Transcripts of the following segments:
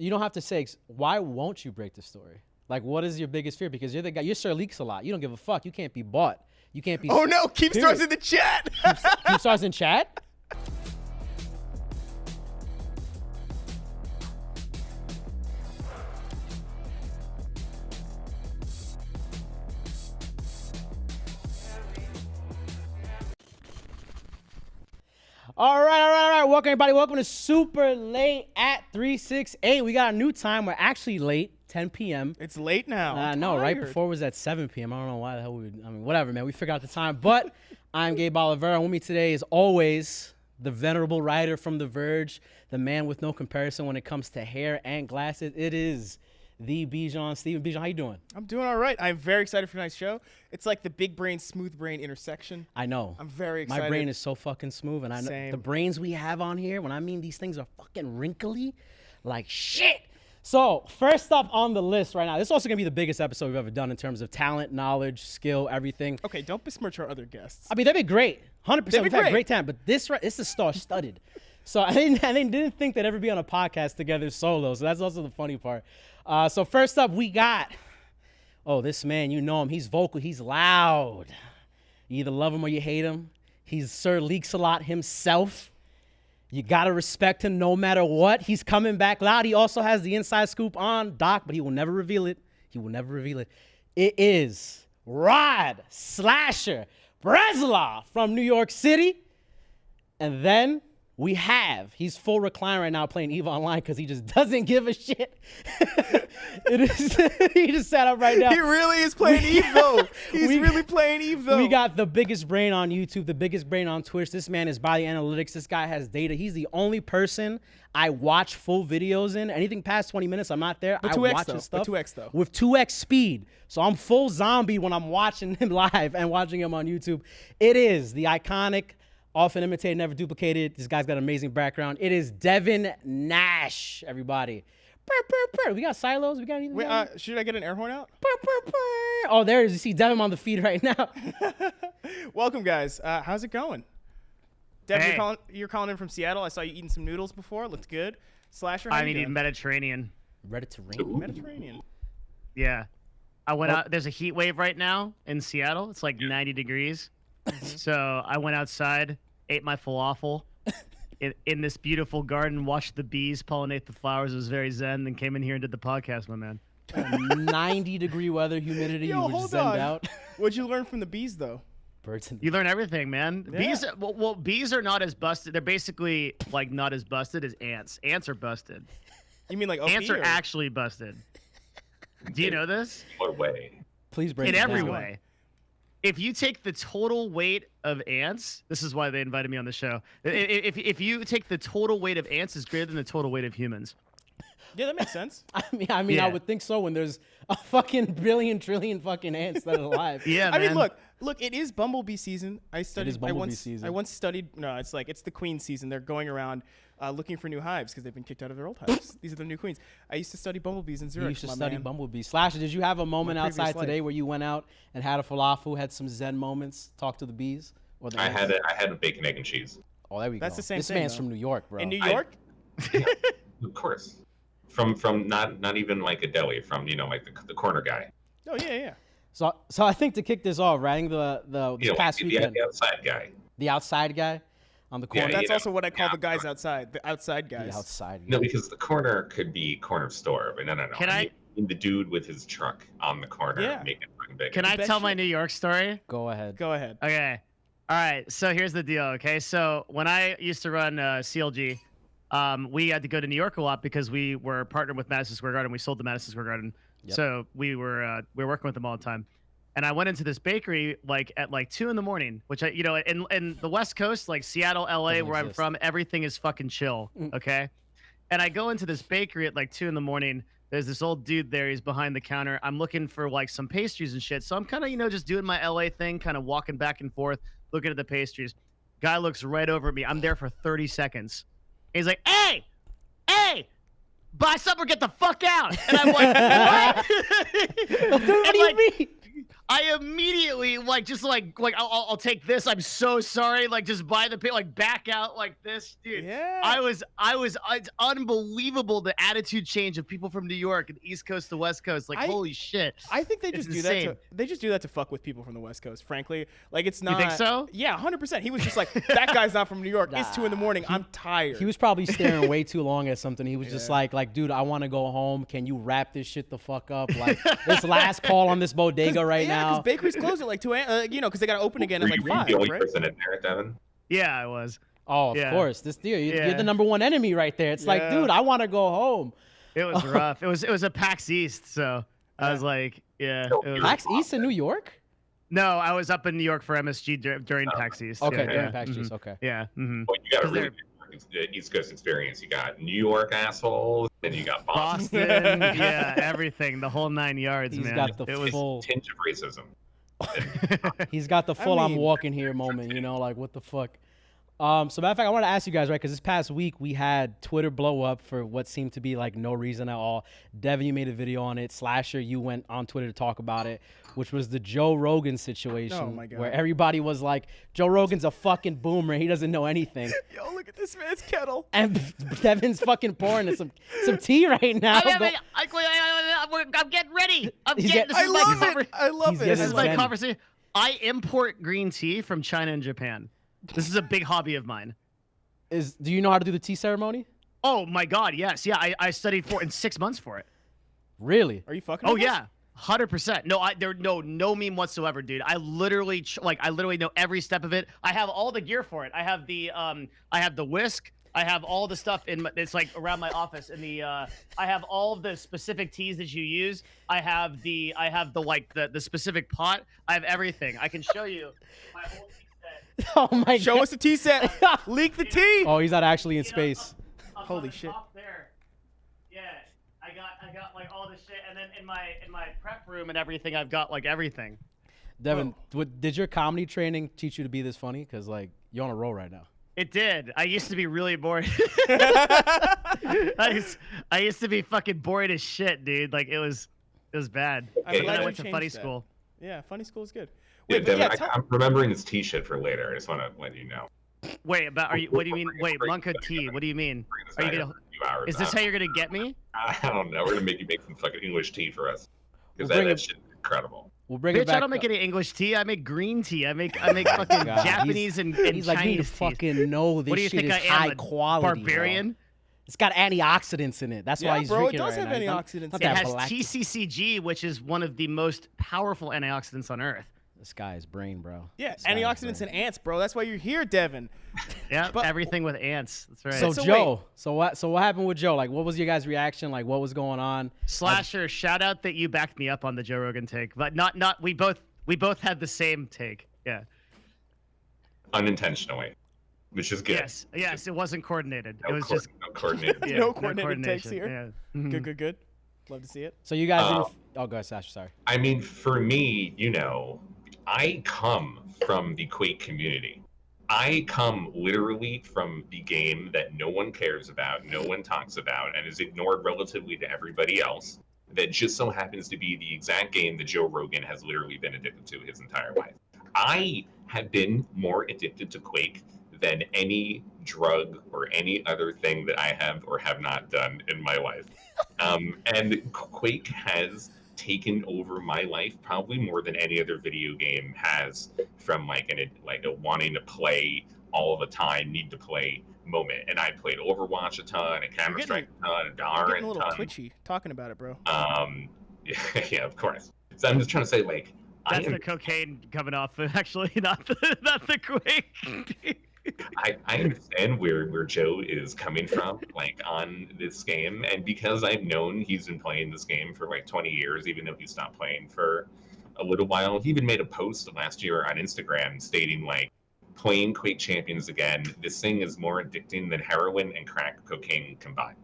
You don't have to say, why won't you break the story? Like, what is your biggest fear? Because you're the guy, you're Sir Leaks-a-Lot. You don't give a fuck. You can't be bought. You can't be. Oh no, Keemstar's in the chat. Keemstar's in chat? All right. Welcome, everybody. Welcome to Super Late at 368. We got a new time. We're actually late, 10 p.m. It's late now. I know, right? Before it was at 7 p.m. I don't know why the hell whatever, man. We figured out the time. But I'm Gabe Olivero. With me today is always the venerable writer from The Verge, the man with no comparison when it comes to hair and glasses. It is the Bijan. Steven Bijan, how you doing? I'm doing all right. I'm very excited for tonight's show. It's like the big brain, smooth brain intersection. I know. I'm very excited. My brain is so fucking smooth, and I know the brains we have on here, when I mean these things are fucking wrinkly, like shit. So, first up on the list right now, this is also going to be the biggest episode we've ever done in terms of talent, knowledge, skill, everything. Okay, don't besmirch our other guests. I mean, they've been great. 100%. We've had great time, but this is star-studded. So I didn't think they'd ever be on a podcast together solo. So that's also the funny part. So first up, we got, this man, you know him. He's vocal. He's loud. You either love him or you hate him. He's Sir Leaks-a-Lot himself. You got to respect him no matter what. He's coming back loud. He also has the inside scoop on Doc, but he will never reveal it. It is Rod Slasher Breslau from New York City. And then he's full recline right now playing EVE Online because he just doesn't give a shit. He just sat up right now. He really is playing EVE though. He's really playing EVE though. We got the biggest brain on YouTube, the biggest brain on Twitch. This man is by the analytics. This guy has data. He's the only person I watch full videos in. Anything past 20 minutes, I'm not there. With 2X his stuff. With 2X though. With 2X speed. So I'm full zombie when I'm watching him live and watching him on YouTube. It is the iconic, often imitated, never duplicated. This guy's got an amazing background. It is Devin Nash, everybody. We got silos. We got anything? Wait, should I get an air horn out? Oh, there it is. You see Devin on the feed right now. Welcome, guys. How's it going? Devin, hey. You're calling in from Seattle. I saw you eating some noodles before. Looked good. Slasher, how I'm you eating doing? Mediterranean. Mediterranean. Yeah. I went out. There's a heat wave right now in Seattle. It's like 90 degrees. So I went outside, ate my falafel in this beautiful garden, watched the bees pollinate the flowers. It was very zen, then came in here and did the podcast, my man. 90-degree weather, humidity. Yo, you were hold zenned on. out. What'd you learn from the bees, though? Birds and You learn everything, man. Yeah. Bees, well, bees are not as busted. They're basically like not as busted as ants. Ants are busted. You mean like OP, Ants are or? actually busted. Do you know this? What way? Please break In it every down. way. If you take the total weight of ants, this is why they invited me on the show. If you take the total weight of ants is greater than the total weight of humans. Yeah, that makes sense. I mean, Yeah. I would think so when there's a fucking billion trillion fucking ants that are alive. Yeah, I man. mean, look, it is bumblebee season. I bumblebee season. I once studied. No, it's the queen season. They're going around looking for new hives because they've been kicked out of their old hives. These are the new queens. I used to study bumblebees in Zurich. You used to my study man. bumblebees. Slasher, did you have a moment My previous outside life. today where you went out and had a falafel, had some zen moments, talked to the bees? Or the I ants? had a bacon, egg, and cheese. Oh, there we go. That's the same This thing, man's though. from New York, bro. In New York. Of course. From not even like a deli, from like the corner guy. Oh yeah. So I think to kick this off, right? This past the weekend, outside guy. the outside guy on the corner. Yeah, That's also what I call the guys yeah. outside. The outside guys. The outside guy. No, because the corner could be corner store, but no. Can I- mean the dude with his truck on the corner Yeah. making fucking bacon. Can I best tell my shit. New York story? Go ahead. Go ahead. Okay. All right. So here's the deal. Okay. So when I used to run CLG, we had to go to New York a lot because we were partnered with Madison Square Garden. We sold the Madison Square Garden. Yep. So we were working with them all the time. And I went into this bakery at 2 a.m, which in the West Coast, like Seattle, LA, Doesn't where I'm exist. from, everything is fucking chill. Okay. And I go into this bakery at 2 a.m. There's this old dude there. He's behind the counter. I'm looking for some pastries and shit. So I'm kind of, just doing my LA thing, kind of walking back and forth, looking at the pastries. Guy looks right over at me. I'm there for 30 seconds. He's like, hey, buy something or get the fuck out. And I'm like, what? What do you mean? I immediately I'll take this. I'm so sorry. Like just buy the pay, like back out like this, dude. Yeah. It's unbelievable the attitude change of people from New York and the East Coast to West Coast. Like holy shit. I think they It's just do insane. that. They just do that to fuck with people from the West Coast. Frankly, like it's not. You think so? Yeah, 100%. He was just like, that guy's not from New York. It's 2 a.m. I'm tired. He was probably staring way too long at something. He was just like, dude, I want to go home. Can you wrap this shit the fuck up? Like, this last call on this bodega right now. because bakeries close at like 2 a.m. Because they got to open again at like 5. the only Right? person in there, Devin? Yeah, I was. Oh, of Yeah. course. This dude, you're Yeah. the number one enemy right there. It's like, Yeah. dude, I want to go home. It was rough. It was a PAX East, so I was like, yeah. It was, PAX East in New York? no, I was up in New York for MSG during PAX East. Okay, yeah, during yeah. PAX East. Mhm. Okay. Yeah. Mm-hmm. Well, you got a 'Cause really good East Coast experience. You got New York assholes, and you got Boston. Boston, yeah, everything, the whole 9 yards, He's man. got the it was full. Tinge of racism. He's got the full I'm mean- walking here moment, like what the fuck. So matter of fact, I want to ask you guys, right? Because this past week we had Twitter blow up for what seemed to be like no reason at all. Devin, you made a video on it. Slasher, you went on Twitter to talk about it, which was the Joe Rogan situation, Oh, my God. where everybody was like, Joe Rogan's a fucking boomer. He doesn't know anything. Yo, look at this man's kettle. And Devin's fucking pouring us some tea right now. I'm getting ready. He's This I is my love conver- it. I love He's it. getting This is my Zen. conversation. I import green tea from China and Japan. This is a big hobby of mine. Do you know how to do the tea ceremony? Oh my God, yes, yeah. I studied in 6 months for it. Really? Are you fucking? Oh with us? yeah, 100%. No, no meme whatsoever, dude. I literally know every step of it. I have all the gear for it. I have the whisk. I have all the stuff it's like around my office. And I have all of the specific teas that you use. I have the specific pot. I have everything. I can show you my whole tea set. Oh my god. Show us the tea set. Leak the tea. Oh, he's not actually in You know, space. up Holy on the shit. top there. Yeah, I got like all this shit, and then in my prep room and everything, I've got like everything. Devin, did your comedy training teach you to be this funny? Because like you're on a roll right now. It did. I used to be really bored. I used to be fucking bored as shit, dude. Like it was bad. I'm And glad then I you went to changed funny that. school. Yeah, funny school is good. Yeah, Wait, but Devin, yeah, I'm remembering this tea shit for later. I just want to let you know. Wait, what do you mean? Wait, Monka tea. What do you mean? Are you gonna? A few hours Is this out. how you're gonna get me? I don't know. We're gonna make you make some fucking English tea for us because We'll bring that it- shit is incredible. We'll bring it Bitch, back. I don't make any English tea. I make green tea. I make fucking God, Japanese and He's like, you need to Chinese teas. fucking know this What do you shit think is I am? high a quality. barbarian? Bro. It's got antioxidants in it. That's Yeah, why he's bro, it drinking does right have now. antioxidants. Not It that has black- TCCG, which is one of the most powerful antioxidants on Earth. This guy's brain, bro. Yeah, This guy's antioxidants brain. and ants, bro. That's why you're here, Devin. Yeah, But- everything with ants. That's right. So So Joe, so what happened with Joe? Like, what was your guys' reaction? Like, what was going on? Slasher, shout out that you backed me up on the Joe Rogan take, but not we both had the same take. Yeah. Unintentionally, which is good. Yes, it wasn't coordinated. No It was just no coordinated. yeah, No coordinated takes coordination. here. Yeah. Mhm. Good. Love to see it. So you guys Uh, didn't. Oh, go ahead, Sasha. Sorry. I mean, for me, I come from the Quake community. I come literally from the game that no one cares about, no one talks about, and is ignored relatively to everybody else. That just so happens to be the exact game that Joe Rogan has literally been addicted to his entire life. I have been more addicted to Quake than any drug or any other thing that I have or have not done in my life. And Quake has taken over my life probably more than any other video game has, from like a wanting to play all the time, need to play moment. And I played Overwatch a ton, and Counter Strike a ton, and You're Valorant getting a a little ton. twitchy talking about it, bro. Yeah, of course. So I'm just trying to say, like, That's I the cocaine coming off, actually, not the Quake. I understand where Joe is coming from, like, on this game, and because I've known he's been playing this game for like 20 years, even though he stopped playing for a little while. He even made a post last year on Instagram stating, like, playing Quake Champions again, this thing is more addicting than heroin and crack cocaine combined.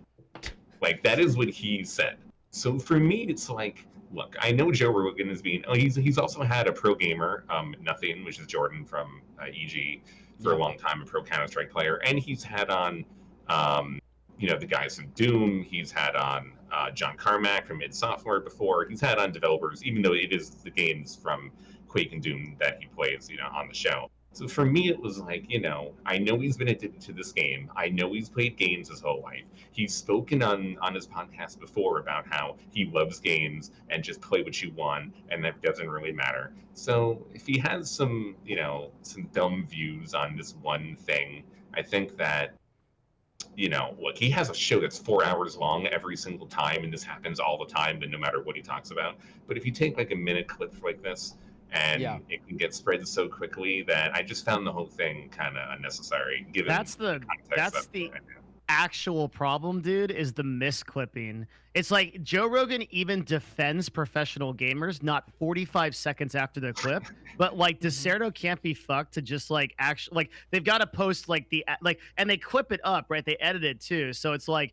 Like, that is what he said. So for me, it's like, look, I know Joe Rogan is being, he's also had a pro gamer, Nothing, which is Jordan from EG, for a long time, a pro Counter-Strike player, and he's had on the guys from Doom. He's had on John Carmack from id Software before. He's had on developers, even though it is the games from Quake and Doom that he plays, on the show. So for me, it was like, I know he's been addicted to this game. I know he's played games his whole life. He's spoken on his podcast before about how he loves games and just play what you want, and that doesn't really matter. So if he has some, some dumb views on this one thing, I think that, look, he has a show that's 4 hours long every single time, and this happens all the time, but no matter what he talks about. But if you take like a minute clip like this, and it can get spread so quickly that I just found the whole thing kind of unnecessary. Given that's the actual problem, dude, is the misclipping. It's like Joe Rogan even defends professional gamers not 45 seconds after the clip, but like DeSerto can't be fucked to just like actually like they've got to post like and they clip it up, right? They edit it too, so it's like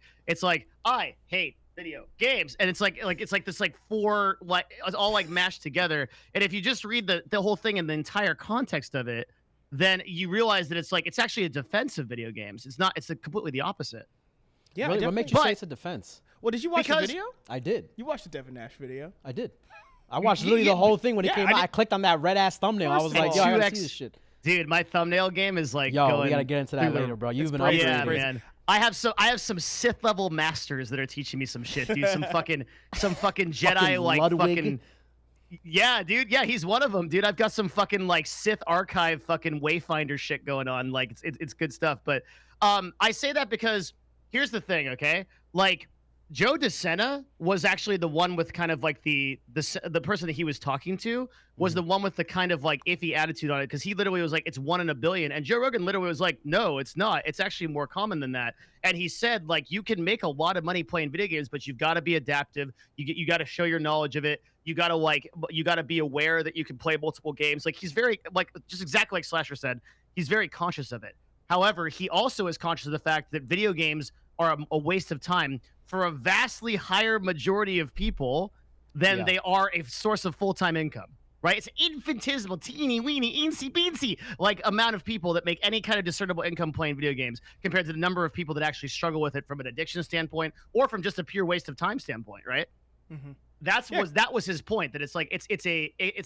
I hate video games, and it's like this like four, like it's all like mashed together. And if you just read the whole thing and the entire context of it, then you realize that it's actually a defense of video games. It's not. It's completely the opposite. Yeah, really? What makes you say it's a defense? Well, did you watch the video? I did. You watched the Devin Nash video? I did. I watched literally the whole thing when it came out. I clicked on that red ass thumbnail. I was like, yo, I gotta see this shit. Dude, my thumbnail game is like we gotta get into that later, bro. You've been up yeah, man. I have some Sith level masters that are teaching me some shit, dude. Some fucking Jedi like Ludwig. fucking. Yeah, dude. Yeah, he's one of them, dude. I've got some fucking like Sith archive fucking Wayfinder shit going on. Like it's good stuff. But I say that because here's the thing, okay? Like Joe DeSena was actually the one with kind of like the person that he was talking to was the one with the kind of like iffy attitude on it, because he literally was like, it's 1 in a billion, and Joe Rogan literally was like, no, it's not. It's actually more common than that. And he said like, you can make a lot of money playing video games, but you've got to be adaptive. You got to show your knowledge of it. You got to be aware that you can play multiple games. Like he's very like just exactly like Slasher said, he's very conscious of it. However, he also is conscious of the fact that video games are a waste of time for a vastly higher majority of people than they are a source of full-time income, right? It's infinitesimal, teeny weeny, eensy beensy, like amount of people that make any kind of discernible income playing video games compared to the number of people that actually struggle with it from an addiction standpoint or from just a pure waste of time standpoint, right? Mm-hmm. That was his point, that it's like it's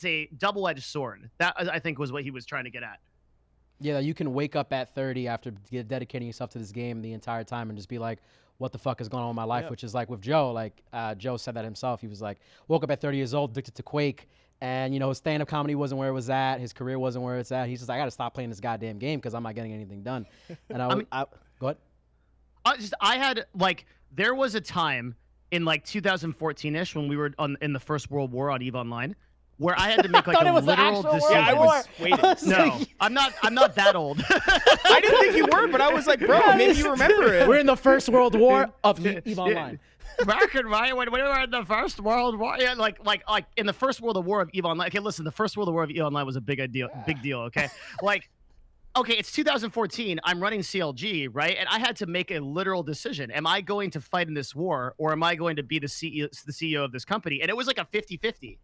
a double-edged sword. That I think was what he was trying to get at. Yeah, you can wake up at 30 after dedicating yourself to this game the entire time and just be like, what the fuck is going on with my life? Which is like with Joe, like Joe said that himself. He was like, woke up at 30 years old, addicted to Quake, and his stand-up comedy wasn't where it was at. His career wasn't where it's at. He's just like, I got to stop playing this goddamn game because I'm not getting anything done. And go ahead. There was a time in like 2014-ish when we were in the First World War on EVE Online, where I had to make like a literal decision. Yeah, I was waiting. No, I'm not that old. I didn't think you were, but I was like, bro, maybe you remember it. We're in the First World War of EVE Online. Back in when we were in the First World War, like in the First World War of EVE Online. Okay, listen, the First World War of EVE Online was a big deal. Okay, okay, it's 2014. I'm running CLG, right? And I had to make a literal decision. Am I going to fight in this war, or am I going to be the CEO of this company? And it was like a 50-50.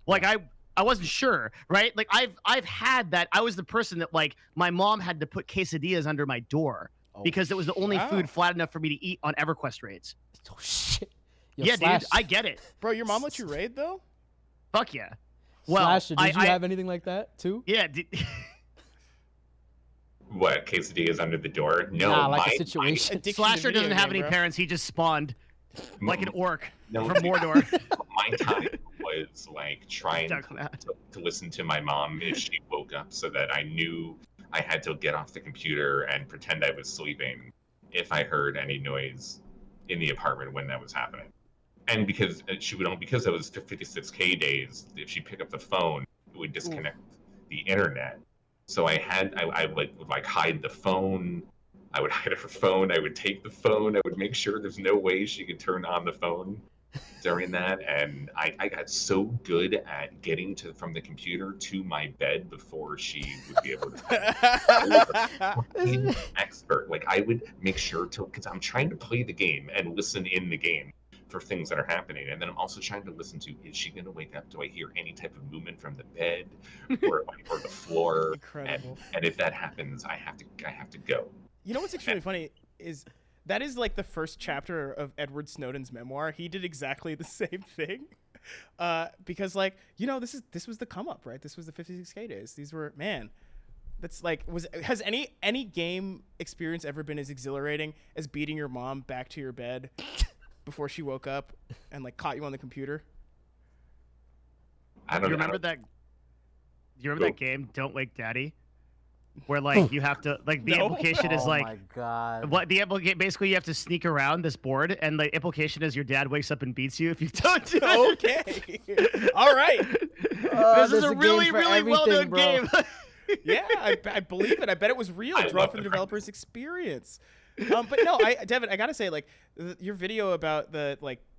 Like I wasn't sure, right? Like I've had that. I was the person that like my mom had to put quesadillas under my door because it was the only food flat enough for me to eat on EverQuest raids. Oh shit. Yeah, dude, I get it. Bro, your mom let you raid though? Fuck yeah. Well, Slasher, did you have anything like that too? Yeah. What, quesadillas under the door? No, like a situation. Slasher doesn't have any parents. He just spawned like an orc from Mordor. My time was like trying to listen to my mom if she woke up, so that I knew I had to get off the computer and pretend I was sleeping if I heard any noise in the apartment when that was happening. And because because it was 56K days, if she picked up the phone, it would disconnect the internet. So I would hide the phone. I would hide her phone. I would take the phone. I would make sure there's no way she could turn on the phone during that. And I got so good at getting from the computer to my bed before she would be able to. I was an expert. Like I would make sure because I'm trying to play the game and listen in the game for things that are happening, and then I'm also trying to listen to, is she going to wake up? Do I hear any type of movement from the bed or the floor? Incredible. And if that happens, I have to go. You know what's extremely funny is That is like the first chapter of Edward Snowden's memoir. He did exactly the same thing. Because like, this was the come up, right? This was the 56K days. These were, man, that's like, has any game experience ever been as exhilarating as beating your mom back to your bed before she woke up and like caught you on the computer? I don't You remember that? You remember that game, Don't Wake Daddy? Where like you have to like the implication is like, oh my god, what the implication basically you have to sneak around this board, and the implication is your dad wakes up and beats you if you don't do it. Okay, all right. This is a really well done game. Yeah, I believe it. I bet it was real, drawn from the developer's experience. But no, Devin, I gotta say, like, your video about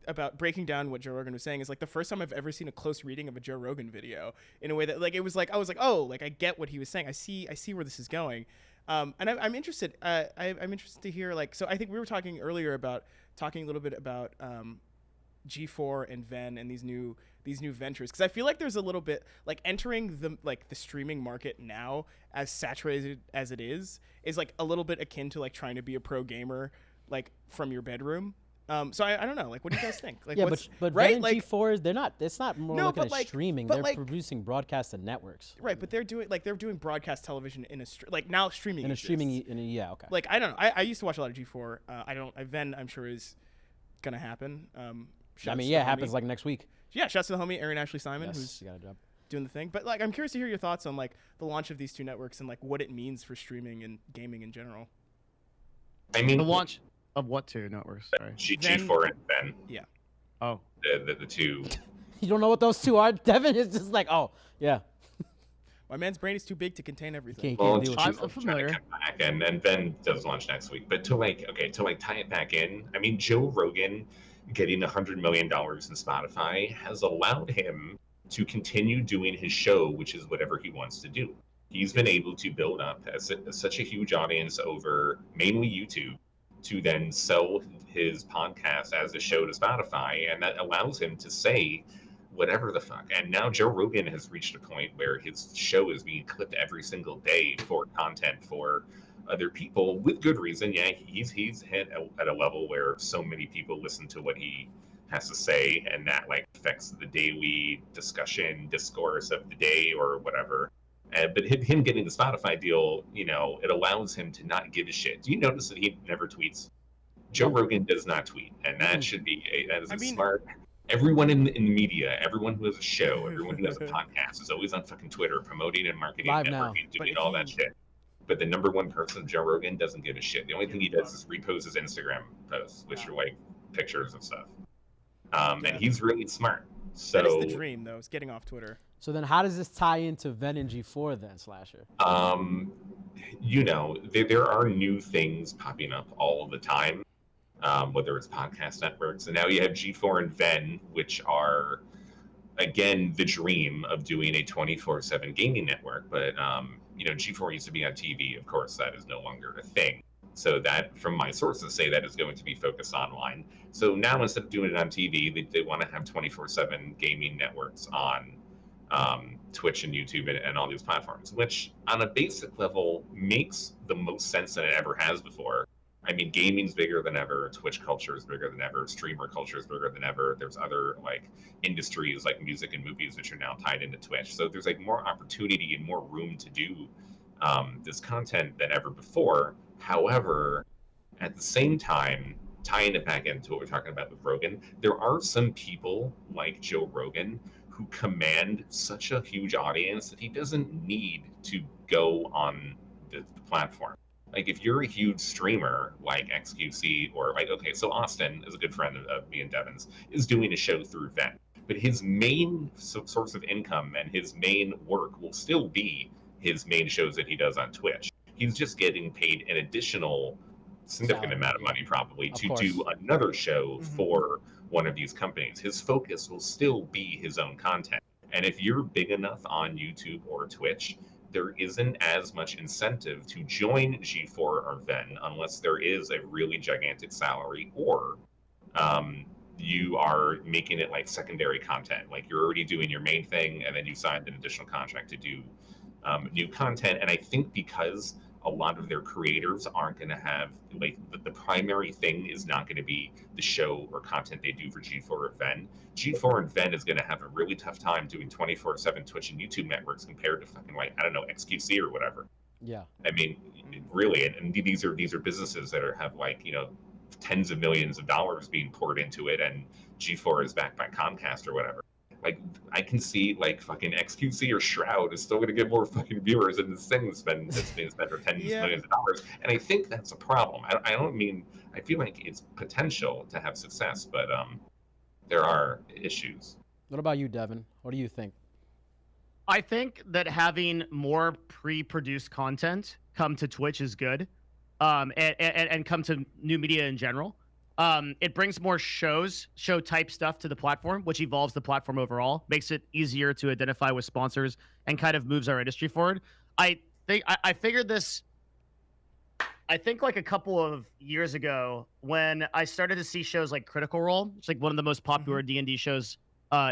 about breaking down what Joe Rogan was saying is like the first time I've ever seen a close reading of a Joe Rogan video in a way that like it was like I was like, oh, like I get what he was saying. I see where this is going. And I'm interested. I'm interested to hear like. So I think we were talking earlier about talking a little bit about G4 and Ven and these new ventures, because I feel like there's a little bit like entering the streaming market now, as saturated as it is like a little bit akin to like trying to be a pro gamer like from your bedroom. So I don't know, like, what do you guys think? Like, yeah, but right? Ven and like, G4, they're not. It's not more looking at streaming. They're like, producing broadcast and networks. Right, but they're doing broadcast television in like now streaming. Yeah, okay. Like I don't know. I used to watch a lot of G4. Ven I'm sure is gonna happen. I mean, yeah, it happens like next week. Yeah, shouts to the homie Aaron Ashley Simon, who's got a job doing the thing. But like, I'm curious to hear your thoughts on like the launch of these two networks and like what it means for streaming and gaming in general. I mean, the launch of what two networks? Sorry. G4 and Ven. Yeah. Oh. The two. You don't know what those two are? Devin is just like, oh, yeah. My man's brain is too big to contain everything. Well, I'm familiar. Back, and Ven does launch next week. But to tie it back in, I mean, Joe Rogan getting $100 million in Spotify has allowed him to continue doing his show, which is whatever he wants to do. He's been able to build up such a huge audience over mainly YouTube to then sell his podcast as a show to Spotify, and that allows him to say whatever the fuck. And now Joe Rogan has reached a point where his show is being clipped every single day for content for other people with good reason. Yeah, he's hit at a level where so many people listen to what he has to say, and that like affects the daily discourse of the day or whatever. But him getting the Spotify deal, it allows him to not give a shit. Do you notice that he never tweets? Joe Rogan does not tweet, and that should be smart. Everyone in media, everyone who has a show, everyone who has a podcast is always on fucking Twitter promoting and marketing, networking, doing all that shit. But the number one person, Joe Rogan, doesn't give a shit. The only thing he does is repost his Instagram posts, which are like pictures of stuff. And he's really smart. So that is the dream, though, is getting off Twitter. So then how does this tie into Ven and G4 then, Slasher? There are new things popping up all the time, whether it's podcast networks. And now you have G4 and Ven, which are, again, the dream of doing a 24/7 gaming network. But, G4 used to be on TV. Of course, that is no longer a thing. So that, from my sources, say that is going to be focused online. So now instead of doing it on TV, they want to have 24/7 gaming networks on Twitch and YouTube and all these platforms, which on a basic level makes the most sense than it ever has before. I mean, gaming's bigger than ever. Twitch culture is bigger than ever. Streamer culture is bigger than ever. There's other like industries like music and movies which are now tied into Twitch. So there's like more opportunity and more room to do this content than ever before. However, at the same time, tying it back into what we're talking about with Rogan, there are some people like Joe Rogan who command such a huge audience that he doesn't need to go on the platform. Like if you're a huge streamer like XQC or like, okay, so Austin is a good friend of me and Devin's, is doing a show through Ven, but his main source of income and his main work will still be his main shows that he does on Twitch. He's just getting paid an additional significant amount of money probably to do another show for one of these companies. His focus will still be his own content. And if you're big enough on YouTube or Twitch, there isn't as much incentive to join G4 or Ven unless there is a really gigantic salary or you are making it like secondary content. Like you're already doing your main thing and then you signed an additional contract to do new content. And I think because a lot of their creators aren't going to have, like, the primary thing is not going to be the show or content they do for G4 or Ven. G4 and Ven is going to have a really tough time doing 24/7 Twitch and YouTube networks compared to fucking, like, I don't know, XQC or whatever. Yeah. I mean, really, and these are businesses that have, like, you know, tens of millions of dollars being poured into it, and G4 is backed by Comcast or whatever. Like, I can see, like, fucking XQC or Shroud is still going to get more fucking viewers than this thing that's being spent for tens of millions of dollars. And I think that's a problem. I don't mean, I feel like it's potential to have success, but there are issues. What about you, Devin? What do you think? I think that having more pre-produced content come to Twitch is good, and come to new media in general. It brings more show type stuff to the platform, which evolves the platform overall, makes it easier to identify with sponsors, and kind of moves our industry forward. I figured this, I think, like a couple of years ago when I started to see shows like Critical Role. It's like one of the most popular D&D shows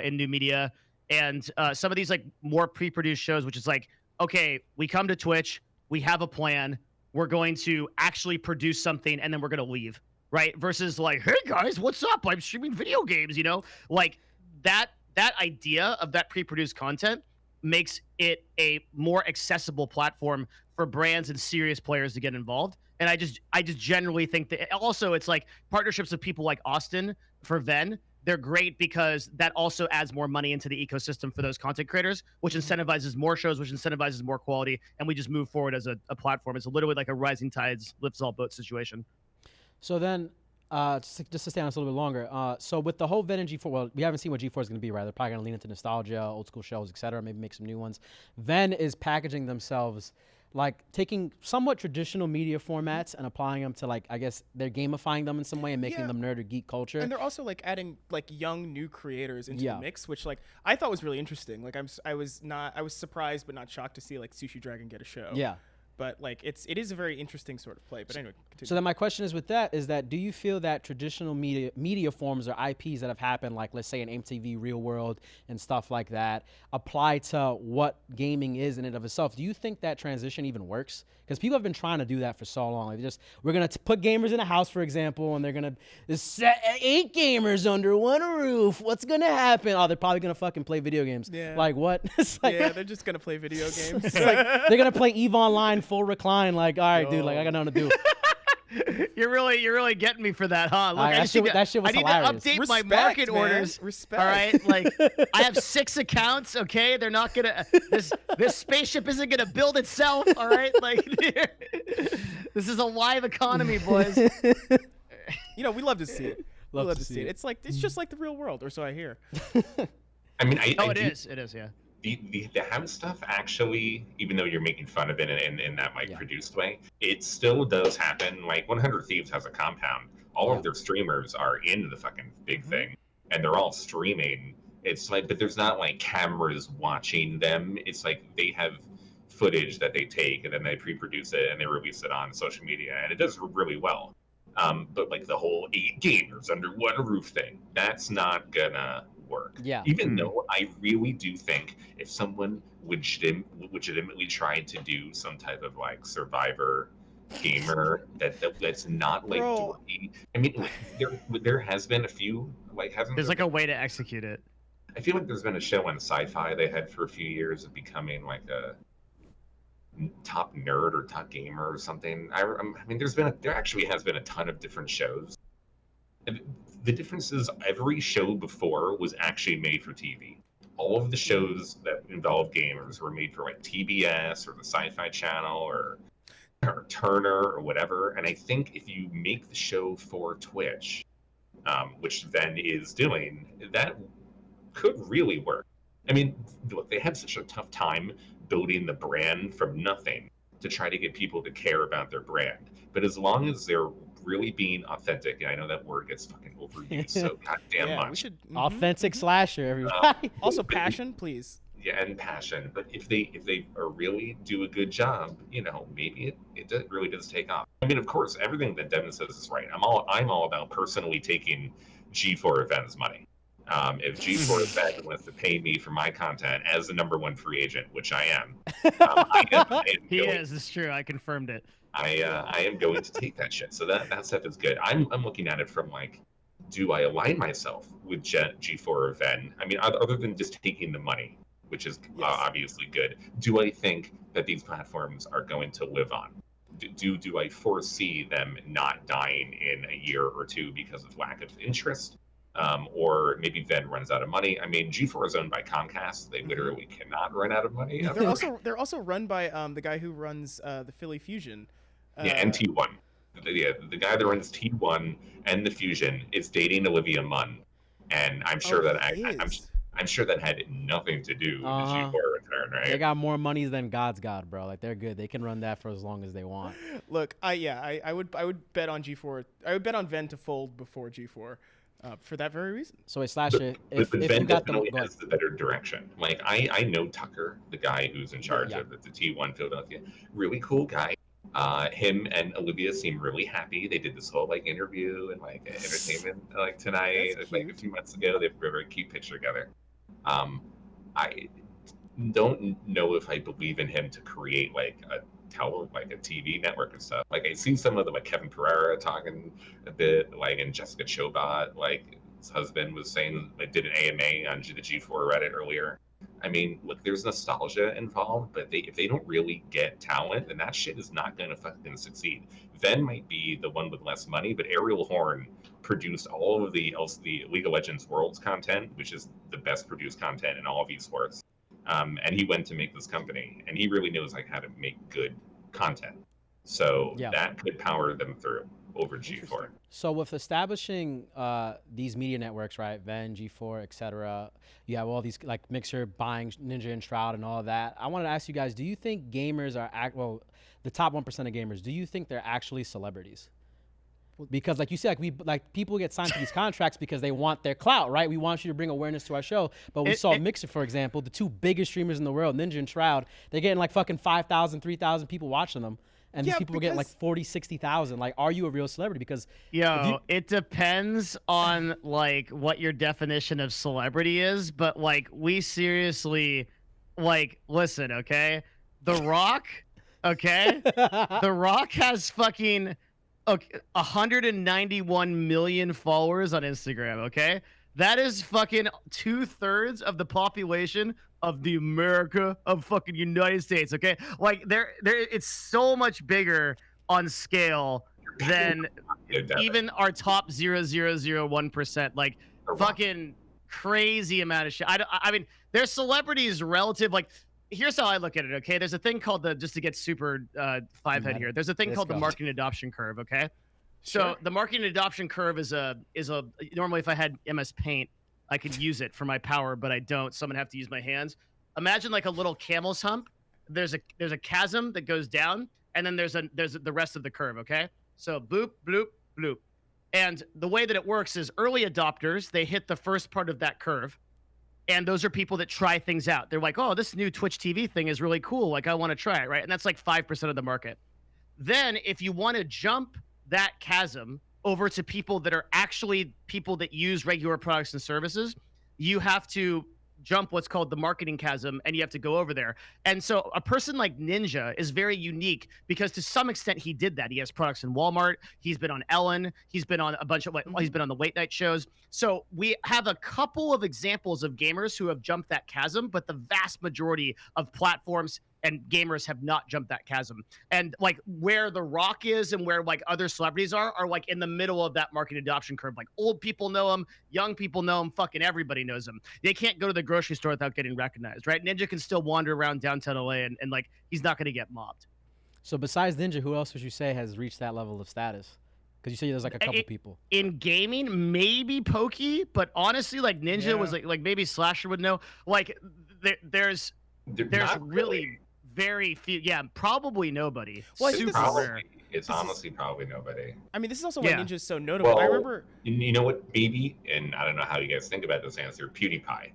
in new media. And some of these like more pre-produced shows, which is like, okay, we come to Twitch, we have a plan, we're going to actually produce something, and then we're going to leave. Right? Versus like, hey guys, what's up? I'm streaming video games, you know? Like that idea of that pre-produced content makes it a more accessible platform for brands and serious players to get involved. And I just generally think that also it's like partnerships with people like Austin for Ven. They're great because that also adds more money into the ecosystem for those content creators, which incentivizes more shows, which incentivizes more quality, and we just move forward as a platform. It's literally like a rising tides lifts all boats situation. So then, just to stay on this a little bit longer, so with the whole Ven and G4, well, we haven't seen what G4 is going to be, right? They're probably going to lean into nostalgia, old school shows, etc. Maybe make some new ones. Ven is packaging themselves, like taking somewhat traditional media formats and applying them to, like, I guess they're gamifying them in some way and making them nerd or geek culture. And they're also like adding like young new creators into the mix, which like I thought was really interesting. Like I was surprised but not shocked to see like Sushi Dragon get a show. Yeah. But like it is a very interesting sort of play. But anyway, continue. So then my question is with that is that do you feel that traditional media forms or IPs that have happened, like let's say in MTV Real World and stuff like that, apply to what gaming is in and of itself? Do you think that transition even works? Because people have been trying to do that for so long. Like we're gonna put gamers in a house, for example, and they're gonna set 8 gamers under one roof. What's gonna happen? Oh, they're probably gonna fucking play video games. Yeah. Like what? It's like, yeah, they're just gonna play video games. It's like they're gonna play EVE Online full recline. Like, all right, dude. Like I got nothing to do. You're really getting me for that, huh? Look, that shit was hilarious. I need to update my market orders. Respect. All right, like I have 6 accounts. Okay, they're not gonna. This spaceship isn't gonna build itself. All right, like this is a live economy, boys. You know, we love to see it. We love to see it. It's just like the real world, or so I hear. I mean, it is, yeah. The ham stuff actually, even though you're making fun of it in that like produced way, it still does happen. Like 100 Thieves has a compound. All of their streamers are in the fucking big thing, and they're all streaming. It's like, but there's not like cameras watching them. It's like they have footage that they take and then they pre-produce it and they release it on social media, and it does really well. But like the whole 8 gamers under one roof thing, that's not gonna work. Yeah. Even though I really do think if someone legitimately tried to do some type of like Survivor gamer that's not like dorky. I mean, there has been a few, like, hasn't there's there like a way to execute it. I feel like there's been a show on Sci-Fi they had for a few years of becoming like a top nerd or top gamer or something. I mean, there actually has been a ton of different shows. And the difference is every show before was actually made for TV. All of the shows that involved gamers were made for like TBS or the Sci-Fi Channel or Turner or whatever. And I think if you make the show for Twitch, which Ven is doing, that could really work. I mean, look, they had such a tough time building the brand from nothing to try to get people to care about their brand. But as long as they're really being authentic, and I know that word gets fucking overused so goddamn much. We should, Authentic slasher, everybody. Also passion, please. Yeah, and passion. But if they really do a good job, you know, maybe it really does take off. I mean, of course, everything that Devin says is right. I'm all about personally taking G4 Ven's money. If G4 Fed wants to pay me for my content as the #1 free agent, which I am, It's true. I confirmed it. I am going to take that shit. So that stuff is good. I'm looking at it from like, do I align myself with G4 or Ven? I mean, other than just taking the money, which is obviously good. Do I think that these platforms are going to live on? Do I foresee them not dying in a year or two because of lack of interest? Or maybe Ven runs out of money. I mean, G4 is owned by Comcast. They literally cannot run out of money. They're also run by the guy who runs the Philly Fusion. And T1. The guy that runs T1 and the Fusion is dating Olivia Munn, and I'm sure I'm sure that had nothing to do with G4 return, right? They got more money than God's God, bro. Like, they're good. They can run that for as long as they want. Look, I would bet on G4. I would bet on Ven to fold before G4. For that very reason. So, Slasher, if Ven you got definitely has the better direction. Like, I know Tucker, the guy who's in charge of the T1 Philadelphia. Really cool guy. Him and Olivia seem really happy. They did this whole like interview and like entertainment like tonight, like a few months ago. They have a very cute picture together. I don't know if I believe in him to create like a TV network and stuff. Like I see some of the like Kevin Pereira talking a bit, like, and Jessica Chobot, like his husband was saying, like, did an AMA on the G4 Reddit earlier. I mean, look, there's nostalgia involved, but if they don't really get talent, then that shit is not going to fucking succeed. Ven might be the one with less money, but Ariel Horn produced all of the League of Legends Worlds content, which is the best produced content in all of esports. And he went to make this company, and he really knows like how to make good content. So that could power them through over G4. So with establishing these media networks, right, Ven, G4, etc., you have all these like Mixer buying Ninja and Shroud and all of that. I wanted to ask you guys: do you think gamers are the top 1% of gamers? Do you think they're actually celebrities? Because like you said, people get signed to these contracts because they want their clout, right? We want you to bring awareness to our show. But we saw Mixer, for example, the two biggest streamers in the world, Ninja and Shroud, they're getting like fucking 5,000, 3,000 people watching them. And these people were getting like 40, 60,000. Like, are you a real celebrity? Because it depends on like what your definition of celebrity is. But like, we seriously, like, listen, okay? The Rock, okay? The Rock has fucking 191 million followers on Instagram, okay? That is fucking 2/3 of the population of the America of fucking United States, okay? Like, it's so much bigger on scale than even our top 0.001%. Like, fucking crazy amount of shit. I mean, their celebrities relative, like, here's how I look at it, okay? There's a thing called just to get super five-head here, there's a thing called the marketing adoption curve, okay? So the marketing adoption curve is a normally if I had MS Paint, I could use it for my power, but I don't, so I'm gonna have to use my hands. Imagine like a little camel's hump. There's a chasm that goes down, and then there's the rest of the curve, okay? So bloop, bloop, bloop. And the way that it works is early adopters, they hit the first part of that curve, and those are people that try things out. They're like, oh, this new Twitch TV thing is really cool. Like, I want to try it, right? And that's like 5% of the market. Then if you want to jump that chasm over to people that are actually people that use regular products and services, you have to jump what's called the marketing chasm, and you have to go over there. And so a person like Ninja is very unique because to some extent he did that. He has products in Walmart. He's been on Ellen. He's been on a bunch of he's been on the late night shows. So we have a couple of examples of gamers who have jumped that chasm, but the vast majority of platforms and gamers have not jumped that chasm. And like where The Rock is and where like other celebrities are like in the middle of that market adoption curve. Like old people know him, young people know him, fucking everybody knows him. They can't go to the grocery store without getting recognized, right? Ninja can still wander around downtown LA and like he's not gonna get mobbed. So besides Ninja, who else would you say has reached that level of status? Because you say there's like a couple people. In gaming, maybe Pokey, but honestly, like Ninja was like maybe Slasher would know. Like there's really very few. Yeah, probably nobody. Well, it's honestly probably nobody. I mean, this is also why Ninja's so notable. I remember. You know what? Maybe, and I don't know how you guys think about this answer. PewDiePie.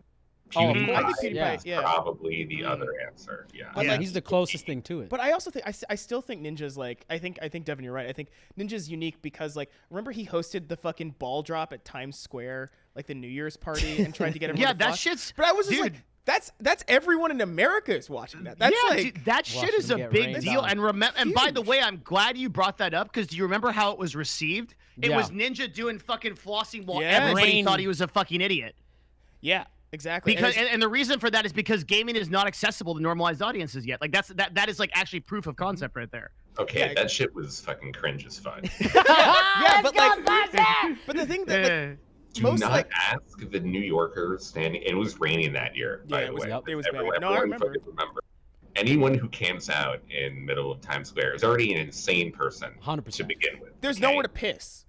I think PewDiePie is probably the other answer. Yeah, he's the closest thing to it. But I also think I still think Ninja's like I think Devin, you're right. I think Ninja's unique because like remember he hosted the fucking ball drop at Times Square like the New Year's party and tried to get everyone. Yeah, to that flock. shit's. But I was just dude, like, that's everyone in America is watching that. That's yeah, like dude, that shit watching is a them get big rained deal. on. And by the Huge. way, I'm glad you brought that up because do you remember how it was received? It Yeah. was Ninja doing fucking flossing while Yes. everybody Rain. thought he was a fucking idiot. yeah, exactly. And Because it's- and the reason for that is because gaming is not accessible to normalized audiences yet. Like that is like actually proof of concept right there. Okay, Yeah. that shit was fucking cringe as fuck. yeah, but like, but the thing that like, Eh. Do Most, not like- ask the New Yorkers standing. It was raining that year, Yeah, by it the was- way. yep, it was bad. Everyone, No, I everyone remember. fucking remember. Anyone who camps out in middle of Times Square is already an insane person 100%. to begin with. there's okay? nowhere to piss.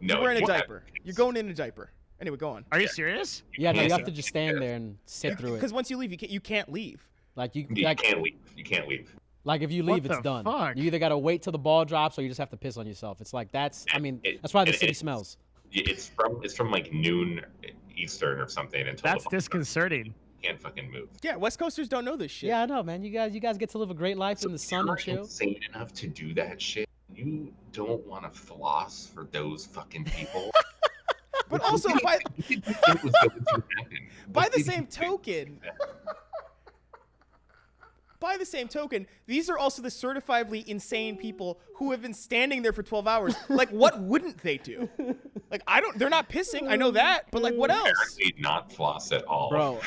No, You're wearing a you have diaper. to You're piss. going in a diaper. Anyway, go on. Are you serious? Yeah, no, you can't have to sit. just stand there and sit through it. Because once you leave, you can't leave. Like you, You like, can't leave. You can't leave. like if you What leave, it's the done. fuck? You either gotta wait till the ball drops, or you just have to piss on yourself. It's like that's. I mean, It- that's why the it- city it's- smells. It's from like noon Eastern or something until That's the ball disconcerting. drops. You can't fucking move. Yeah, West Coasters don't know this shit. Yeah, I know, man. You guys get to live a great life in the if sun you're and chill. insane enough to do that shit. You don't want to floss for those fucking people. But also, by What did you think was going to happen? by What the did you same think? token, by the same token, these are also the certifiably insane people who have been standing there for 12 hours. Like, what wouldn't they do? Like, they're not pissing. I know that, but like, what else? Apparently not floss at all. Bro,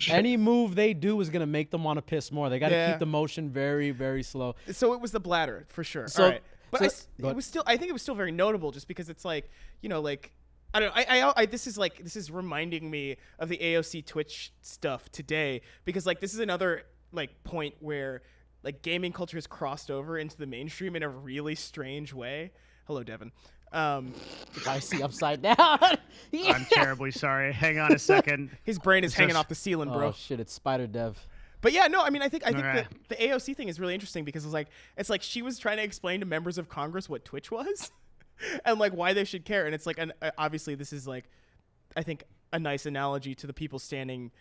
Any move they do is gonna make them want to piss more. They gotta Yeah. keep the motion very, very slow. So it was the bladder for sure. So- All right, but go it was still. I think it was still very notable, just because it's like, you know, like I don't know. This is reminding me of the AOC Twitch stuff today, because like this is another like point where like gaming culture has crossed over into the mainstream in a really strange way. Hello, Devin. I see upside down. Yeah. I'm terribly sorry. Hang on a second. His brain is hanging just- off the ceiling, bro. Oh shit! It's Spider Dev. But yeah, no, I mean, I think Alright. the AOC thing is really interesting, because it's like she was trying to explain to members of Congress what Twitch was, and like why they should care. And it's like, and obviously this is like, I think a nice analogy to the people standing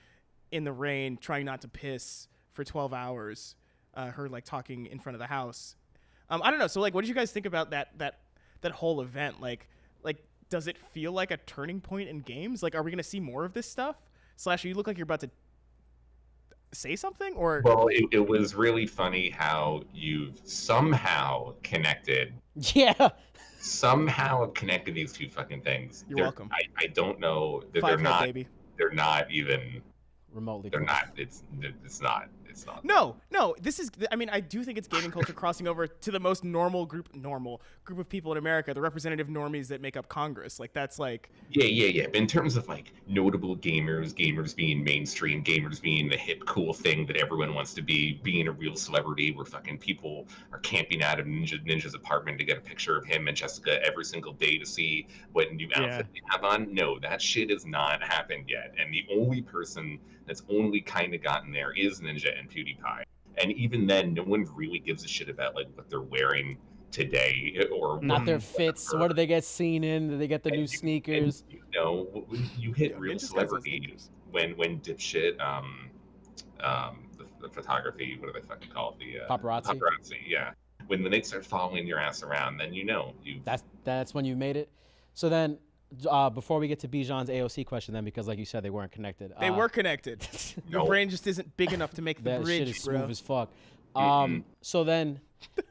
in the rain trying not to piss for 12 hours. Her like talking in front of the House. I don't know. So like, what did you guys think about that whole event? Like, does it feel like a turning point in games? Like, are we gonna see more of this stuff? Slasher, you look like you're about to say something, or Well, it was really funny how you've somehow connected these two fucking things. You're welcome. I don't know that 5 they're head, not. baby. They're not even. Remotely. They're close. not. It's not. It's not. No. This is. I mean, I do think it's gaming culture crossing over to the most normal group of people in America, the representative normies that make up Congress. Like that's like. Yeah. But in terms of like notable gamers being mainstream, gamers being the hip, cool thing that everyone wants to be, being a real celebrity, where fucking people are camping out of Ninja's apartment to get a picture of him and Jessica every single day to see what new outfit they have on. No, that shit has not happened yet. And the only person that's only kind of gotten there is Ninja and PewDiePie. And even then, no one really gives a shit about like what they're wearing today or Not their what- fits. What do they get seen in? Do they get the new sneakers? And, you know, you hit Yeah, real Ninja's got those celebrity sneakers. when dipshit the photography, what do they fucking call it? The Paparazzi? Paparazzi, yeah. When they start following your ass around, then you That's when you made it. So then, before we get to Bijan's AOC question, then because like you said, they weren't connected. They were connected. Your No. brain just isn't big enough to make the That shit bridge, is smooth bro. as fuck. So then,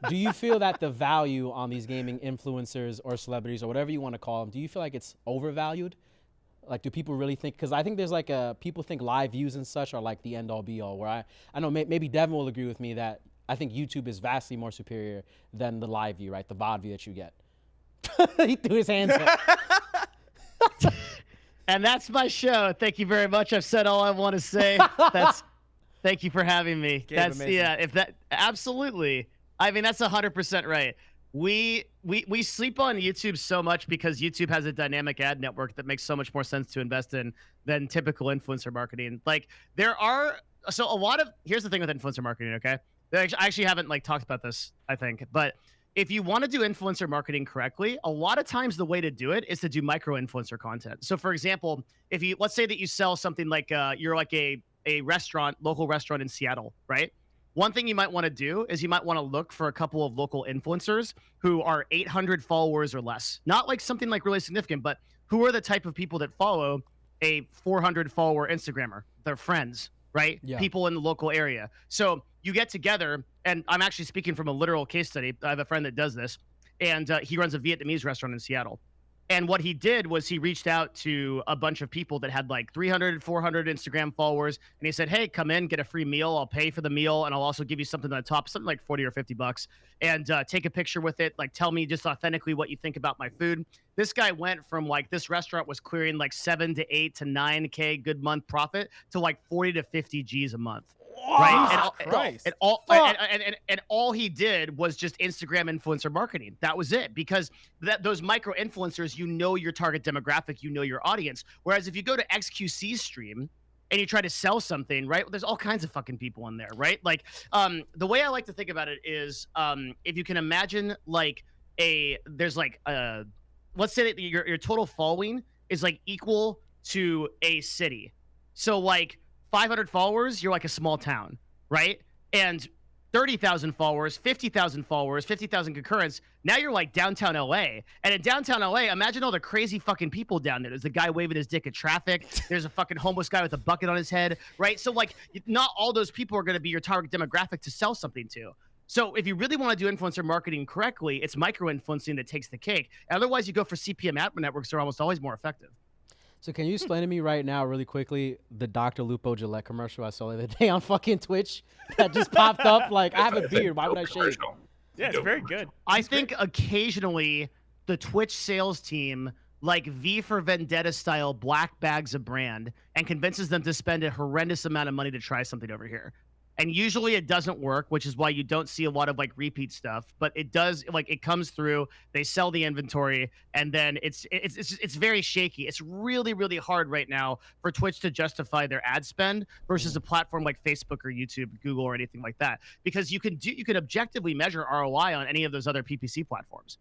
do you feel that the value on these gaming influencers or celebrities or whatever you want to call them, do you feel like it's overvalued? Like, do people really think? Because I think there's like people think live views and such are like the end all be all. Where I know maybe Devin will agree with me that I think YouTube is vastly more superior than the live view, right? The VOD view that you get. He threw his hands up. And that's my show. Thank you very much. I've said all I want to say. Thank you for having me. Gabe, That's amazing. Absolutely. I mean, that's 100% right. We sleep on YouTube so much because YouTube has a dynamic ad network that makes so much more sense to invest in than typical influencer marketing. Like here's the thing with influencer marketing, okay? I actually haven't like talked about this, I think, but if you want to do influencer marketing correctly, a lot of times the way to do it is to do micro influencer content. So for example, let's say that you sell something like you're like a local restaurant in Seattle, right? One thing you might want to do is you might want to look for a couple of local influencers who are 800 followers or less. Not like something like really significant, but who are the type of people that follow a 400 follower Instagrammer? They're friends, right? Yeah. People in the local area. So you get together, and I'm actually speaking from a literal case study. I have a friend that does this, and he runs a Vietnamese restaurant in Seattle. And what he did was he reached out to a bunch of people that had like 300, 400 Instagram followers. And he said, hey, come in, get a free meal. I'll pay for the meal. And I'll also give you something on the top, something like 40 or 50 bucks. And take a picture with it. Like, tell me just authentically what you think about my food. This guy went from like this restaurant was clearing like 7 to 8 to 9K good month profit to like 40 to 50 G's a month. Right. And all he did was just Instagram influencer marketing. That was it. Because those micro influencers, you know your target demographic, you know your audience. Whereas if you go to XQC's stream and you try to sell something, right? Well, there's all kinds of fucking people in there, right? Like, the way I like to think about it is, if you can imagine like let's say that your total following is like equal to a city. So like 500 followers, you're like a small town, right? And 30,000 followers, 50,000 followers, 50,000 concurrents. Now you're like downtown LA. And in downtown LA, imagine all the crazy fucking people down there. There's a guy waving his dick at traffic. There's a fucking homeless guy with a bucket on his head, right? So like, not all those people are going to be your target demographic to sell something to. So if you really want to do influencer marketing correctly, it's micro-influencing that takes the cake. Otherwise, you go for CPM ad networks are almost always more effective. So can you explain to me right now, really quickly, the Dr. Lupo Gillette commercial I saw the other day on fucking Twitch that just popped up? Like, I have a beard. Why would I shave? Yeah, it's very good. I think occasionally the Twitch sales team, like V for Vendetta style, black bags a brand and convinces them to spend a horrendous amount of money to try something over here. And usually it doesn't work, which is why you don't see a lot of like repeat stuff. But it does, like, it comes through. They sell the inventory, and then it's very shaky. It's really, really hard right now for Twitch to justify their ad spend versus a platform like Facebook or YouTube, Google, or anything like that, because you can objectively measure ROI on any of those other PPC platforms.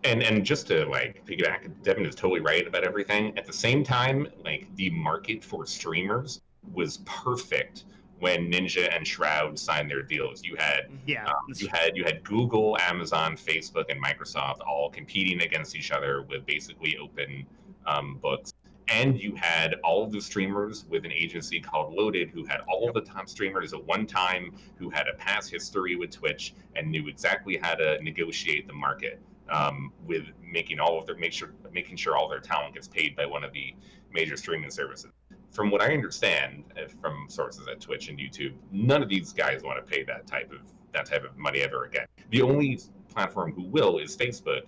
And just to like piggyback, Devin is totally right about everything. At the same time, like the market for streamers was perfect when Ninja and Shroud signed their deals. You had you had Google, Amazon, Facebook, and Microsoft all competing against each other with basically open books. And you had all of the streamers with an agency called Loaded, who had all of the top streamers at one time, who had a past history with Twitch and knew exactly how to negotiate the market, with making sure all their talent gets paid by one of the major streaming services. From what I understand from sources at Twitch and YouTube, none of these guys want to pay that type of money ever again. The only platform who will is Facebook.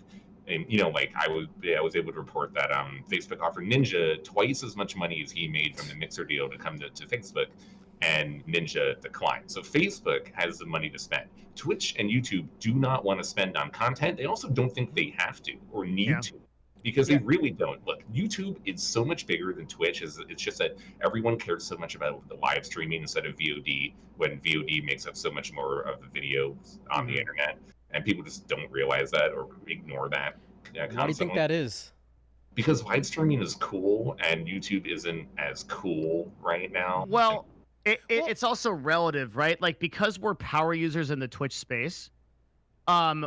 And like I was able to report that Facebook offered Ninja twice as much money as he made from the Mixer deal to come to Facebook, and Ninja declined. So Facebook has the money to spend. Twitch and YouTube do not want to spend on content. They also don't think they have to or need to. Because they really don't. Look, YouTube is so much bigger than Twitch. It's just that everyone cares so much about the live streaming instead of VOD, when VOD makes up so much more of the video on the internet. And people just don't realize that or ignore that. Why do you think that is? Because live streaming is cool and YouTube isn't as cool right now. Well, it's also relative, right? Like, because we're power users in the Twitch space,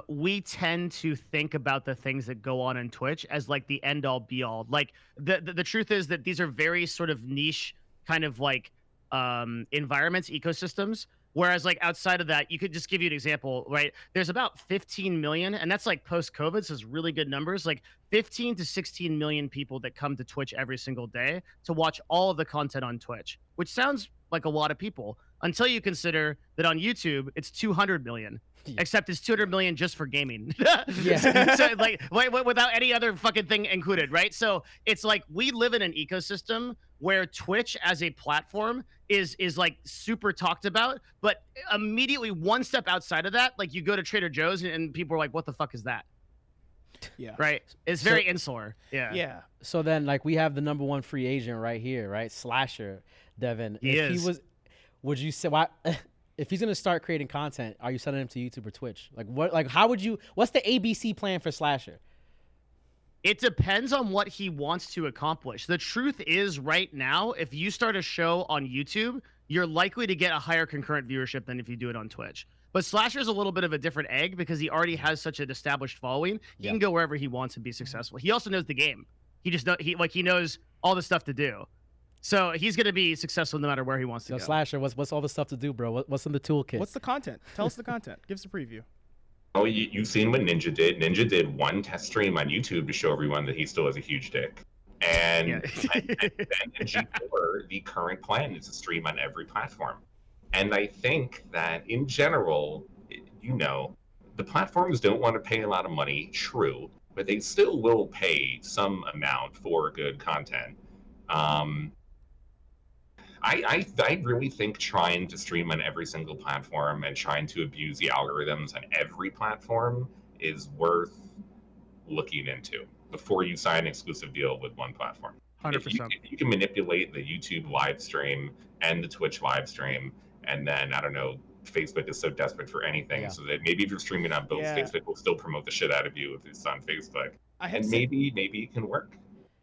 we tend to think about the things that go on in Twitch as like the end all be all. Like the truth is that these are very sort of niche kind of like environments, ecosystems. Whereas like outside of that, you could just give you an example, right? There's about 15 million, and that's like post-COVID, so it's really good numbers, like 15 to 16 million people that come to Twitch every single day to watch all of the content on Twitch, which sounds like a lot of people until you consider that on YouTube, it's 200 million. Except it's 200 million just for gaming. So like without any other fucking thing included, right? So it's like we live in an ecosystem where Twitch as a platform is like super talked about, but immediately one step outside of that, like you go to Trader Joe's and people are like, what the fuck is that? Yeah. Right. It's very insular. Yeah. Yeah. So then like we have the #1 free agent right here, right? Slasher, Devin. Would you say why? If he's gonna start creating content, are you sending him to YouTube or Twitch? Like what? Like how would you? What's the ABC plan for Slasher? It depends on what he wants to accomplish. The truth is, right now, if you start a show on YouTube, you're likely to get a higher concurrent viewership than if you do it on Twitch. But Slasher's a little bit of a different egg because he already has such an established following. He can go wherever he wants and be successful. He also knows the game. He knows all the stuff to do. So he's going to be successful no matter where he wants to go. Slasher, what's all the stuff to do, bro? What's in the toolkit? What's the content? Tell us the content. Give us a preview. Oh, you've seen what Ninja did. Ninja did one test stream on YouTube to show everyone that he still has a huge dick. And then in G4, the current plan is to stream on every platform. And I think that in general, the platforms don't want to pay a lot of money, true, but they still will pay some amount for good content. I really think trying to stream on every single platform and trying to abuse the algorithms on every platform is worth looking into before you sign an exclusive deal with one platform. 100%. If you can manipulate the YouTube live stream and the Twitch live stream, and then, I don't know, Facebook is so desperate for anything, so that maybe if you're streaming on both, Facebook will still promote the shit out of you if it's on Facebook. Maybe it can work.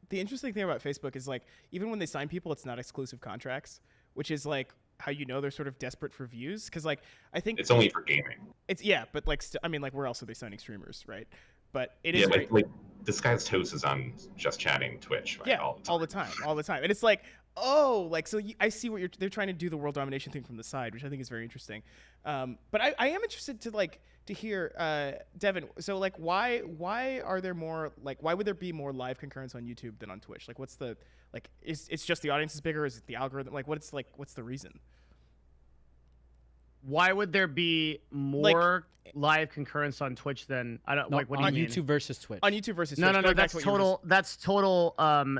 The interesting thing about Facebook is, like, even when they sign people, it's not exclusive contracts, which is, like, how they're sort of desperate for views. Because, like, I think it's only for gaming. But, like, where else are they signing streamers, right? But it is. Yeah, like Disguised Toast is on Just Chatting Twitch. Right? all the time. And it's like, oh, like, so I see what they're trying to do the world domination thing from the side, which I think is very interesting. But I am interested to hear, Devin, so, like, why are there more, like, why would there be more live concurrence on YouTube than on Twitch? Like, what's the, like, it's just the audience is bigger? Is it the algorithm? Like, what's the reason? Why would there be more live concurrence on Twitch than what do you mean? YouTube versus Twitch? On YouTube versus no, Twitch. No, that's total.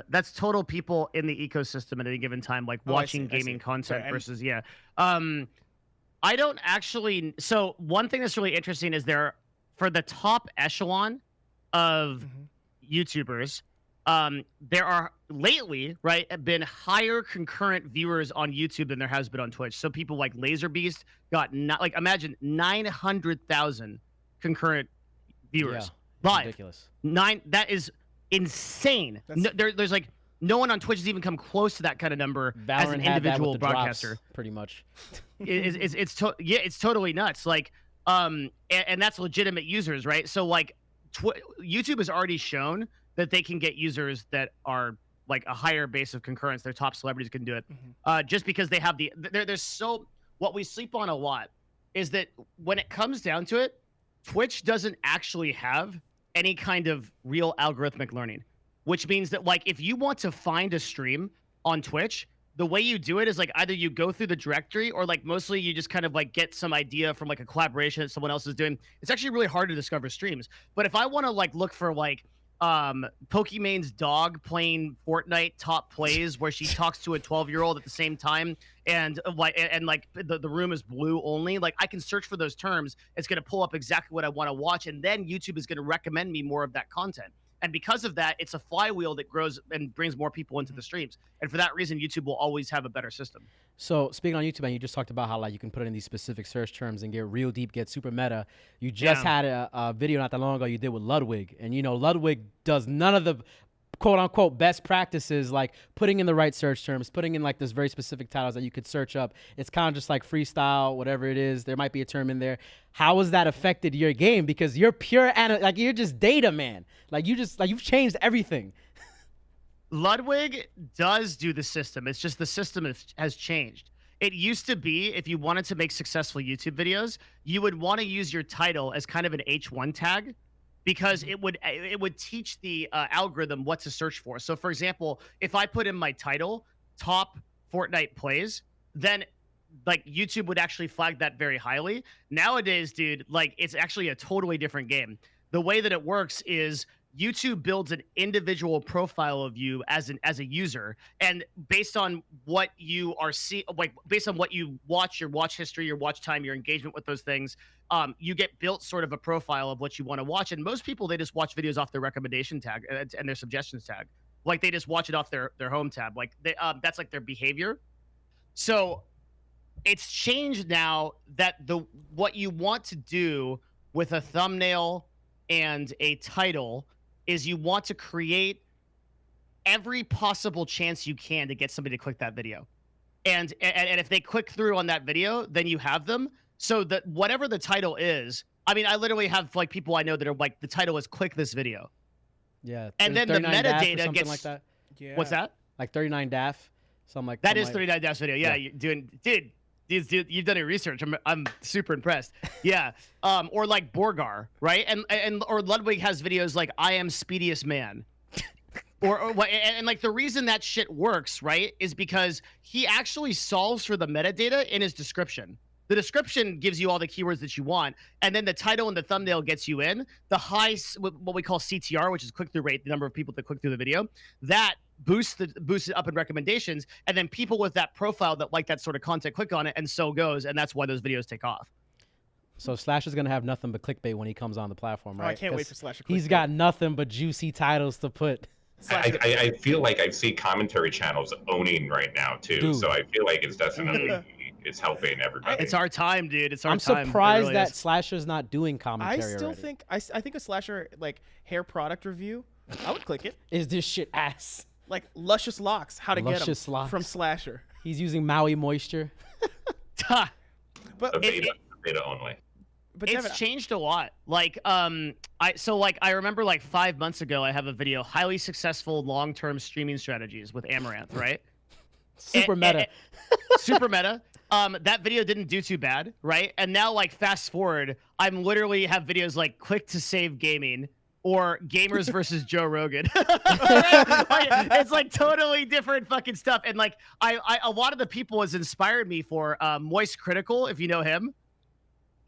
That's total people in the ecosystem at any given time, like watching gaming content versus I don't actually. So one thing that's really interesting is for the top echelon of YouTubers, there are lately, been higher concurrent viewers on YouTube than there has been on Twitch. So people like LaserBeast got imagine 900,000 concurrent viewers. Yeah, ridiculous. That is insane. There's like no one on Twitch has even come close to that kind of number as an individual broadcaster. Drops, pretty much. It's totally nuts. Like, and that's legitimate users, right? So like, YouTube has already shown that they can get users that are like a higher base of concurrence. Their top celebrities can do it, just because they have what we sleep on a lot is that when it comes down to it, Twitch doesn't actually have any kind of real algorithmic learning, which means that, like, if you want to find a stream on Twitch, the way you do it is like either you go through the directory or like mostly you just kind of like get some idea from like a collaboration that someone else is doing. It's actually really hard to discover streams. But if I want to like look for like Pokemon's dog playing Fortnite top plays where she talks to a 12-year-old at the same time and the room is blue only, like I can search for those terms. It's going to pull up exactly what I want to watch, and then YouTube is going to recommend me more of that content. And because of that, it's a flywheel that grows and brings more people into the streams. And for that reason, YouTube will always have a better system. So speaking on YouTube, and you just talked about how like you can put in these specific search terms and get real deep, get super meta. You just had a video not that long ago you did with Ludwig. And, Ludwig does none of the quote unquote best practices, like putting in the right search terms, putting in like this very specific titles that you could search up. It's kind of just like freestyle, whatever it is. There might be a term in there. How has that affected your game? Because you're pure, you're just data, man. Like you've changed everything. Ludwig does do the system. It's just the system has changed. It used to be, if you wanted to make successful YouTube videos, you would want to use your title as kind of an H1 tag, because it would teach the algorithm what to search for. So, for example, if I put in my title, top Fortnite plays, then like YouTube would actually flag that very highly. Nowadays, dude, like it's actually a totally different game. The way that it works is YouTube builds an individual profile of you as a user, and based on what you are based on what you watch, your watch history, your watch time, your engagement with those things, you get built sort of a profile of what you want to watch. And most people, they just watch videos off their recommendation tag and their suggestions tag. Like they just watch it off their home tab. Like that's like their behavior. So it's changed now that what you want to do with a thumbnail and a title is you want to create every possible chance you can to get somebody to click that video. And if they click through on that video, then you have them. So that whatever the title is, I mean, I literally have like people I know that are like, the title is click this video. Yeah. And then the 39 DAF or metadata something gets like that. Yeah. What's that? Like 39 DAF, something like That something is like- 39 dash video. Yeah, Yeah. dude, you've done your research. I'm super impressed. Yeah. Or like Borgar, right? And or Ludwig has videos like I am speediest man. And like the reason that shit works, right, is because he actually solves for the metadata in his description. The description gives you all the keywords that you want, and then the title and the thumbnail gets you in. The high, what we call CTR, which is click-through rate, the number of people that click through the video, that boosts it up in recommendations, and then people with that profile that like that sort of content click on it, and so goes, and that's why those videos take off. So Slasher's gonna have nothing but clickbait when he comes on the platform, right? I can't wait 'Cause for Slasher. He's clickbait. got nothing but juicy titles to put. I feel like I see commentary channels owning right now too, Dude. so I feel like it's definitely it's helping everybody. It's our time, dude. It's our I'm time. It surprised really that is. Slasher's not doing commentary I still already. think I think a Slasher like hair product review. I would click it. Is this shit ass? Like luscious locks, how to Luscious get them locks. from Slasher. He's using Maui moisture. Ha! But The beta only. but It's Devin, changed a lot. Like, I remember like 5 months ago, I have a video, highly successful long-term streaming strategies with Amaranth, right? Super meta. Super meta. That video didn't do too bad, right? And now, like, fast forward, I'm literally have videos like click to save gaming or gamers versus Joe Rogan. It's like totally different fucking stuff. And like, a lot of the people has inspired me for Moist Critical, if you know him.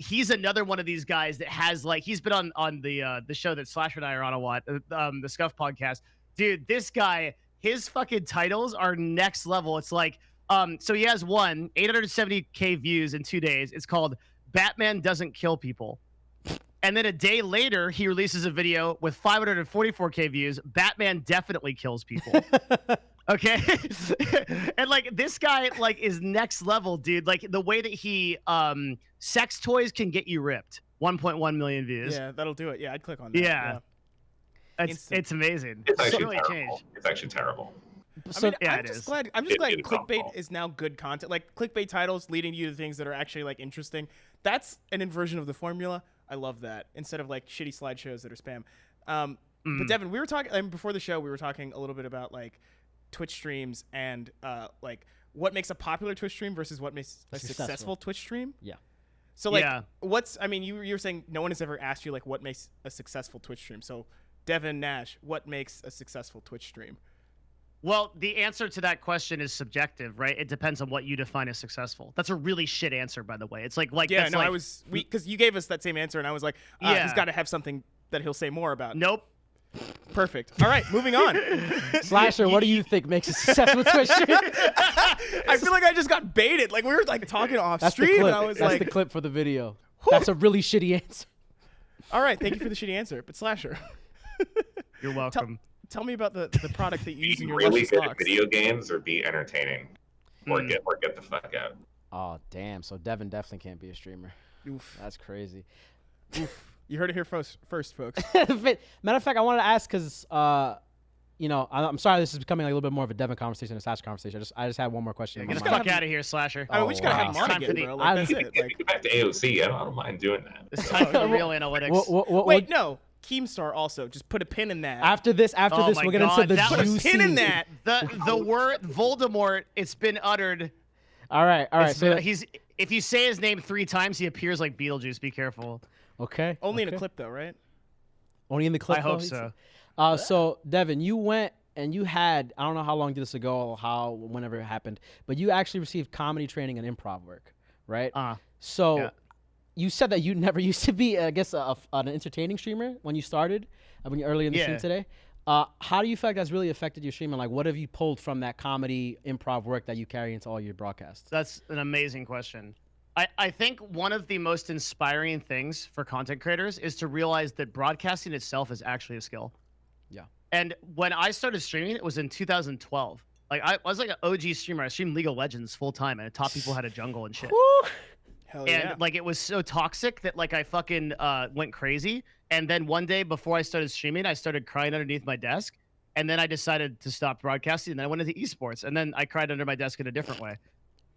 He's another one of these guys that has like he's been on the show that Slasher and I are on a lot, the Scuff podcast. Dude, this guy, his fucking titles are next level. It's like so he has 870K views in 2 days. It's called Batman Doesn't Kill People. And then a day later, he releases a video with 544K views. Batman definitely kills people. Okay. And like this guy like is next level, dude. Like the way that he sex toys can get you ripped. 1.1 million views. yeah, that'll do it. Yeah, I'd click on that. Yeah. Instant. It's amazing. It's actually really terrible. changed. It's actually terrible. So I mean, yeah, I'm it just is. glad. I'm just glad It is clickbait awful. is now good content. Like clickbait titles leading you to things that are actually like interesting. That's an inversion of the formula. I love that instead of like shitty slideshows that are spam. But Devin, we were talking before the show. We were talking a little bit about like Twitch streams and like what makes a popular Twitch stream versus what makes a successful Twitch stream. Yeah. So like, Yeah. I mean, you were saying no one has ever asked you like what makes a successful Twitch stream. So Devin Nash, what makes a successful Twitch stream? Well, the answer to that question is subjective, right? It depends on what you define as successful. That's a really shit answer, by the way. It's like Yeah, that's no, like, I was because you gave us that same answer, and I was like, Yeah. he's got to have something that he'll say more about. Nope. Perfect. All right, moving on. Slasher, what do you think makes a successful Twitch stream? I feel like I just got baited. Like we were like talking off That's the stream, clip. and I was That's like, the clip for the video. That's a really shitty answer. all right, thank you for the shitty answer. But Slasher, You're welcome. tell me about the product that you use Be in your really luscious good at locks. video games or be entertaining, or get the fuck out. Oh damn! So Devin definitely can't be a streamer. Oof. That's crazy. You heard it here first, folks. Matter of fact, I wanted to ask because, I'm sorry this is becoming like a little bit more of a Devin conversation, a Slasher conversation. I just had one more question. Get in the my fuck mind. out of here, Slasher. I mean, we just gotta have him on Time for again, the- bro. Like, that's it. Like, Get back to AOC. I don't mind doing that. It's time for the real analytics. wait, no. Keemstar also. Just put a pin in that. After this, Oh my we'll get into God, the that was juicy. pin in that. The word Voldemort, it's been uttered. All right. It's So been- he's if you say his name 3 times, he appears like Beetlejuice. Be careful. okay. Only in okay. a clip, though, right? Only in the clip. I hope though? so. So Devin, you went and you had, I don't know how long did this ago, whenever it happened, but you actually received comedy training and improv work, right? So yeah. you said that you never used to be, I guess, an entertaining streamer when you started, when you early in the stream Yeah. today. How do you feel like that's really affected your streaming? Like, what have you pulled from that comedy improv work that you carry into all your broadcasts? That's an amazing question. I think one of the most inspiring things for content creators is to realize that broadcasting itself is actually a skill. Yeah. And when I started streaming, it was in 2012. Like I was like an OG streamer. I streamed League of Legends full time and I taught people how to jungle and shit. Hell And yeah. like it was so toxic that like I fucking went crazy. And then one day before I started streaming, I started crying underneath my desk. And then I decided to stop broadcasting. And then I went into esports. And then I cried under my desk in a different way.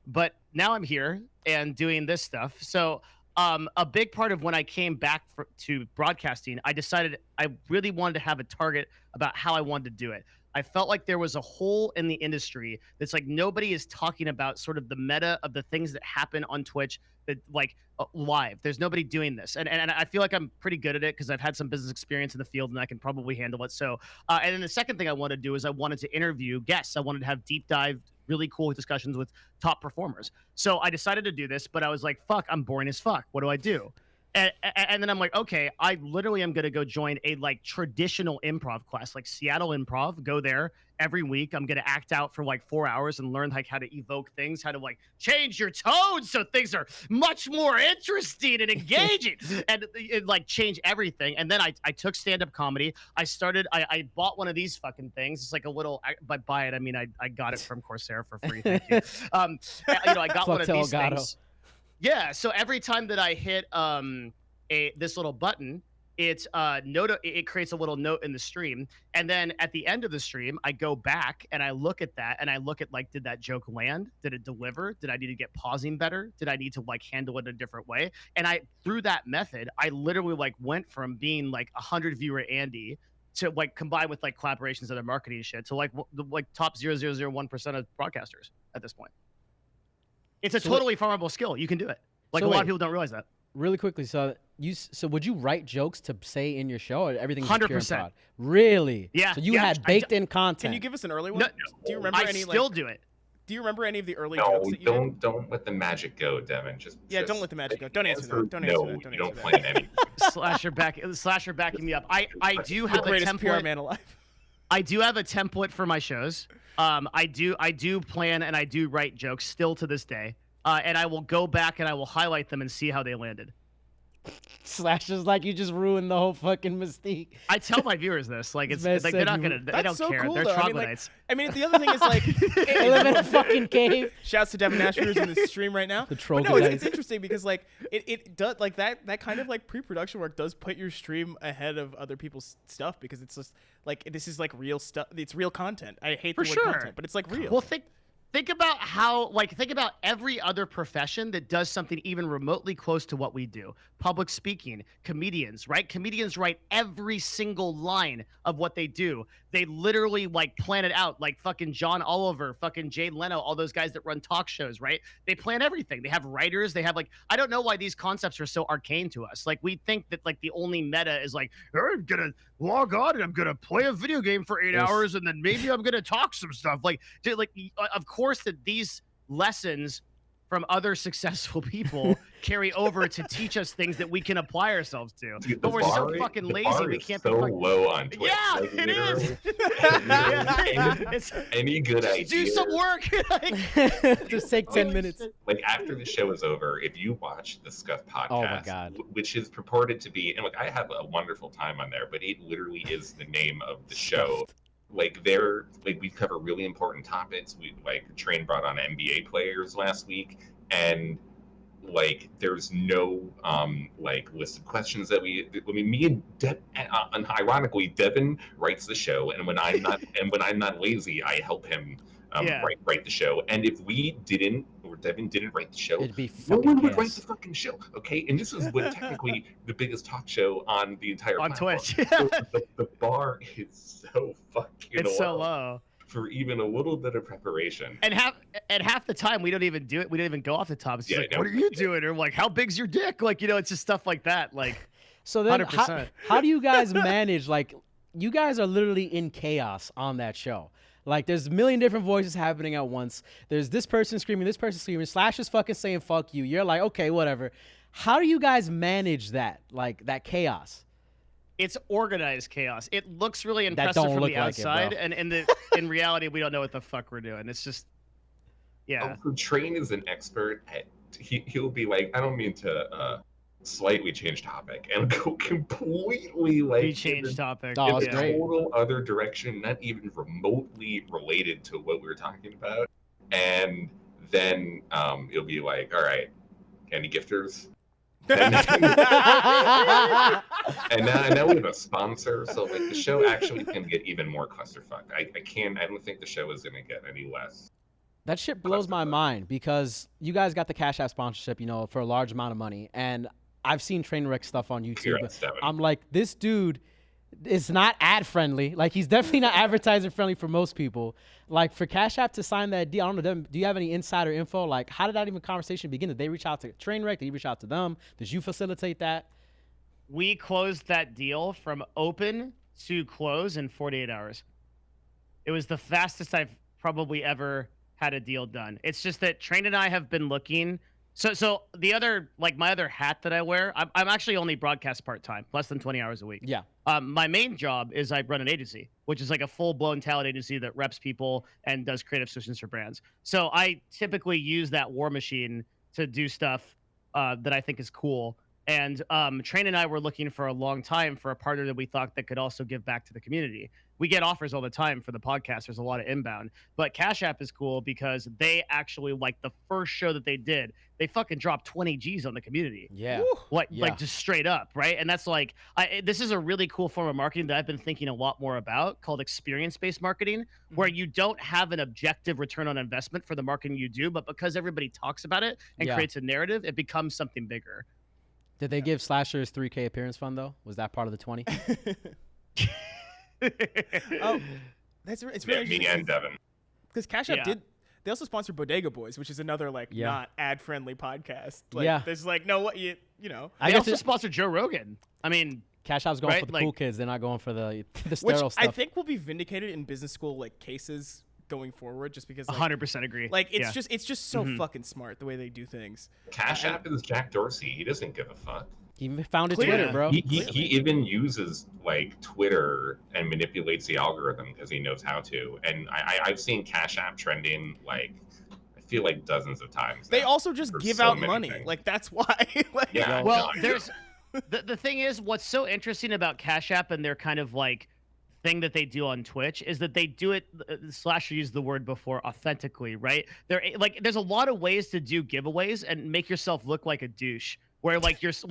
But now I'm here and doing this stuff. So a big part of when I came back to broadcasting, I decided I really wanted to have a target about how I wanted to do it. I felt like there was a hole in the industry that's like nobody is talking about sort of the meta of the things that happen on Twitch that like live. There's nobody doing this. And I feel like I'm pretty good at it because I've had some business experience in the field and I can probably handle it. So, and then the second thing I wanted to do is I wanted to interview guests. I wanted to have deep dive, really cool discussions with top performers. So I decided to do this, but I was like, fuck, I'm boring as fuck. What do I do? And then I'm like, okay, I literally am going to go join a like traditional improv class, like Seattle Improv. Go there every week. I'm going to act out for like 4 hours and learn like how to evoke things, how to like change your tone so things are much more interesting and engaging and like change everything. And then I took stand-up comedy. I bought one of these fucking things. It's like a little, by buy it, I mean, I got it from Coursera for free. Thank you. I got one of these things. Yeah, so every time that I hit this little button, it creates a little note in the stream, and then at the end of the stream, I go back and I look at that, and I look at like, did that joke land? Did it deliver? Did I need to get pausing better? Did I need to like handle it a different way? And through that method, I literally like went from being like 100 viewer Andy to like combined with like collaborations and other marketing shit to like top 0.0001% of broadcasters at this point. It's a totally farmable skill. You can do it. Like a lot of people don't realize that. Really quickly, so would you write jokes to say in your show, or everything's 100%? Really? Yeah. So you had baked-in content. Can you give us an early one? No, do you remember I still do it. Do you remember any of the early jokes that you did? Don't let the magic go, Devin. Don't let the magic go. Don't answer that. Don't answer that. Don't plan anything. Slasher backing me up. I do have a template. PR man alive. I do have a template for my shows. I do plan and I do write jokes still to this day. And I will go back and I will highlight them and see how they landed. Slasher's like, you just ruined the whole fucking mystique. I tell my viewers this, like it's like they're not gonna, they don't care. Cool, they're though. troglodytes. I mean, the other thing is like, They live in a fucking cave. Shouts to Devin Nash who's in the stream right now. The but no, it's interesting because like it does like that kind of like pre-production work does put your stream ahead of other people's stuff because it's just like this is like real stuff. It's real content. I hate the word content, but it's like real. Well, think about every other profession that does something even remotely close to what we do. Public speaking, comedians, right? Comedians write every single line of what they do. They literally like plan it out, like fucking John Oliver, fucking Jay Leno, all those guys that run talk shows, right? They plan everything. They have writers. They have like, I don't know why these concepts are so arcane to us. Like we think that like the only meta is like, I'm gonna log on and I'm gonna play a video game for 8 hours and then maybe I'm gonna talk some stuff. Like, dude, like of course that these lessons from other successful people carry over to teach us things that we can apply ourselves to. Dude, but we're so fucking lazy, we can't so be fucking... low on Twitch. Yeah, like, it is. Any good idea? Do some work. Just take 10 minutes. Like after the show is over, if you watch the Scuff podcast, oh my God, which is purported to be, and look, I have a wonderful time on there, but it literally is the name of the show. Like we cover really important topics. We like Train brought on NBA players last week, and like there's no like list of questions that me and ironically Devin writes the show, and when I'm not lazy, I help him write the show. And if we didn't, or Devin didn't write the show, no one would write the fucking show. Okay, and this is what technically the biggest talk show on the entire on platform. Twitch. So the bar is so fucking so low for even a little bit of preparation. And half the time we don't even do it. We don't even go off the top. It's just what are you doing? Or like, how big's your dick? Like, it's just stuff like that. Like, so then 100%. How do you guys manage? Like, you guys are literally in chaos on that show. Like, there's a million different voices happening at once. There's this person screaming, this person screaming. Slasher's fucking saying fuck you. You're like, okay, whatever. How do you guys manage that? Like, that chaos? It's organized chaos. It looks really impressive from the outside, and in reality, we don't know what the fuck we're doing. It's just, yeah. So Train is an expert at. He'll be like, I don't mean to slightly change topic and go completely like change topic. Oh, in a great. total other direction, not even remotely related to what we were talking about. And then it'll be like, all right, any gifters? and now we have a sponsor, so like the show actually can get even more clusterfuck. I don't think the show is gonna get any less That shit blows my mind because you guys got the Cash App sponsorship, for a large amount of money. And I've seen Trainwreck stuff on YouTube. But I'm like, this dude is not ad friendly. Like, he's definitely not advertising friendly for most people. Like, for Cash App to sign that deal, I don't know, do you have any insider info? Like, how did that even conversation begin? Did they reach out to Trainwreck? Did you reach out to them? Did you facilitate that? We closed that deal from open to close in 48 hours. It was the fastest I've probably ever had a deal done. It's just that Train and I have been looking. So the other, like my other hat that I wear, I'm actually only broadcast part-time, less than 20 hours a week. Yeah. My main job is I run an agency, which is like a full-blown talent agency that reps people and does creative solutions for brands. So I typically use that war machine to do stuff that I think is cool. And Train and I were looking for a long time for a partner that we thought that could also give back to the community. We get offers all the time for the podcast. There's a lot of inbound. But Cash App is cool because they actually, like, the first show that they did, they fucking dropped 20 G's on the community. Yeah. Like just straight up, right? And that's like, this is a really cool form of marketing that I've been thinking a lot more about, called experience-based marketing, where you don't have an objective return on investment for the marketing you do, but because everybody talks about it and creates a narrative, it becomes something bigger. Did they give Slasher his 3K appearance fund, though? Was that part of the 20? Oh, it's really me and Devin. because Cash App did. They also sponsor Bodega Boys, which is another not ad friendly podcast. Like, there's like no what you know. They also sponsor Joe Rogan. I mean, Cash App's going for the cool kids. They're not going for the sterile which stuff. I think will be vindicated in business school like cases going forward, just because 100% agree. Like it's just so fucking smart the way they do things. Cash App is Jack Dorsey. He doesn't give a fuck. He founded Twitter, bro. He even uses like Twitter and manipulates the algorithm because he knows how to. And I've seen Cash App trending like I feel like dozens of times. They also just give out money. Things. Like that's why. There's the thing is, what's so interesting about Cash App and their kind of like thing that they do on Twitch is that they do it. Slasher used the word before, authentically, right? There's a lot of ways to do giveaways and make yourself look like a douche. Where you just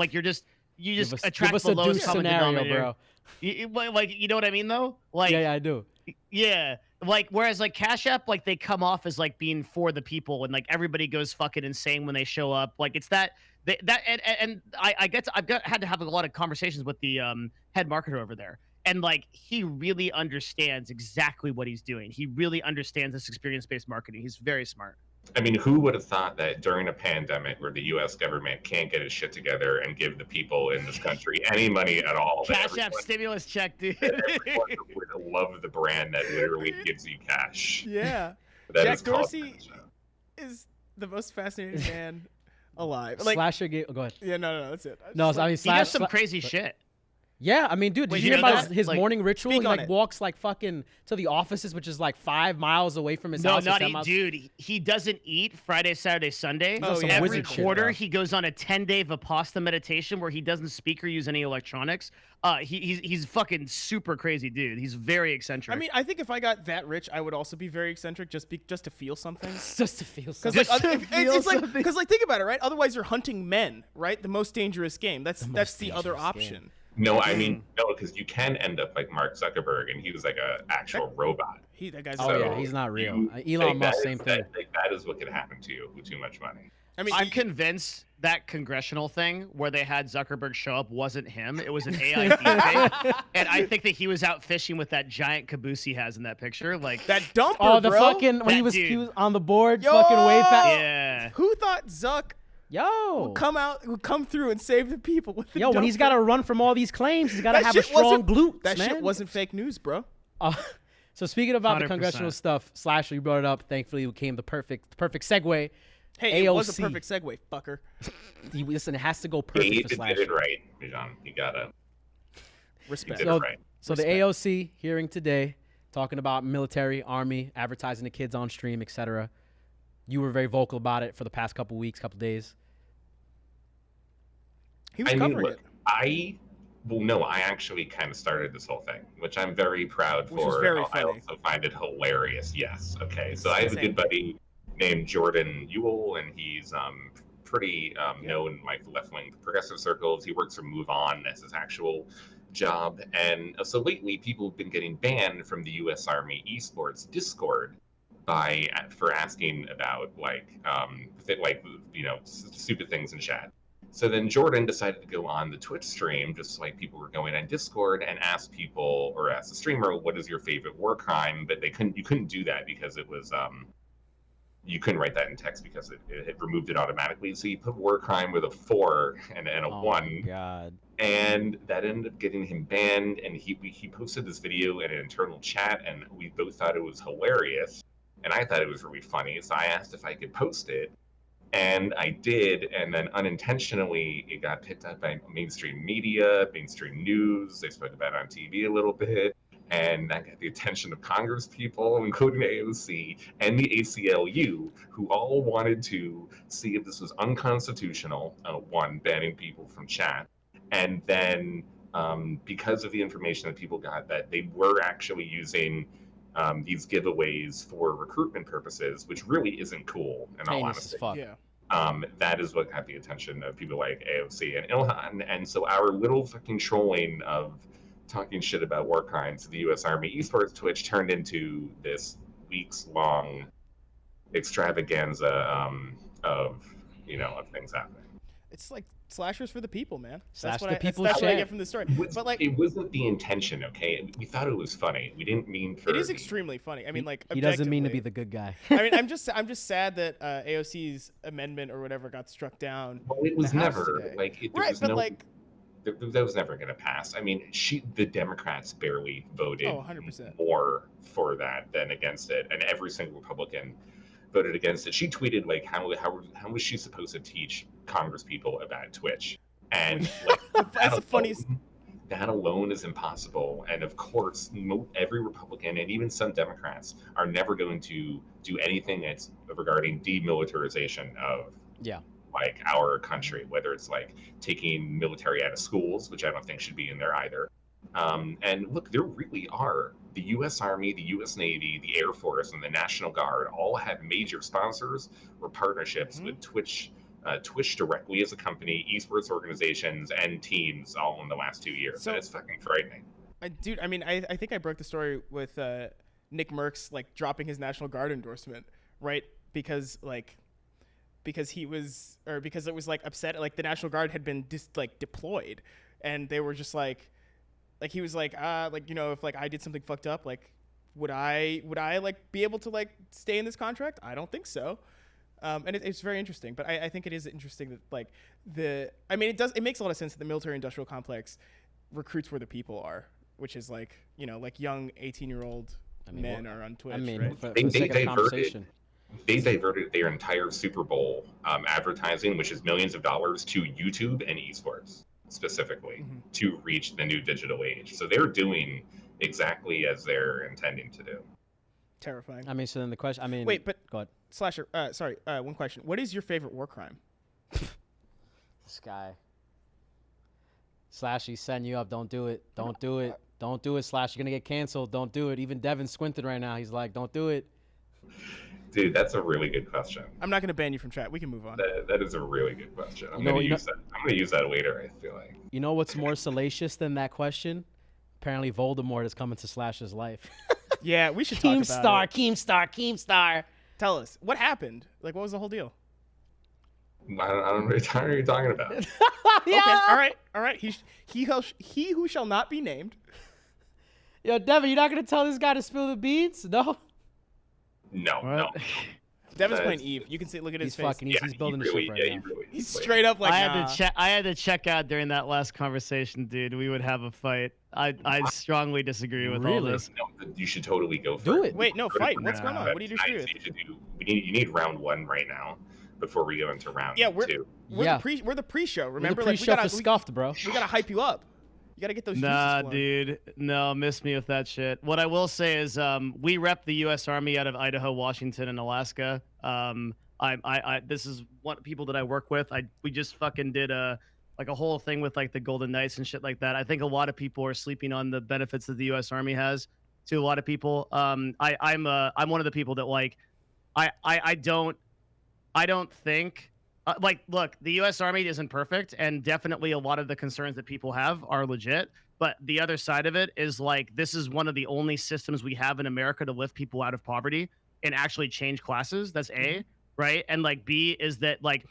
attract the lowest common denominator. Bro. You know what I mean though? Like yeah, I do. Yeah, like whereas like Cash App, like they come off as like being for the people and like everybody goes fucking insane when they show up. Like it's that and I've had to have a lot of conversations with the head marketer over there. And like he really understands exactly what he's doing. He really understands this experience-based marketing. He's very smart. I mean, who would have thought that during a pandemic where the U.S. government can't get its shit together and give the people in this country any money at all, Cash App stimulus check, dude. Everyone would love the brand that literally gives you cash. Yeah. Jack Dorsey is the most fascinating man alive. Like, Slasher Gabe. Oh, go ahead. Yeah, no, that's it. I mean, he does some crazy shit. Yeah, I mean, dude, did you hear about his like, morning ritual? He like walks like fucking to the offices, which is like 5 miles away from his house. No, not dude. He doesn't eat Friday, Saturday, Sunday. Every quarter, he goes on a 10-day Vipassana meditation where he doesn't speak or use any electronics. He's fucking super crazy, dude. He's very eccentric. I mean, I think if I got that rich, I would also be very eccentric, just to feel something. Just to feel something. Because like think about it, right? Otherwise, you're hunting men, right? The most dangerous game. That's the other option. Game. No, I mean, no, because you can end up like Mark Zuckerberg, and he was like an actual robot. That guy's he's not real. Elon Musk, same thing. That is what could happen to you with too much money. I mean, I'm convinced that congressional thing where they had Zuckerberg show up wasn't him. It was an AI deepfake. And I think that he was out fishing with that giant caboose he has in that picture. Like that dumper, oh, the bro. fucking, when he was on the board, Yo! fucking way past. Yeah. Who thought Zuck would come through and save the people with the dumper? When he's got to run from all these claims, he's got to have a strong glutes, That man. shit wasn't fake news, bro. So speaking about 100%. the congressional stuff, Slasher, you brought it up. Thankfully, it became the perfect segue. Hey, AOC. It was a perfect segue, fucker. Listen, it has to go perfect Gabe for Slasher. did it right, Bijan. You gotta respect. So the AOC hearing today, talking about military, army, advertising to kids on stream, etc. You were very vocal about it for the past couple weeks, couple days. He was covering it. I actually kind of started this whole thing, which I'm very proud for. Which was very I funny. also find it hilarious. Yes. Okay. So I have a good buddy named Jordan Ewell, and he's pretty known in like left-wing progressive circles. He works for Move On. That's his actual job. And so lately, people have been getting banned from the U.S. Army Esports Discord for asking about stupid things in chat. So then Jordan decided to go on the Twitch stream, just like people were going on Discord, and ask people or ask the streamer, "What is your favorite war crime?" But you couldn't do that because it was you couldn't write that in text because it removed it automatically. So you put war crime with a 4 and a 1. Oh my God. And that ended up getting him banned. And he posted this video in an internal chat, and we both thought it was hilarious. And I thought it was really funny. So I asked if I could post it. And I did, and then unintentionally, it got picked up by mainstream media, mainstream news. They spoke about it on TV a little bit, and that got the attention of Congress people, including AOC and the ACLU, who all wanted to see if this was unconstitutional, one, banning people from chat, and then because of the information that people got, that they were actually using these giveaways for recruitment purposes, which really isn't cool, in all honesty. Yeah. That is what got the attention of people like AOC and Ilhan. And so our little fucking trolling of talking shit about war crimes to the U.S. Army esports Twitch turned into this weeks-long extravaganza of things happening. It's like slashers for the people, man. Slash That's what the I, people that's what I chat. get from the story. But like, it wasn't the intention, okay? We thought it was funny. We didn't mean for it is extremely funny. I mean, like, He doesn't mean to objectively. be the good guy. I mean, I'm just sad that AOC's amendment or whatever got struck down. Well, it was the House never today. like it, there Right, was but no. like, That was never going to pass. I mean, the Democrats barely voted 100%. more for that than against it, and every single Republican voted against it. She tweeted like, how was she supposed to teach Congress people about Twitch? And like, That's the funniest. That alone is impossible. And of course, every Republican and even some Democrats are never going to do anything that's regarding demilitarization of like our country, whether it's like taking military out of schools, which I don't think should be in there either. And look, there really are the U.S. Army, the U.S. Navy, the Air Force, and the National Guard all have major sponsors or partnerships with Twitch directly as a company, esports organizations, and teams all in the last 2 years. So it's fucking frightening. Dude, I mean, I think I broke the story with Nick Merckx like dropping his National Guard endorsement, right? Because it was like upset, like the National Guard had been deployed, and they were just like he was like if like I did something fucked up, like would I like be able to like stay in this contract? I don't think so. And it's very interesting, but I think it is interesting that like it makes a lot of sense that the military industrial complex recruits where the people are, which is like young 18-year-old men are on Twitch. Right? For the sake of conversation. They diverted their entire Super Bowl advertising, which is millions of dollars, to YouTube and esports specifically to reach the new digital age. So they're doing exactly as they're intending to do. Terrifying. I mean, so then the question. I mean, wait, but go ahead. Slasher. Sorry. One question. What is your favorite war crime? This guy. Slash, he's setting you up. Don't do it. Don't do it. Don't do it, Slash. You're gonna get canceled. Don't do it. Even Devin squinted right now. He's like, don't do it. Dude, that's a really good question. I'm not gonna ban you from chat. We can move on. That is a really good question. I'm gonna use that later, I feel like. You know what's more salacious than that question? Apparently, Voldemort is coming to Slash's life. Yeah, we should talk about it. Keemstar. Tell us what happened. Like, what was the whole deal? I don't know what you're talking about. Okay, all right. He who shall not be named. Yo, Devin, you're not gonna tell this guy to spill the beans? No. No. Devin's playing Eve. You can see. Look at his face. He's building the ship right now. He's straight up like. I had to check out during that last conversation, dude. We would have a fight. I strongly disagree with all this. No, you should totally go for Do it. Wait, no, fight. What's going on? What do you disagree with? You need round 1 right now before we go into round 2. We're the pre-show. Remember, the pre-show for scuffed, bro. We gotta hype you up. You gotta get those. Nah, dude. No, miss me with that shit. What I will say is, we rep the U.S. Army out of Idaho, Washington, and Alaska. This is what people that I work with. We just fucking did a whole thing with like the Golden Knights and shit like that. I think a lot of people are sleeping on the benefits that the U.S. Army has to a lot of people. I'm one of the people that like, I don't think. Look, the U.S. Army isn't perfect, and definitely a lot of the concerns that people have are legit. But the other side of it is like, this is one of the only systems we have in America to lift people out of poverty. and actually change classes. That's A, right? And like B is that like,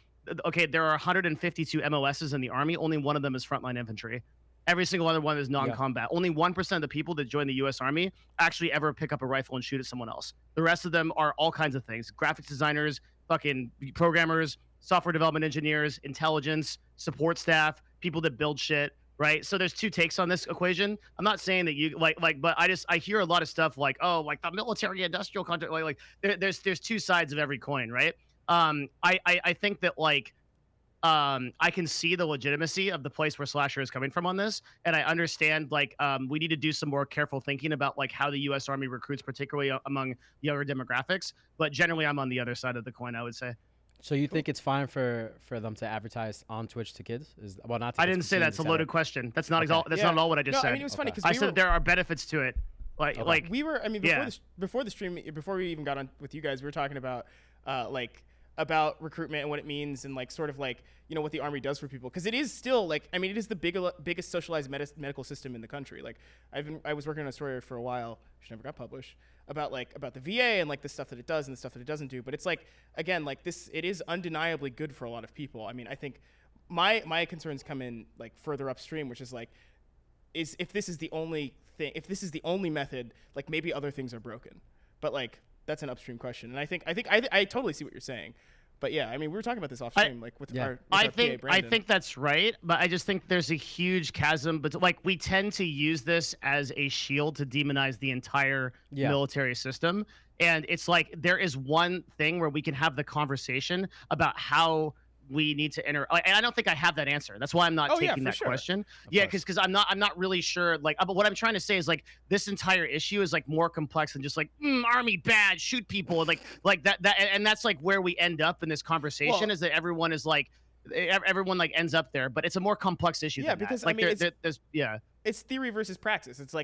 okay, there are 152 MOSs in the Army. Only one of them is frontline infantry. Every single other one is non-combat. Only 1% of the people that join the U.S. Army actually ever pick up a rifle and shoot at someone else. The rest of them are all kinds of things: graphics designers, fucking programmers, software development engineers, intelligence, support staff, people that build shit. Right. So there's two takes on this equation. I'm not saying that you but I hear a lot of stuff like, oh, like the military industrial contract, there's two sides of every coin. Right. I think that like, I can see the legitimacy of the place where Slasher is coming from on this, and I understand like we need to do some more careful thinking about like how the U.S. Army recruits, particularly among younger demographics. But generally, I'm on the other side of the coin, I would say. So you think it's fine for them to advertise on Twitch to kids? Not to I kids, didn't say that's a loaded question. That's not not at all what I just said. I mean, it was funny because I said there are benefits to it. Like we were. I mean, before the stream, before we even got on with you guys, we were talking about about recruitment and what it means, and like sort of like, you know, what the Army does for people, because it is still like, I mean, it is the biggest socialized medical system in the country. Like I was working on a story for a while, which never got published, about the VA and like the stuff that it does and the stuff that it doesn't do. But it's like, again, like this, it is undeniably good for a lot of people. I mean, I think my concerns come in like further upstream, which is like, if this is the only thing, if this is the only method, like maybe other things are broken. But like, that's an upstream question, and I think I totally see what you're saying. But yeah, I mean, we were talking about this off stream, like with our I PA, think Brandon. that's right, but I just think there's a huge chasm. But like, we tend to use this as a shield to demonize the entire military system, and it's like there is one thing where we can have the conversation about how we need to enter, and I don't think I have that answer. That's why I'm not taking that question. Yeah, because I'm not really sure. Like, but what I'm trying to say is like this entire issue is like more complex than just like Army bad, shoot people, like that, and that's like where we end up in this conversation, is that everyone is like, everyone like ends up there, but it's a more complex issue. Yeah, than because that. Like, I mean, there's it's theory versus praxis. It's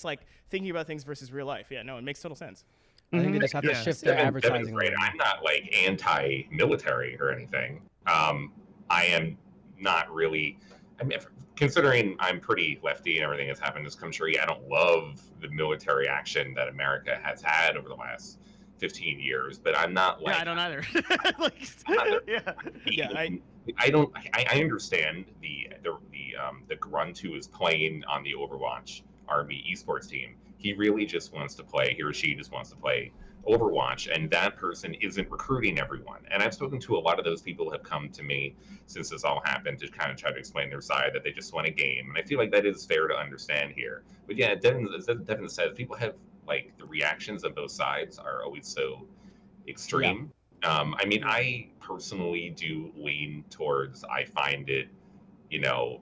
like thinking about things versus real life. Yeah, no, it makes total sense. I think they just have to shift their advertising. Right. I'm not like anti-military or anything. I am not really. I mean, considering I'm pretty lefty and everything that's happened in this country, I don't love the military action that America has had over the last 15 years. But I'm not like. Yeah, I don't either. I understand the grunt who is playing on the Overwatch Army esports team. He really just wants to play. He or she just wants to play Overwatch, and that person isn't recruiting everyone. And I've spoken to a lot of those people who have come to me since this all happened to kind of try to explain their side, that they just want a game. And I feel like that is fair to understand here. But yeah, as Devin said, people have like the reactions on both sides are always so extreme. I mean, I personally do lean towards, I find it, you know,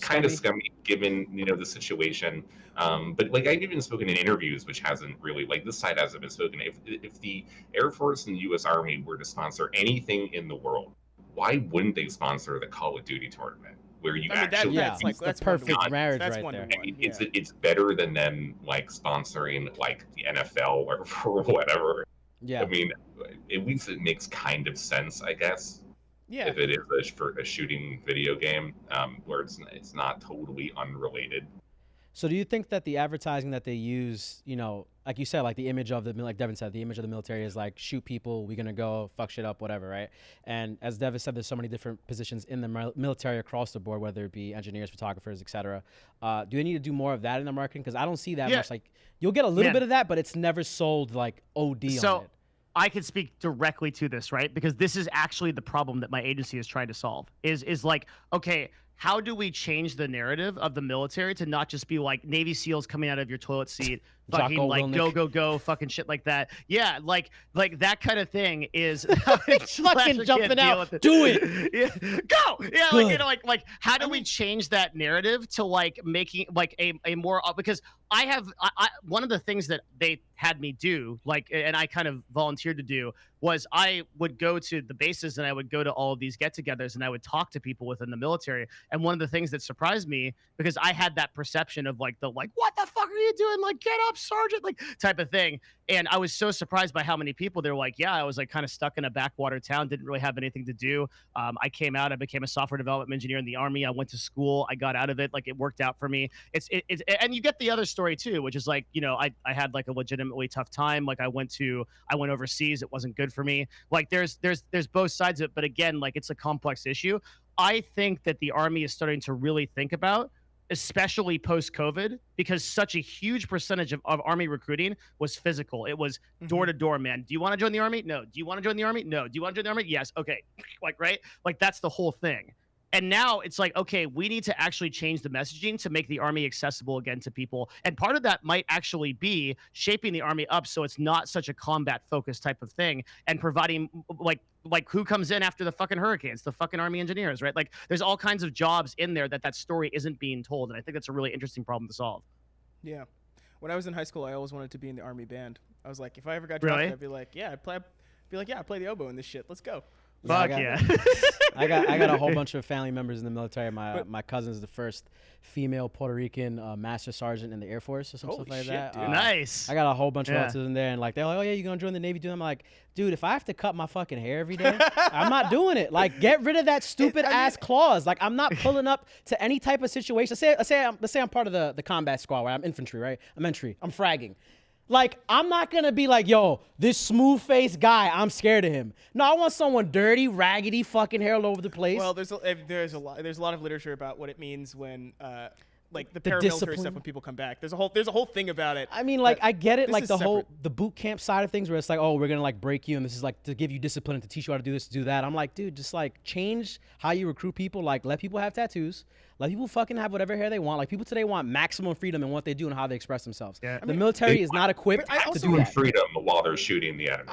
kind of scummy given, you know, the situation. But like, I've even spoken in interviews, which hasn't really, like, this side hasn't been spoken. If the Air Force and the U.S. Army were to sponsor anything in the world, why wouldn't they sponsor the Call of Duty tournament, where you actually? That's perfect marriage right there. I mean, it's better than them like sponsoring like the NFL or whatever. Yeah. I mean, at least it makes kind of sense, I guess. Yeah. If it is for a shooting video game, where it's not totally unrelated. So do you think that the advertising that they use, you know, like you said, like the image of like Devin said, the image of the military is like shoot people, we're gonna go fuck shit up, whatever, right? And as Devin said, there's so many different positions in the military across the board, whether it be engineers, photographers, etc. Do they need to do more of that in the marketing? Because I don't see that much. Like, you'll get a little bit of that, but it's never sold like OD on it. I could speak directly to this, right? Because this is actually the problem that my agency is trying to solve. Is like, okay, how do we change the narrative of the military to not just be like Navy SEALs coming out of your toilet seat, fucking like go, fucking shit like that? Yeah, like that kind of thing is fucking jumping out. Do it. Yeah. Go. Yeah, like, you know, like how do we change that narrative to like making like a more, because I one of the things that they had me do, like, and I kind of volunteered to do, was I would go to the bases and I would go to all of these get-togethers and I would talk to people within the military. And one of the things that surprised me, because I had that perception of like what the fuck are you doing? Like, get up, sergeant, like type of thing, And I was so surprised by how many people they're like, yeah, I was like kind of stuck in a backwater town, didn't really have anything to do. I came out, I became a software development engineer in the Army. I went to school, I got out of it. Like it worked out for me. And you get the other story too, which is like, you know, I had like a legitimately tough time. Like I went overseas. It wasn't good for me. Like there's both sides of it. But again, like it's a complex issue. I think that the Army is starting to really think about, especially post-COVID, because such a huge percentage of Army recruiting was physical. It was door to door, man. Do you want to join the Army? No. Do you want to join the Army? No. Do you want to join the Army? Yes. Okay. Like, right? Like that's the whole thing. And now it's like, okay, we need to actually change the messaging to make the Army accessible again to people. And part of that might actually be shaping the Army up so it's not such a combat focused type of thing, and providing like who comes in after the fucking hurricanes, the fucking Army engineers, right? Like there's all kinds of jobs in there that story isn't being told. And I think that's a really interesting problem to solve. Yeah. When I was in high school, I always wanted to be in the Army band. I was like, if I ever got drafted, I'd be like, yeah, I play the oboe in this shit. Let's go. Fuck yeah. I got a whole bunch of family members in the military. My cousin's the first female Puerto Rican master sergeant in the Air Force or some stuff like that. Dude. Nice. I got a whole bunch of relatives in there, and like they're like, oh yeah, you gonna join the Navy? Dude, I'm like, dude, if I have to cut my fucking hair every day, I'm not doing it. Like, get rid of that stupid ass clause. Like, I'm not pulling up to any type of situation. Let's say I'm part of the combat squad, where I'm infantry, right? I'm fragging. Like, I'm not going to be like, yo, this smooth-faced guy, I'm scared of him. No, I want someone dirty, raggedy, fucking hair all over the place. Well, there's a lot of literature about what it means when like the paramilitary stuff when people come back. There's a whole thing about it. I mean, like, I get it, like the boot camp side of things where it's like, oh, we're going to like break you and this is like to give you discipline and to teach you how to do this, to do that. I'm like, dude, just like change how you recruit people. Like, let people have tattoos. Let people fucking have whatever hair they want. Like, people today want maximum freedom in what they do and how they express themselves. Yeah. The military is not equipped to do that. Freedom while they're shooting the enemy.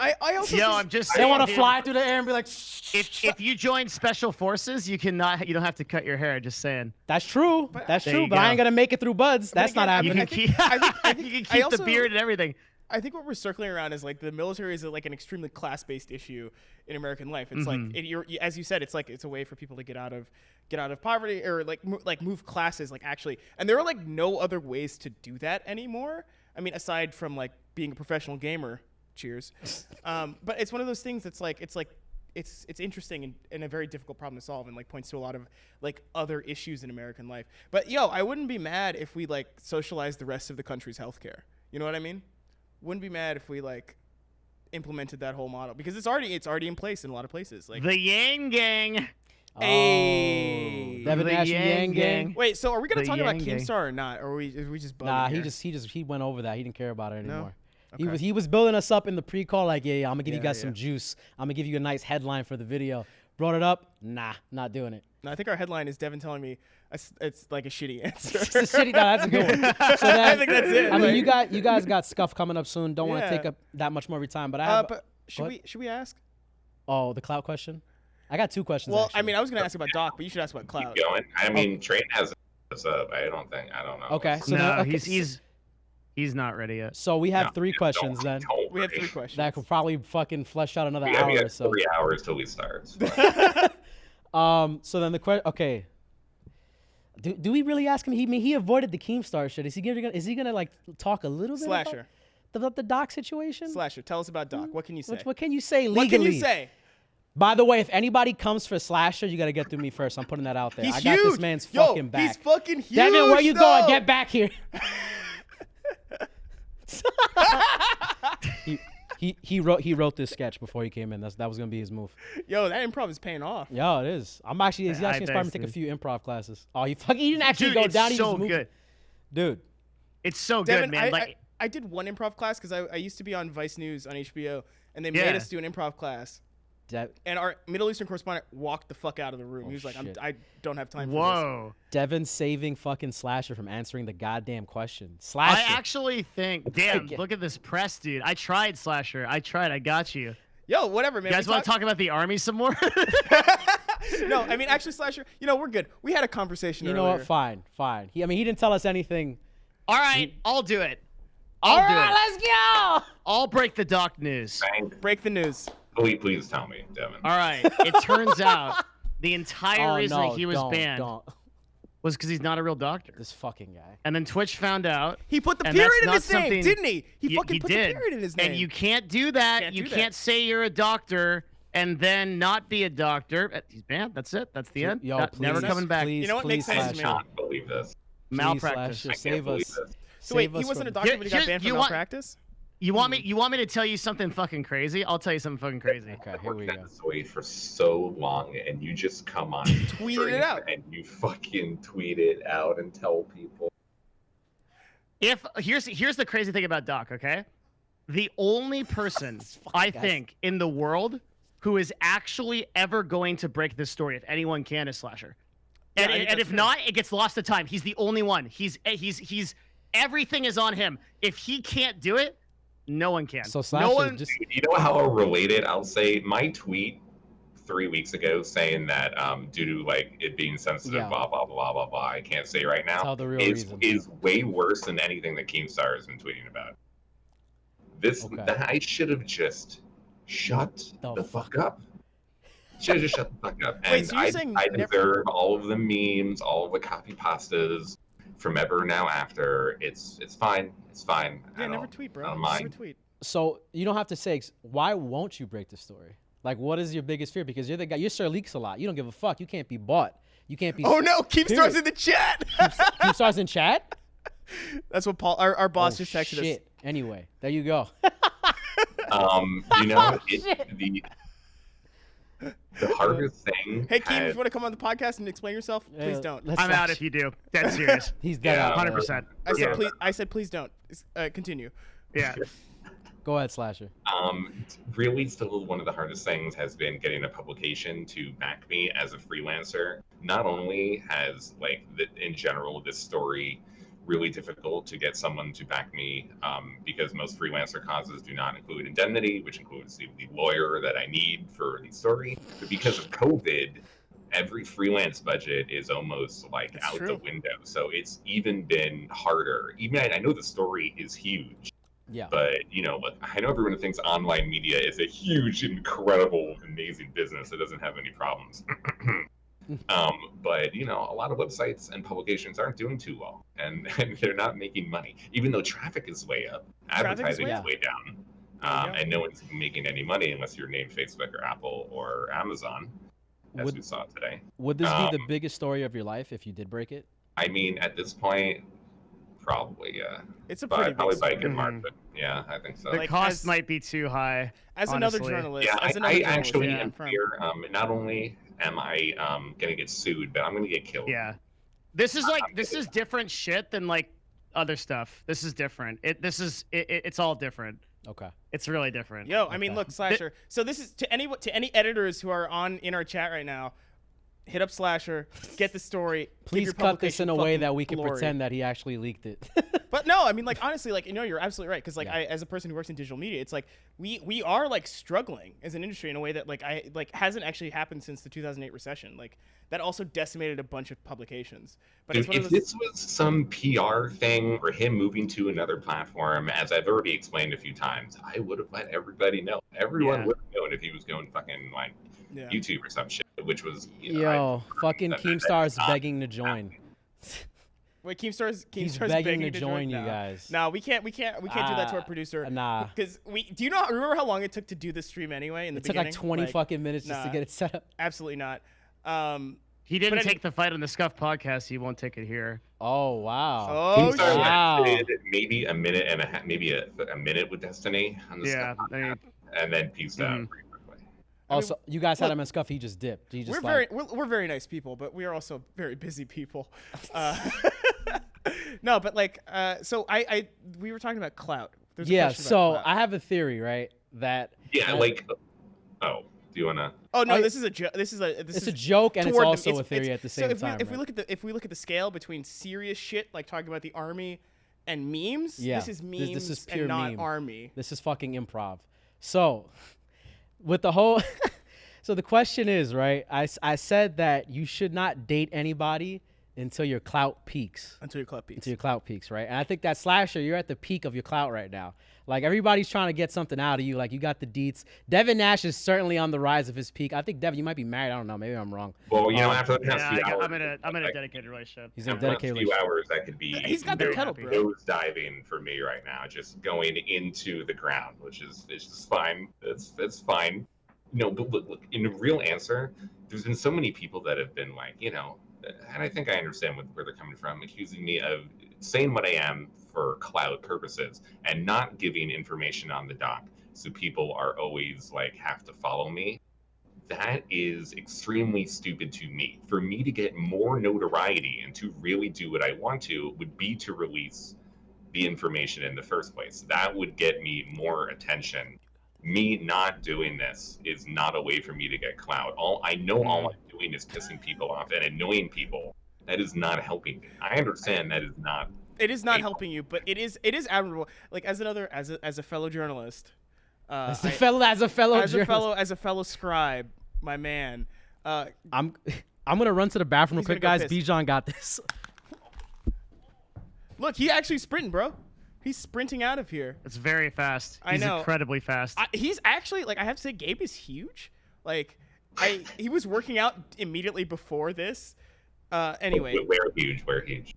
They want to fly through the air and be like, if you join special forces, you don't have to cut your hair. Just saying. That's true. But I ain't gonna make it through buds. That's not happening. You can keep the beard and everything. I think what we're circling around is like the military is like an extremely class-based issue in American life. It's like as you said, it's like it's a way for people to get out of poverty or like move classes, like actually. And there are like no other ways to do that anymore. I mean, aside from like being a professional gamer. Cheers. But it's one of those things that's like it's interesting and a very difficult problem to solve, and like points to a lot of like other issues in American life. But yo, I wouldn't be mad if we like socialized the rest of the country's healthcare. You know what I mean? Wouldn't be mad if we like implemented that whole model, because it's already in place in a lot of places. Like the Yang Gang. Hey, Devin Nash Yang Gang. Wait, so are we gonna talk about Keemstar or not? Or are we just bugging? Nah, here? he went over that. He didn't care about it anymore. No? Okay. He was building us up in the pre-call, like, yeah, I'm gonna give you guys some juice. I'm gonna give you a nice headline for the video. Brought it up, nah, not doing it. No, I think our headline is Devin telling me it's like a shitty answer. That's a good one. So then, I think that's it. I mean, you guys got Scuff coming up soon. Don't want to take up that much more of your time, but I have. But should we ask? Oh, the Clout question. I got two questions. Well, actually. I mean, I was gonna ask about Doc, but you should ask about Clout. Keep going. I mean, Train has up. I don't know. Okay, so no, he's not ready yet. So we have three questions then. We have three questions. That could probably fucking flesh out another hour or so. 3 hours till we start. So then the question. Okay. Do we really ask him? He avoided the Keemstar shit. Is he gonna like talk a little bit Slasher about the Doc situation? Slasher, tell us about Doc. What can you say? What can you say legally? What can you say? By the way, if anybody comes for Slasher, you got to get through me first. I'm putting that out there. He's I got huge. This man's fucking back. He's fucking huge. Devin, where you going? Get back here. He wrote this sketch before he came in. That was gonna be his move. Yo, that improv is paying off. Yo, it is. He's actually inspired me to take a few improv classes. Oh, he didn't actually go down. It's so good. Dude. It's so Devin, good, man. I did one improv class because I used to be on Vice News on HBO, and they made us do an improv class. And our Middle Eastern correspondent walked the fuck out of the room. He was like, I don't have time for this. Devin saving fucking Slasher from answering the goddamn question. Slasher. I actually think, damn, look at this press, dude. I tried, Slasher. I got you. Yo, whatever, man. You guys want to talk about the Army some more? No, I mean, actually, Slasher, we're good. We had a conversation earlier. You know what? Fine. He didn't tell us anything. All right, I'll do it. All right, let's go. I'll break the Doc news. Break the news. Please tell me, Devin. All right. It turns out the entire reason he was banned was because he's not a real doctor. This fucking guy. And then Twitch found out. He put the and period that's in not his name, something- didn't he? He fucking he put did. the period in his name. And you can't do that. Can't you do can't that. say you're a doctor and then not be a doctor. He's banned. That's it. That's the end. Yo, Not- never please, coming back. Please, You know what please, makes sense I to me? Slasher. cannot believe this. Please, Malpractice. Slasher, I can't save believe us. this. So wait, Save he us wasn't a from- doctor, but he got Here- banned for you want- malpractice? You want me to tell you something fucking crazy? I'll tell you something fucking crazy. Okay, I've here we worked go. at this way for so long, and you just come on Tweeted it out. and you fucking tweet it out and tell people. Here's the crazy thing about Doc, okay? The only person I guys. think in the world who is actually ever going to break this story, if anyone can, is Slasher. And, I think and that's if fair. not, it gets lost to time. He's the only one. He's everything is on him. If he can't do it, no one can. So Slasher, no one. just You know how related I'll say my tweet 3 weeks ago saying that due to like it being sensitive, Yeah. blah blah blah blah blah, I can't say right now. Tell the real is reason. is way worse than anything that Keemstar has been tweeting about. Okay. I should have just shut The the fuck up. Should have just shut the fuck up. Wait, And so you're saying I never- deserve all of the memes, all of the copy pastas from ever now after. It's fine. It's fine. Yeah, never tweet, bro. I don't Never mind. tweet. so you don't have to say why won't you break the story? Like, what is your biggest fear? Because you're the guy. Your Sir leaks a lot. You don't give a fuck. You can't be bought. You can't be. Oh no, Keemstar's Period. in the chat. Keemstar's in chat. That's what Paul, our boss, Oh, just texted shit. us. Anyway, there you go. You know, the hardest thing. Hey, Keem, has- you want to come on the podcast and explain yourself? Please don't. Let's I'm not- out if you do. Dead serious. He's dead Yeah. out. 100%. I said Yeah. please. I said please don't. Continue. Yeah. Go ahead, Slasher. Really still one of the hardest things has been getting a publication to back me as a freelancer. Not only has in general this story really difficult to get someone to back me because most freelancer causes do not include indemnity, which includes the lawyer that I need for the story, but because of COVID, every freelance budget is almost That's out true. the window. So it's even been harder. Even I know the story is huge. Yeah. But I know everyone thinks online media is a huge, incredible, amazing business that doesn't have any problems. But a lot of websites and publications aren't doing too well, and they're not making money, even though traffic is way up, advertising is way down, and no one's making any money unless you're named Facebook or Apple or Amazon, as we saw today. Would this be the biggest story of your life if you did break it? I mean, at this point, probably, yeah. It's a But pretty I'd probably big buy a story. good mark, but yeah, I think so. The Like, cost as- might be too high. As another honestly. journalist, Yeah, as another I journalist, actually yeah, am firm. here. Not only am I going to get sued, but I'm going to get killed. Yeah. This is different shit than other stuff. This is different. It's all different. Okay. It's really different. Yo, I mean, Okay. look, Slasher. So this is to any editors who are in our chat right now. Hit up Slasher, get the story. give Please your cut this in a way publication that we can glory. pretend that he actually leaked it. But no, I mean, honestly, you're absolutely right. Because Yeah. I, as a person who works in digital media, it's we are struggling as an industry in a way that hasn't actually happened since the 2008 recession. That also decimated a bunch of publications. But it's Dude, one if of those. this was some PR thing or him moving to another platform, as I've already explained a few times, I would have let everybody know. Everyone Yeah. would have known if he was going fucking Yeah. YouTube or some shit, which was Yo, fucking that- Keemstar's that's not begging to join. Wait, Keemstar's He's begging begging to join you now. guys. No, we can't do that to our producer. Nah. Because do you remember how long it took to do this stream anyway? In the It took beginning, 20 fucking minutes just to nah. get it set up. Absolutely not. He didn't But take the fight on the Scuff podcast. He won't take it here. Oh, wow. Oh Keemstar shit. Wow. lasted maybe a minute and a half, maybe a minute with Destiny on the Yeah. stuff, I mean, and then peaced out Mhm. pretty quickly. Also, you guys had him in Scuff. He just dipped. He just We're very nice people, but we are also very busy people. No, but so we were talking about Clout. There's a Yeah, question about so Clout. I have a theory, right? That Yeah, do you wanna? Oh no, I- this is a joke. This it's is a joke and it's toward them. also a theory at the same so if time. We, if we right? look at the scale between serious shit like talking about the army and memes, Yeah, this is memes this is pure and not meme. army. This is fucking improv. So, with the whole, so the question is, right? I said that you should not date anybody until your clout peaks. Until your clout peaks. Until your clout peaks, right? And I think that Slasher, you're at the peak of your clout right now. Like, everybody's trying to get something out of you. Like, you got the deets. Devin Nash is certainly on the rise of his peak. I think, Devin, you might be married. I don't know. Maybe I'm wrong. Well, after the past few hours, I'm in a dedicated relationship. He's in a dedicated few hours, that could be. He's got the kettle, bro. Nose diving for me right now, just going into the ground, which is just fine. It's fine. But look, in a real answer, there's been so many people that have been like, and I think I understand where they're coming from, accusing me of saying what I am for clout purposes and not giving information on the doc, so people are always like have to follow me. That is extremely stupid to me. For me to get more notoriety and to really do what I want to would be to release the information in the first place. That would get me more attention. Me not doing this is not a way for me to get clout. All I'm doing is pissing people off and annoying people. That is not helping me. I understand that is not. It is not helping you, but it is admirable. Like, as a fellow journalist, as a fellow scribe, my man. I'm gonna run to the bathroom real quick, guys. Bijan got this. Look, he actually sprinting, bro. He's sprinting out of here. It's very fast. I know. He's incredibly fast. He's actually, like, I have to say, Gabe is huge. Like, he was working out immediately before this. Anyway. Where huge?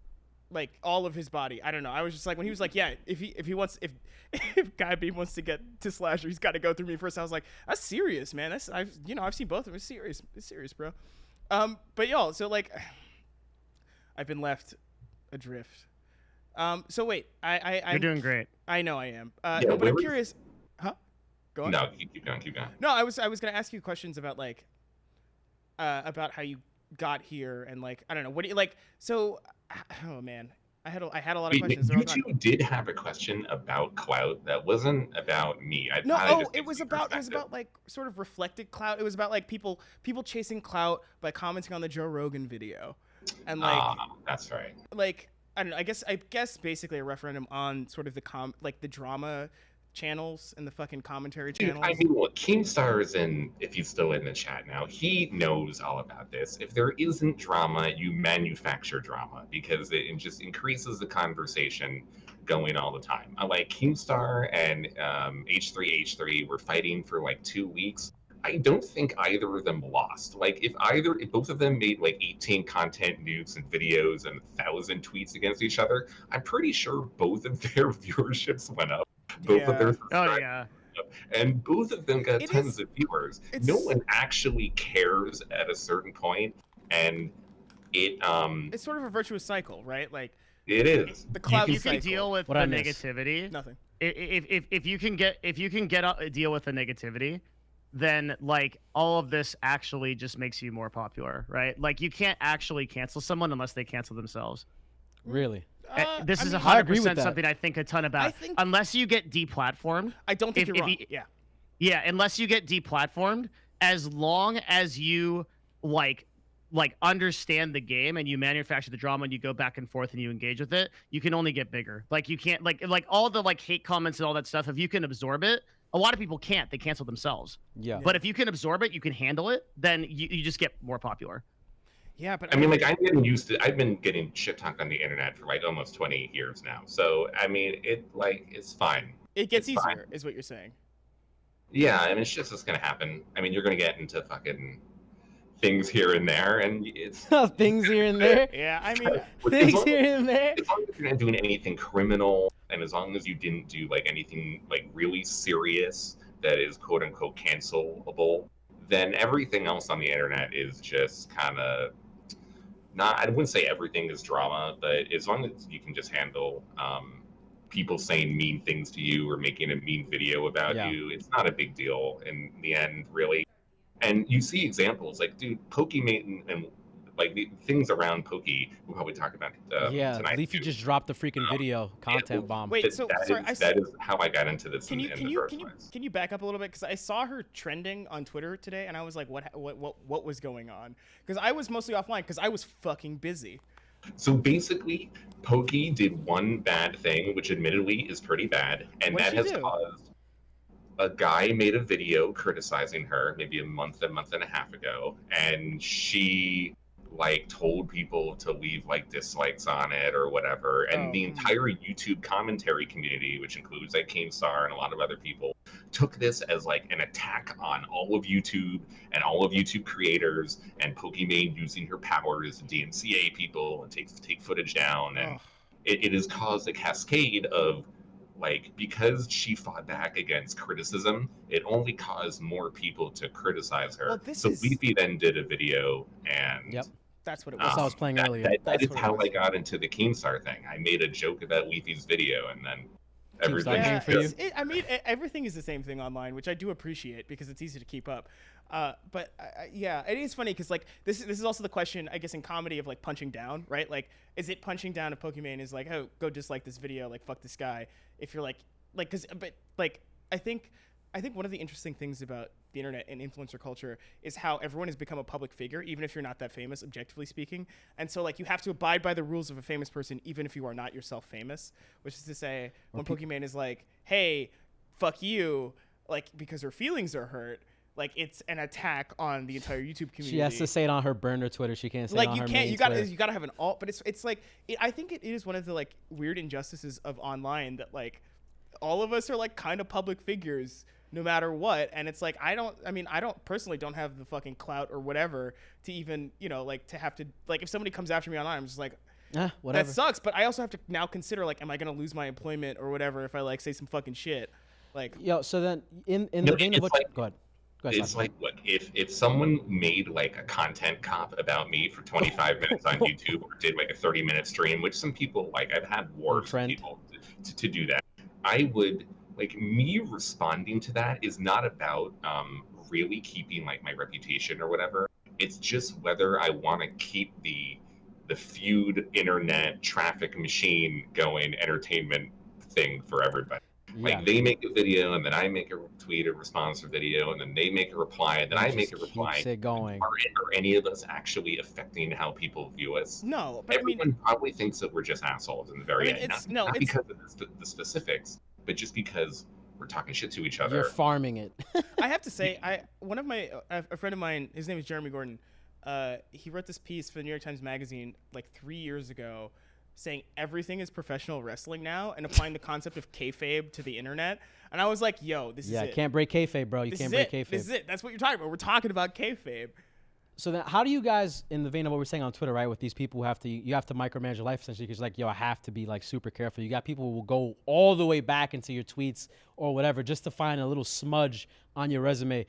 Like, all of his body. I don't know. I was just like, when he was like, yeah, if Gabe wants to get to Slasher, he's got to go through me first. I was like, that's serious, man. I've seen both of them. It's serious. It's serious, bro. But y'all, so like, I've been left adrift. So wait, You're doing great. I know I am. No, but I'm curious. Huh? Go on. No, keep going. No, I was gonna ask you questions about like, about how you got here and like, I don't know, what do you like? So, oh man, I had a lot of questions. You two did have a question about clout that wasn't about me. It was about like sort of reflected clout. It was about like people chasing clout by commenting on the Joe Rogan video, and like that's right. Like, I don't know. I guess basically a referendum on sort of the drama channels and the fucking commentary channels. I mean, look, Keemstar is if he's still in the chat now, he knows all about this. If there isn't drama, you manufacture drama because it just increases the conversation going all the time. Like Keemstar and H3H3 were fighting for like 2 weeks. I don't think either of them lost. Like, if both of them made like 18 content nukes and videos and 1,000 tweets against each other, I'm pretty sure both of their viewerships went up. Both of their subscribers went up, and both of them got tons of viewers. No one actually cares at a certain point, and it's sort of a virtuous cycle, right? Like, it is. The cloud you can deal with the negativity. Nothing. If you can deal with the negativity, then like all of this actually just makes you more popular, right? Like, you can't actually cancel someone unless they cancel themselves. Really? This is 100% something I think a ton about. Unless you get deplatformed, I don't think you're wrong. Yeah, unless you get deplatformed, as long as you like understand the game and you manufacture the drama and you go back and forth and you engage with it, you can only get bigger. Like, you can't like all the like hate comments and all that stuff. If you can absorb it, a lot of people can't. They cancel themselves. Yeah. But if you can absorb it, you can handle it, then you just get more popular. Yeah, but I mean, like, I'm getting used to. I've been getting shit talked on the internet for like almost 20 years now. So I mean, it's fine. It gets easier, is what you're saying. Yeah, I mean, shit's just gonna happen. I mean, you're gonna get into fucking things here and there, and it's things here and there. Yeah, I mean, things here and there. As long as you're not doing anything criminal, and as long as you didn't do like anything like really serious that is quote unquote cancelable, then everything else on the internet is just kind of. I wouldn't say everything is drama, but as long as you can just handle people saying mean things to you or making a mean video about you, it's not a big deal in the end, really. And you see examples like, dude, Pokemon and like the things around Pokey, we'll probably talk about tonight. Leafy just dropped the freaking video content bomb. Wait, so sorry, that is how I got into this in the first place. Can you back up a little bit? Because I saw her trending on Twitter today, and I was like, what was going on? Because I was mostly offline because I was fucking busy. So basically, Pokey did one bad thing, which admittedly is pretty bad, and that has caused a guy made a video criticizing her maybe a month and a half ago, and she like told people to leave like dislikes on it or whatever, and the entire YouTube commentary community, which includes like Keemstar and a lot of other people, took this as like an attack on all of YouTube and all of YouTube creators, and Pokimane using her powers to DMCA people and take footage down, and it has caused a cascade of, like, because she fought back against criticism, it only caused more people to criticize her. Well, so Leafy then did a video, and that's what it was. That's what I was playing earlier. That is how I got into the Keemstar thing. I made a joke about Leafy's video, and then everything. Yeah, for you. I mean, everything is the same thing online, which I do appreciate because it's easy to keep up. But yeah, it is funny because like this is also the question, I guess, in comedy of like punching down, right? Like, is it punching down if Pokimane is like, oh, go dislike this video, like fuck this guy? If you're like, because, but like, I think one of the interesting things about the internet and influencer culture is how everyone has become a public figure, even if you're not that famous, objectively speaking. And so like you have to abide by the rules of a famous person, even if you are not yourself famous, which is to say when Pokimane is like, hey, fuck you, like because her feelings are hurt, like it's an attack on the entire YouTube community. She has to say it on her burner Twitter. She can't say like it on you her can't. main You gotta Twitter. you gotta have an alt. But it's like I think it is one of the like weird injustices of online that like all of us are like kind of public figures no matter what. And it's like I don't personally don't have the fucking clout or whatever to even like to have to like if somebody comes after me online, I'm just like. Whatever. That sucks, but I also have to now consider like, am I gonna lose my employment or whatever if I like say some fucking shit, like. Yo, so then in the vein of what? Like, go ahead. It's like, look, if someone made like a content cop about me for 25 minutes on YouTube or did like a 30-minute stream, which some people like, I've had wars with people to do that. I would like me responding to that is not about really keeping like my reputation or whatever. It's just whether I want to keep the feud internet traffic machine going entertainment thing for everybody. Like they make a video and then I make a tweet or response or video and then they make a reply and then I make a reply. Keeps it going. Are any of us actually affecting how people view us? No, but everyone probably thinks that we're just assholes in the very end. Not because of the specifics, but just because we're talking shit to each other. You're farming it. I have to say, a friend of mine, his name is Jeremy Gordon. He wrote this piece for the New York Times Magazine like 3 years ago saying everything is professional wrestling now and applying the concept of kayfabe to the internet. And I was like, yo, this is it. Yeah, can't break kayfabe, bro. You can't break kayfabe. This is it. That's what you're talking about. We're talking about kayfabe. So then how do you guys, in the vein of what we're saying on Twitter, right, with these people who you have to micromanage your life essentially because like, yo, I have to be like super careful. You got people who will go all the way back into your tweets or whatever just to find a little smudge on your resume.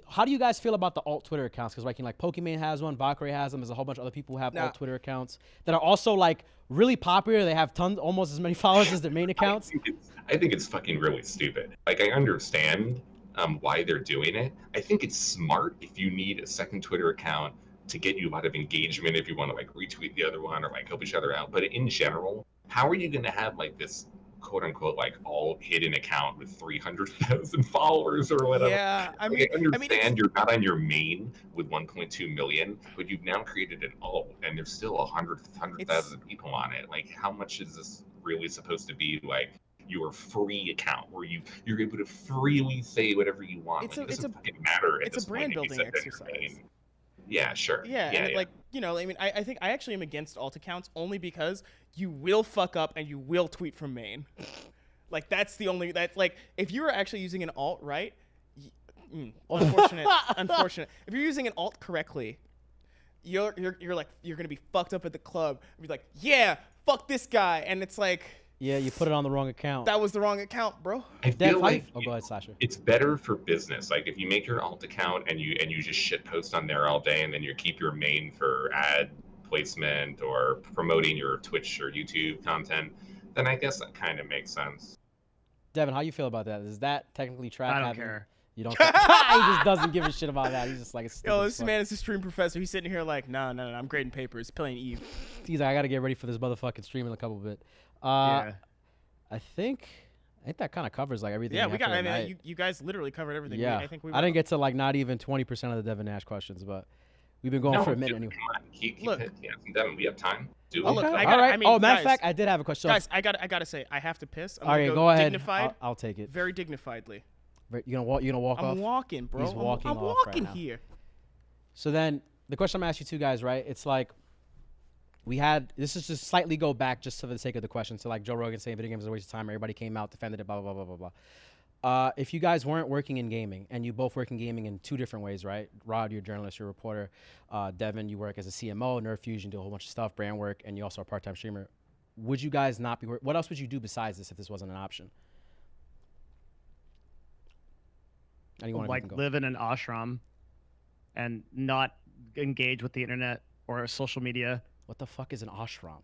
How do you guys feel about the alt Twitter accounts? Because like Pokimane has one, Valkyrie has them. There's a whole bunch of other people who have alt Twitter accounts that are also like really popular. They have almost as many followers as their main accounts. I think it's fucking really stupid. Like I understand why they're doing it. I think it's smart if you need a second Twitter account to get you a lot of engagement if you want to like retweet the other one or like help each other out. But in general, how are you going to have like this quote unquote like all hidden account with 300,000 followers or whatever? Yeah, I understand you're not on your main with 1.2 million, but you've now created an alt and there's still 100,000 people on it. Like how much is this really supposed to be like your free account where you're able to freely say whatever you want? It doesn't fucking matter at this point. It's a brand building exercise. Yeah, sure. Yeah. Like, I mean, I think I actually am against alt accounts only because you will fuck up and you will tweet from main. Like, that's like, if you were actually using an alt, right? Unfortunate. If you're using an alt correctly, you're gonna be fucked up at the club. You're like, yeah, fuck this guy. And it's like, yeah, you put it on the wrong account. That was the wrong account, bro. I feel like go ahead, Slasher. It's better for business. Like if you make your alt account and you just shit post on there all day, and then you keep your main for ad placement or promoting your Twitch or YouTube content, then I guess that kind of makes sense. Devin, how you feel about that? Is that technically trash? I don't care. You don't. He just doesn't give a shit about that. He's just like, yo, this man is a stream professor. He's sitting here like, no, I'm grading papers, playing Eve. He's like, I gotta get ready for this motherfucking stream in a couple bit. Yeah. I think that kind of covers like everything. Yeah, we got. I mean, you guys literally covered everything. Yeah, I didn't get to like not even 20% of the Devin Nash questions, but we've been going for a minute anyway. Look, Devin, we have time. All right. I mean, matter of fact, I did have a question. Guys, I gotta say, I have to piss. All right, go ahead. Dignified. I'll take it. Very dignifiedly. You gonna walk off? I'm walking, bro. He's walking. I'm walking here. So then, the question I'm asking you two guys, right? It's like we had this is just slightly go back just for the sake of the question. So like Joe Rogan saying video games are a waste of time. Everybody came out, defended it, blah blah blah blah blah blah. If you guys weren't working in gaming, and you both work in gaming in two different ways, right? Rod, you're a journalist, you're a reporter. Devin, you work as a CMO, Nerd Fusion, do a whole bunch of stuff, brand work, and you also are a part-time streamer. Would you guys not be? What else would you do besides this if this wasn't an option? Anyone Like live in an ashram and not engage with the internet or social media. What the fuck is an ashram?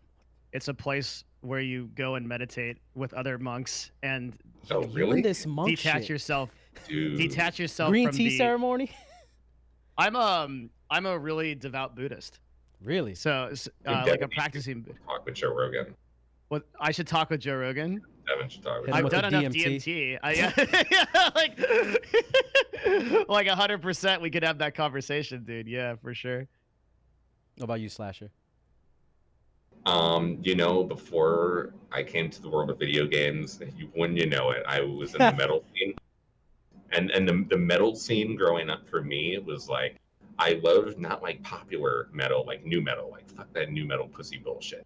It's a place where you go and meditate with other monks and Oh, You really? and this monk detach shit. yourself. Dude. Detach yourself Green from tea the. ceremony? I'm a really devout Buddhist. Really? So Dude, like Devin, a practicing. Talk with Joe Rogan. What I should talk with Joe Rogan. Devin should talk with Hit Joe him I've with done the enough DMT. DMT. Like 100%. We could have that conversation, dude. Yeah, for sure. What about you, Slasher? Before I came to the world of video games, when you know it, I was in the metal scene. And the metal scene growing up for me was like, I loved not like popular metal, like new metal, like fuck that new metal pussy bullshit.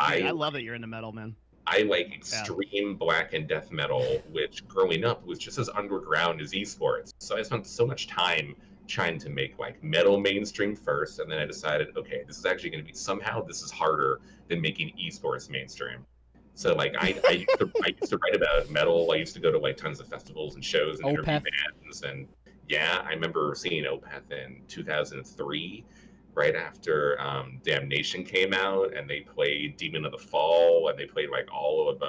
Dude, I love that you're into metal, man. I like extreme black and death metal, which growing up was just as underground as esports. So I spent so much time trying to make like metal mainstream first, and then I decided, okay, this is actually going to be somehow this is harder than making esports mainstream. So like I used to write about metal. I used to go to like tons of festivals and shows and interview Opeth. bands. And yeah, I remember seeing Opeth in 2003, right after Damnation came out, and they played Demon of the Fall, and they played like all of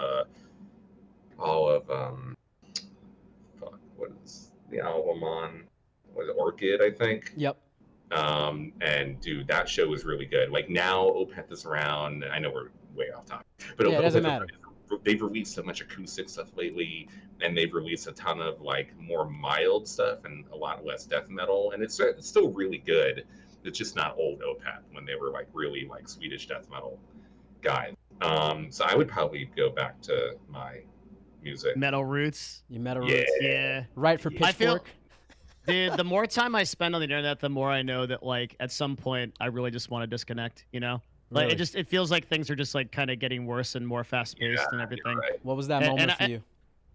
fuck, what is the album on? Was it Orchid, I think? Yep. And dude, that show was really good. Like now Opeth is around. I know we're way off topic, but Yeah, it doesn't Opeth- matter. They've released so much acoustic stuff lately, and they've released a ton of like more mild stuff and a lot less death metal, and it's still really good. It's just not old Opeth when they were like really like Swedish death metal guys. So I would probably go back to my music. Metal roots. You met a Yeah. roots. Yeah. Right for I feel- Pitchfork. Dude, the more time I spend on the internet, the more I know that like at some point I really just want to disconnect, you know? Like Really? it feels like things are just like kind of getting worse and more fast paced and you're everything. right. What was that And- moment and for I- you?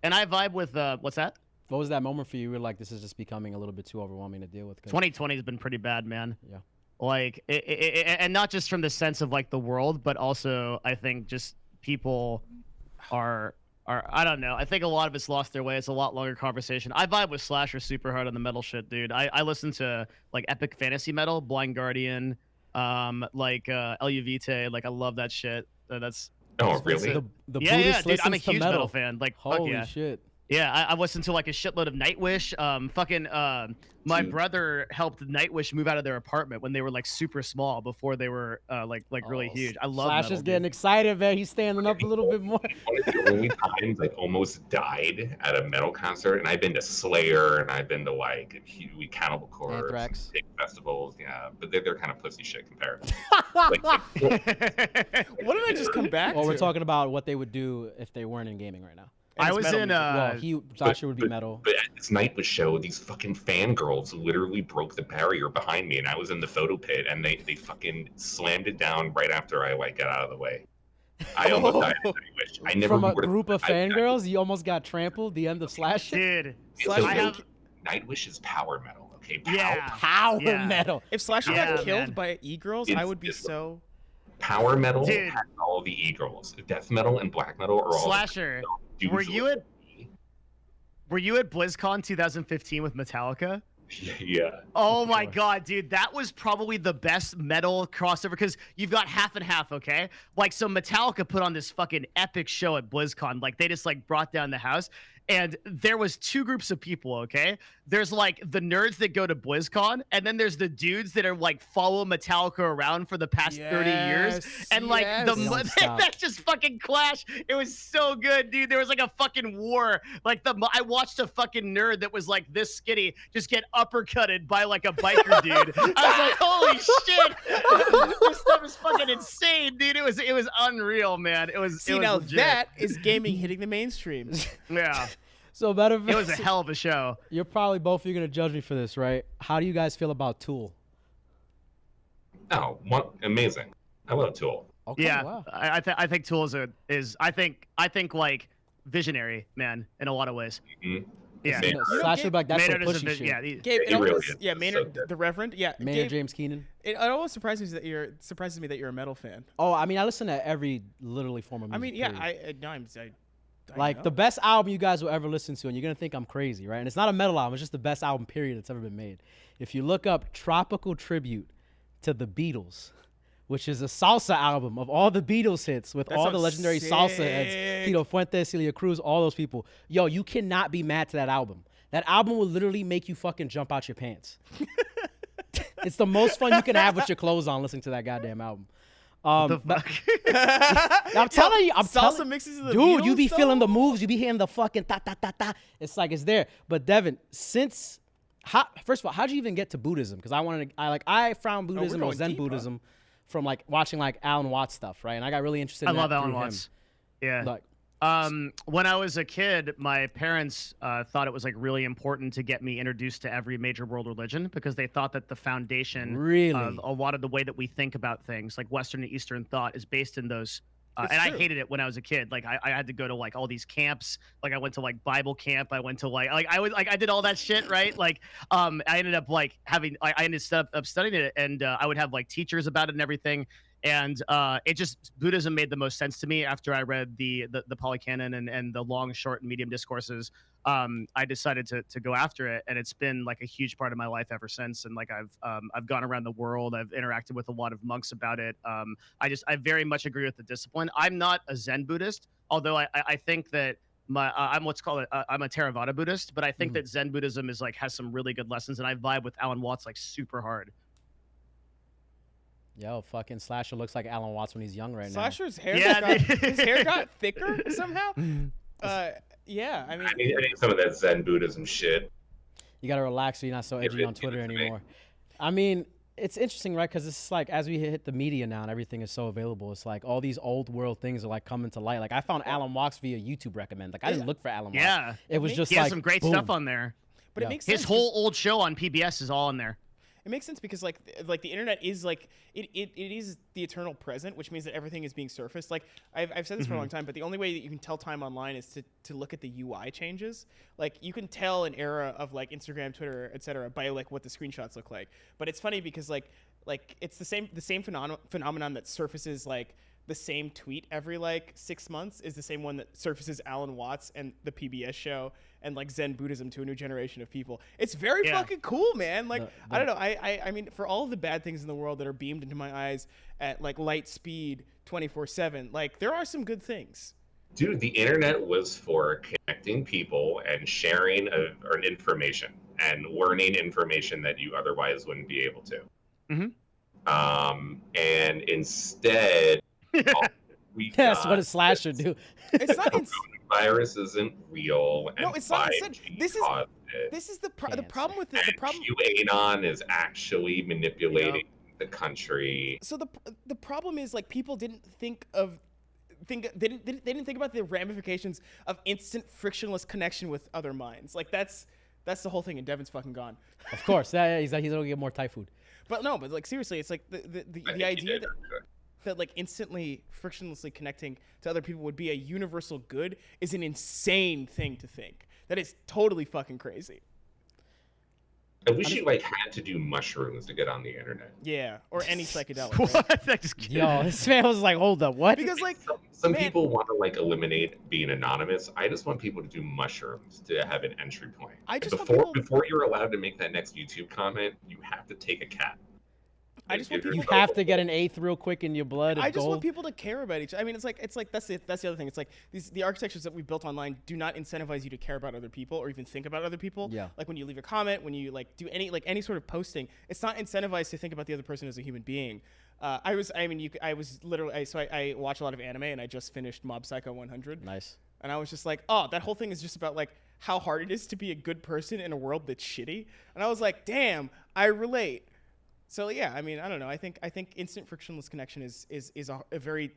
And I vibe with what's that? What was that moment for you? You were like, this is just becoming a little bit too overwhelming to deal with. 'Cause- 2020 has been pretty bad, man. Yeah. Like and not just from the sense of like the world, but also I think just people are I don't know. I think a lot of it's lost their way. It's a lot longer conversation. I vibe with Slasher super hard on the metal shit, dude. I listen to like epic fantasy metal, Blind Guardian, like LUVite. Like I love that shit. That's Oh, really? The yeah, Buddhist dude. I'm a listens to huge metal. metal fan. Like fuck Holy yeah. shit. Yeah, I've listened to like a shitload of Nightwish. My Dude. brother helped Nightwish move out of their apartment when they were like super small before they were like really Oh, huge. I love Slasher's metal, getting dude. excited, man. He's standing up a little bit more. One of the only times I almost died at a metal concert, and I've been to Slayer, and I've been to like Cannibal Corpse, Anthrax. big festivals, yeah, but they're kind of pussy shit compared. Like, What did I just come back Well, to? we're talking about what they would do if they weren't in gaming right now. And I it's was metal in music. Well, Slasher would be metal. But at this Nightwish show, these fucking fangirls literally broke the barrier behind me, and I was in the photo pit, and they fucking slammed it down right after I like got out of the way. I almost died at Nightwish. I never From a would've- group of I- fangirls, you almost got trampled. The end of Slasher. Dude, Slash- I have Nightwish is power metal, okay? yeah. Power Yeah. metal. If Slasher Yeah, got killed man. by e-girls, I It's- would be it's- so. Power metal Dude. has all the e-girls. Death metal and black metal are all Slasher. the Were you at BlizzCon 2015 with Metallica? Yeah. Oh my sure. god, dude, that was probably the best metal crossover because you've got half and half, okay? Like, so Metallica put on this fucking epic show at BlizzCon. Like, they just like brought down the house, and there was two groups of people, okay? There's like the nerds that go to BlizzCon, and then there's the dudes that are like follow Metallica around for the past 30 years, and like yes. Nonstop. that just fucking clash. It was so good, dude. There was like a fucking war. Like I watched a fucking nerd that was like this skinny just get uppercutted by like a biker dude. I was like, holy shit, this stuff is fucking insane, dude. It was unreal, man. It was. See, it was now legit. that is gaming hitting the mainstream. Yeah, So better. it was a hell of a show. You're probably both of you gonna judge me for this, right? How do you guys feel about Tool? Amazing. I love Tool. Okay, Yeah, wow. I think Tool is I think like visionary, man, in a lot of ways. Mm-hmm. Yeah. Maynard. Slasher back, that's some Maynard is pushy shit. yeah, Gabe, He really is. Maynard, So good. the Reverend, Maynard Gabe, James Keenan. it almost surprises me that you're a metal fan. Oh, I mean, I listen to every literally form of music. I mean, yeah, period. I Like know. the best album you guys will ever listen to, and you're gonna think I'm crazy, right? And it's not a metal album; it's just the best album period that's ever been made. If you look up "Tropical Tribute to the Beatles," which is a salsa album of all the Beatles hits with That all the sounds legendary salsa heads, sick. Tito Fuentes, Celia Cruz, all those people. Yo, you cannot be mad to that album. That album will literally make you fucking jump out your pants. It's the most fun you can have with your clothes on listening to that goddamn album. The But- fuck? I'm telling you, salsa mixes of the dude, you Beatles, be feeling though? the moves, you be hearing the fucking ta ta ta ta. It's like it's there. But Devin, first of all, how'd you even get to Buddhism? Because I found Buddhism or going Zen deep, huh? Buddhism from like watching like Alan Watts stuff, right? And I got really interested. I in love that Alan through him. Watts. Yeah. Like, When I was a kid, my parents thought it was like really important to get me introduced to every major world religion because they thought that the foundation Really? of a lot of the way that we think about things, like Western and Eastern thought, is based in those. It's And true. I hated it when I was a kid. Like I had to go to like all these camps. Like I went to like Bible camp. I went to I did all that shit, right? Like I ended up like I ended up studying it, and I would have like teachers about it and everything. And Buddhism made the most sense to me after I read the Polycanon and the long, short, and medium discourses. I decided to go after it, and it's been like a huge part of my life ever since. And like I've gone around the world, I've interacted with a lot of monks about it. I very much agree with the discipline. I'm not a Zen Buddhist, although I think that I'm what's called I'm a Theravada Buddhist, but I think that Zen Buddhism is like has some really good lessons, and I vibe with Alan Watts like super hard. yo, fucking Slasher looks like Alan Watts when he's young right Slasher's hair, Yeah, his hair got thicker somehow. Yeah, I mean, I need some of that Zen Buddhism shit. now. You gotta relax so you're not so edgy on Twitter it to me. anymore. I mean, it's interesting, right? Because it's like as we hit the media now and everything is so available, it's like all these old world things are like coming to light. Like I found Alan Watts via YouTube recommend. Like I didn't look for Alan Watts. Yeah, It was just he like has some great boom. stuff on there. but Yeah. it makes sense. His whole old show on PBS is all in there. It makes sense because like the internet is like it is the eternal present, which means that everything is being surfaced. Like I've said this for a long time, but the only way that you can tell time online is to look at the UI changes. Like you can tell an era of like Instagram, Twitter, etc. by like what the screenshots look like. But it's funny because like it's the same phenomenon that surfaces like the same tweet every like 6 months is the same one that surfaces Alan Watts and the PBS show and like Zen Buddhism to a new generation of people. It's very fucking cool, man. Like I don't know. I mean, for all of the bad things in the world that are beamed into my eyes at like light speed 24/7, like there are some good things. Dude, the internet was for connecting people and sharing an information and learning information that you otherwise wouldn't be able to. And instead, That's what a Slasher do. It's not. virus isn't real. No, and it's not. 5G This caused it. is the problem with it. The And problem. QAnon is actually manipulating the country. So the problem is like people didn't think they didn't think about the ramifications of instant frictionless connection with other minds. Like that's the whole thing. And Devin's fucking gone. Of course, yeah, he's gonna get more Thai food. But no, but like seriously, it's like I the think he idea did. that like instantly frictionlessly connecting to other people would be a universal good is an insane thing to think. That is totally fucking crazy. I wish you like had to do mushrooms to get on the internet. Yeah, or any psychedelic. right? What? I just kidding. Yo, this man was like, hold up, what? Because like Some man, people want to like eliminate being anonymous. I just want people to do mushrooms to have an entry point. I just want before you're allowed to make that next YouTube comment, you have to take a cat. I just want Give people You yourself have a- to get an eighth real quick in your blood. I Of just want gold. people to care about each. I mean, it's like that's the other thing. It's like the architectures that we've built online do not incentivize you to care about other people or even think about other people. Yeah. Like when you leave a comment, when you like do any sort of posting, it's not incentivized to think about the other person as a human being. I watch a lot of anime, and I just finished Mob Psycho 100. Nice. And I was just like, oh, that whole thing is just about like how hard it is to be a good person in a world that's shitty. And I was like, damn, I relate. So yeah, I mean, I don't know. I think instant frictionless connection is a very,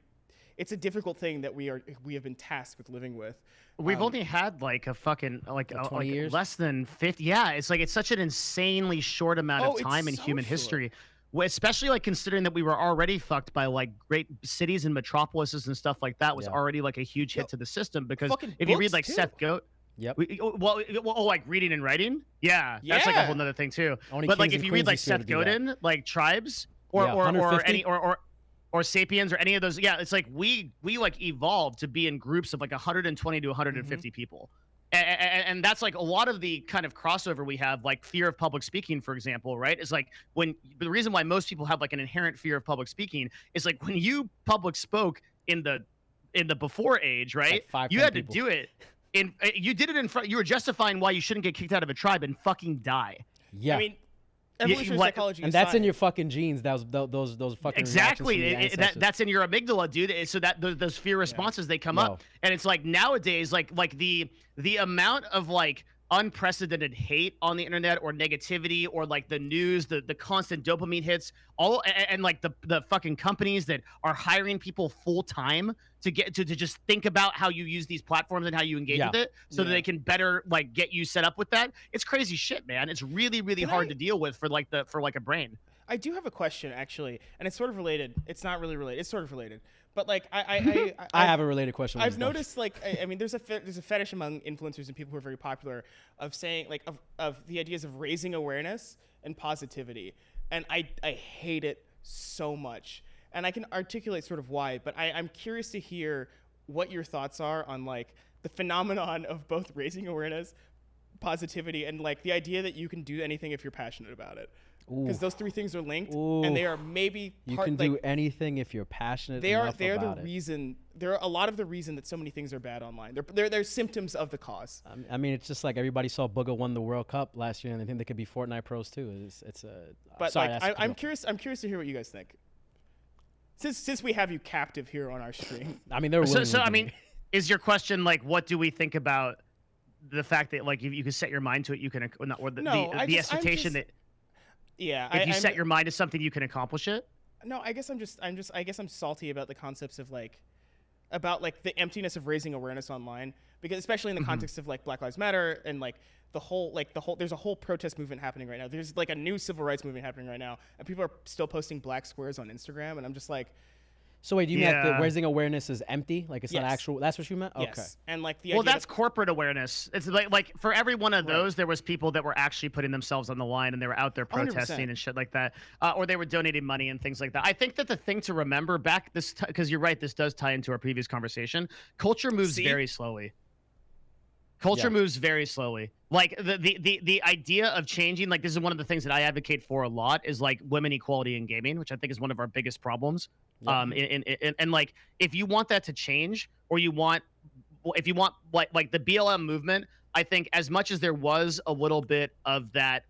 it's a difficult thing that we have been tasked with living with. We've only had like a fucking 20 years? less than 50. Yeah, it's like it's such an insanely short amount of it's time in so human short. history especially like considering that we were already fucked by like great cities and metropolises and stuff like that was already like a huge hit to the system, because if you read like too. Seth Godin, like reading and writing, that's like a whole nother thing too. Only but like kings if and you read like queens used to be able Seth to do Godin, like Tribes or any or Sapiens or any of those, it's like we like evolved to be in groups of like 120 to 150 people. And that's like a lot of the kind of crossover we have, like fear of public speaking, for example, right? Is like when the reason why most people have like an inherent fear of public speaking is like when you public spoke in the before age, right? Like you had to do it. You did it in front. You were justifying why you shouldn't get kicked out of a tribe and fucking die. Yeah. I mean, evolutionary psychology, and that's in your fucking genes. Those fucking exactly. That's in your amygdala, dude. So that those fear responses they come up, and it's like nowadays, like the amount of like unprecedented hate on the internet or negativity or like the news, the constant dopamine hits, all and like the fucking companies that are hiring people full time to get to just think about how you use these platforms and how you engage with it so that they can better like get you set up with that. It's crazy shit, man. It's really, really hard to deal with for a brain. I do have a question actually, and it's sort of related. It's not really related. It's sort of related. But like I have a related question. I've noticed like I mean there's a fetish among influencers and people who are very popular of saying like of the ideas of raising awareness and positivity, and I hate it so much, and I can articulate sort of why, but I'm curious to hear what your thoughts are on like the phenomenon of both raising awareness, positivity, and like the idea that you can do anything if you're passionate about it. Because those three things are linked, and they are maybe you can do anything if you're passionate. They're the reason. They're a lot of the reason that so many things are bad online. They're symptoms of the cause. I mean, it's just like everybody saw Booga won the World Cup last year, and I think they could be Fortnite pros too. It's a. But sorry, like, I'm curious. I'm curious to hear what you guys think. Since we have you captive here on our stream. I mean, they're so I mean, is your question like, what do we think about the fact that like you can set your mind to it, you can or the expectation that. Yeah, if you set your mind to something, you can accomplish it. No, I guess I'm salty about the concepts of like, about like the emptiness of raising awareness online, because especially in the context of like Black Lives Matter and like the whole there's a whole protest movement happening right now. There's like a new civil rights movement happening right now, and people are still posting black squares on Instagram, and I'm just like. So wait, do you mean like the raising awareness is empty? Like it's not actual? That's what you meant? Yes. Okay. And like the well, that's corporate awareness. It's like for every one of those, there was people that were actually putting themselves on the line and they were out there protesting 100%. and shit like that, or they were donating money and things like that. I think that the thing to remember back this because you're right, this does tie into our previous conversation. Culture moves very slowly. Culture moves very slowly. Like the idea of changing, like this is one of the things that I advocate for a lot is like women equality in gaming, which I think is one of our biggest problems. And like if you want that to change, or if you want like the BLM movement, I think as much as there was a little bit of that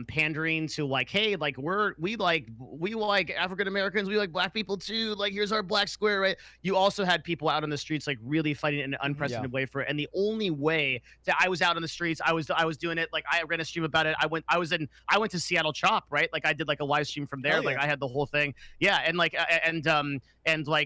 pandering to like, hey, like we like African Americans, we like black people too, like here's our black square, right? You also had people out on the streets like really fighting in an unprecedented way for it. And the only way that I was out on the streets, I was doing it, like I ran a stream about it. I went to Seattle Chop, right? Like I did like a live stream from there. Like I had the whole thing. Yeah. And like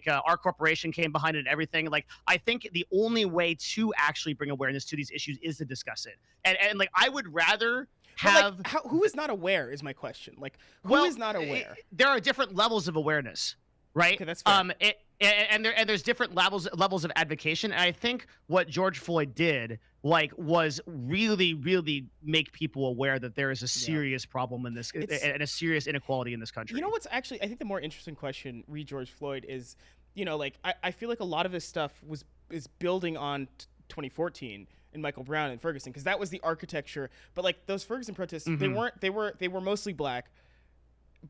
our corporation came behind it and everything. Like I think the only way to actually bring awareness to these issues is to discuss it. And like I would rather have who is not aware is my question. Like who is not aware? There are different levels of awareness, right? Okay, that's fair. And there's different levels of advocation. And I think what George Floyd did was really make people aware that there is a serious problem in this and a serious inequality in this country. You know what's actually I think the more interesting question re George Floyd is, you know, like I feel like a lot of this stuff is building on 2014 and Michael Brown and Ferguson, because that was the architecture. But like those Ferguson protests, they were mostly black,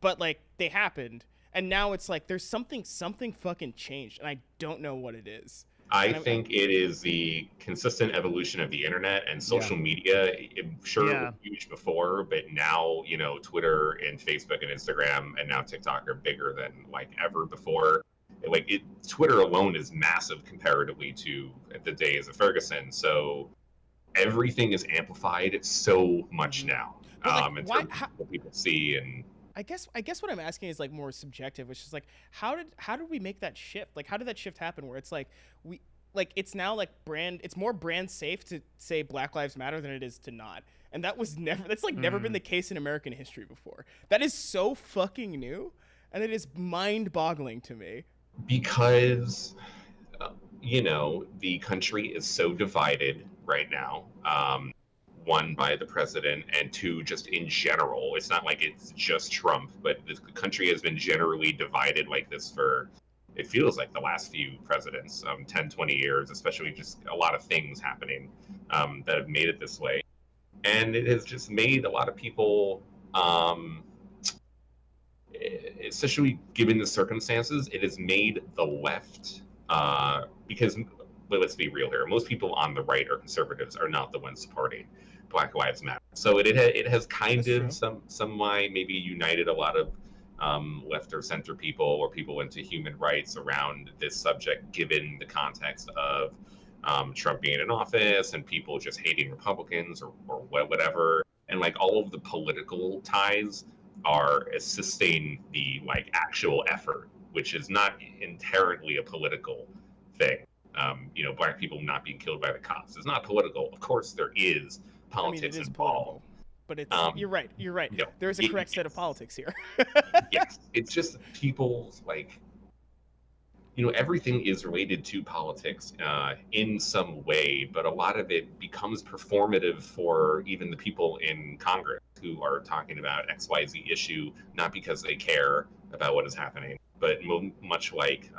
but like they happened, and now it's like there's something fucking changed, and I don't know what it is. I think it is the consistent evolution of the internet and social media. It was huge before, but now, you know, Twitter and Facebook and Instagram and now TikTok are bigger than like ever before. Like Twitter alone is massive comparatively to the days of Ferguson. So everything is amplified so much now. In terms of what people see. And I guess what I'm asking is like more subjective, which is like how did we make that shift? Like how did that shift happen where it's like it's now like it's more brand safe to say Black Lives Matter than it is to not. and that's like never been the case in American history before. That is so fucking new, and it is mind-boggling to me. Because the country is so divided right now. One, by the president, and two, just in general. It's not like it's just Trump, but the country has been generally divided like this for, it feels like, the last few presidents, 10, 20 years, especially just a lot of things happening that have made it this way. And it has just made a lot of people, especially given the circumstances, it has made the left, because, let's be real here, most people on the right or conservatives are not the ones supporting Black Lives Matter. So it has kind of some maybe united a lot of left or center people or people into human rights around this subject, given the context of Trump being in office and people just hating Republicans or whatever. And like all of the political ties are assisting the like actual effort, which is not inherently a political thing. Black people not being killed by the cops is not political. Of course, there is politics involved. But it's you're right. There's a correct set of politics here. Yes, it's just people's like, everything is related to politics in some way, but a lot of it becomes performative for even the people in Congress who are talking about XYZ issue, not because they care about what is happening, but much like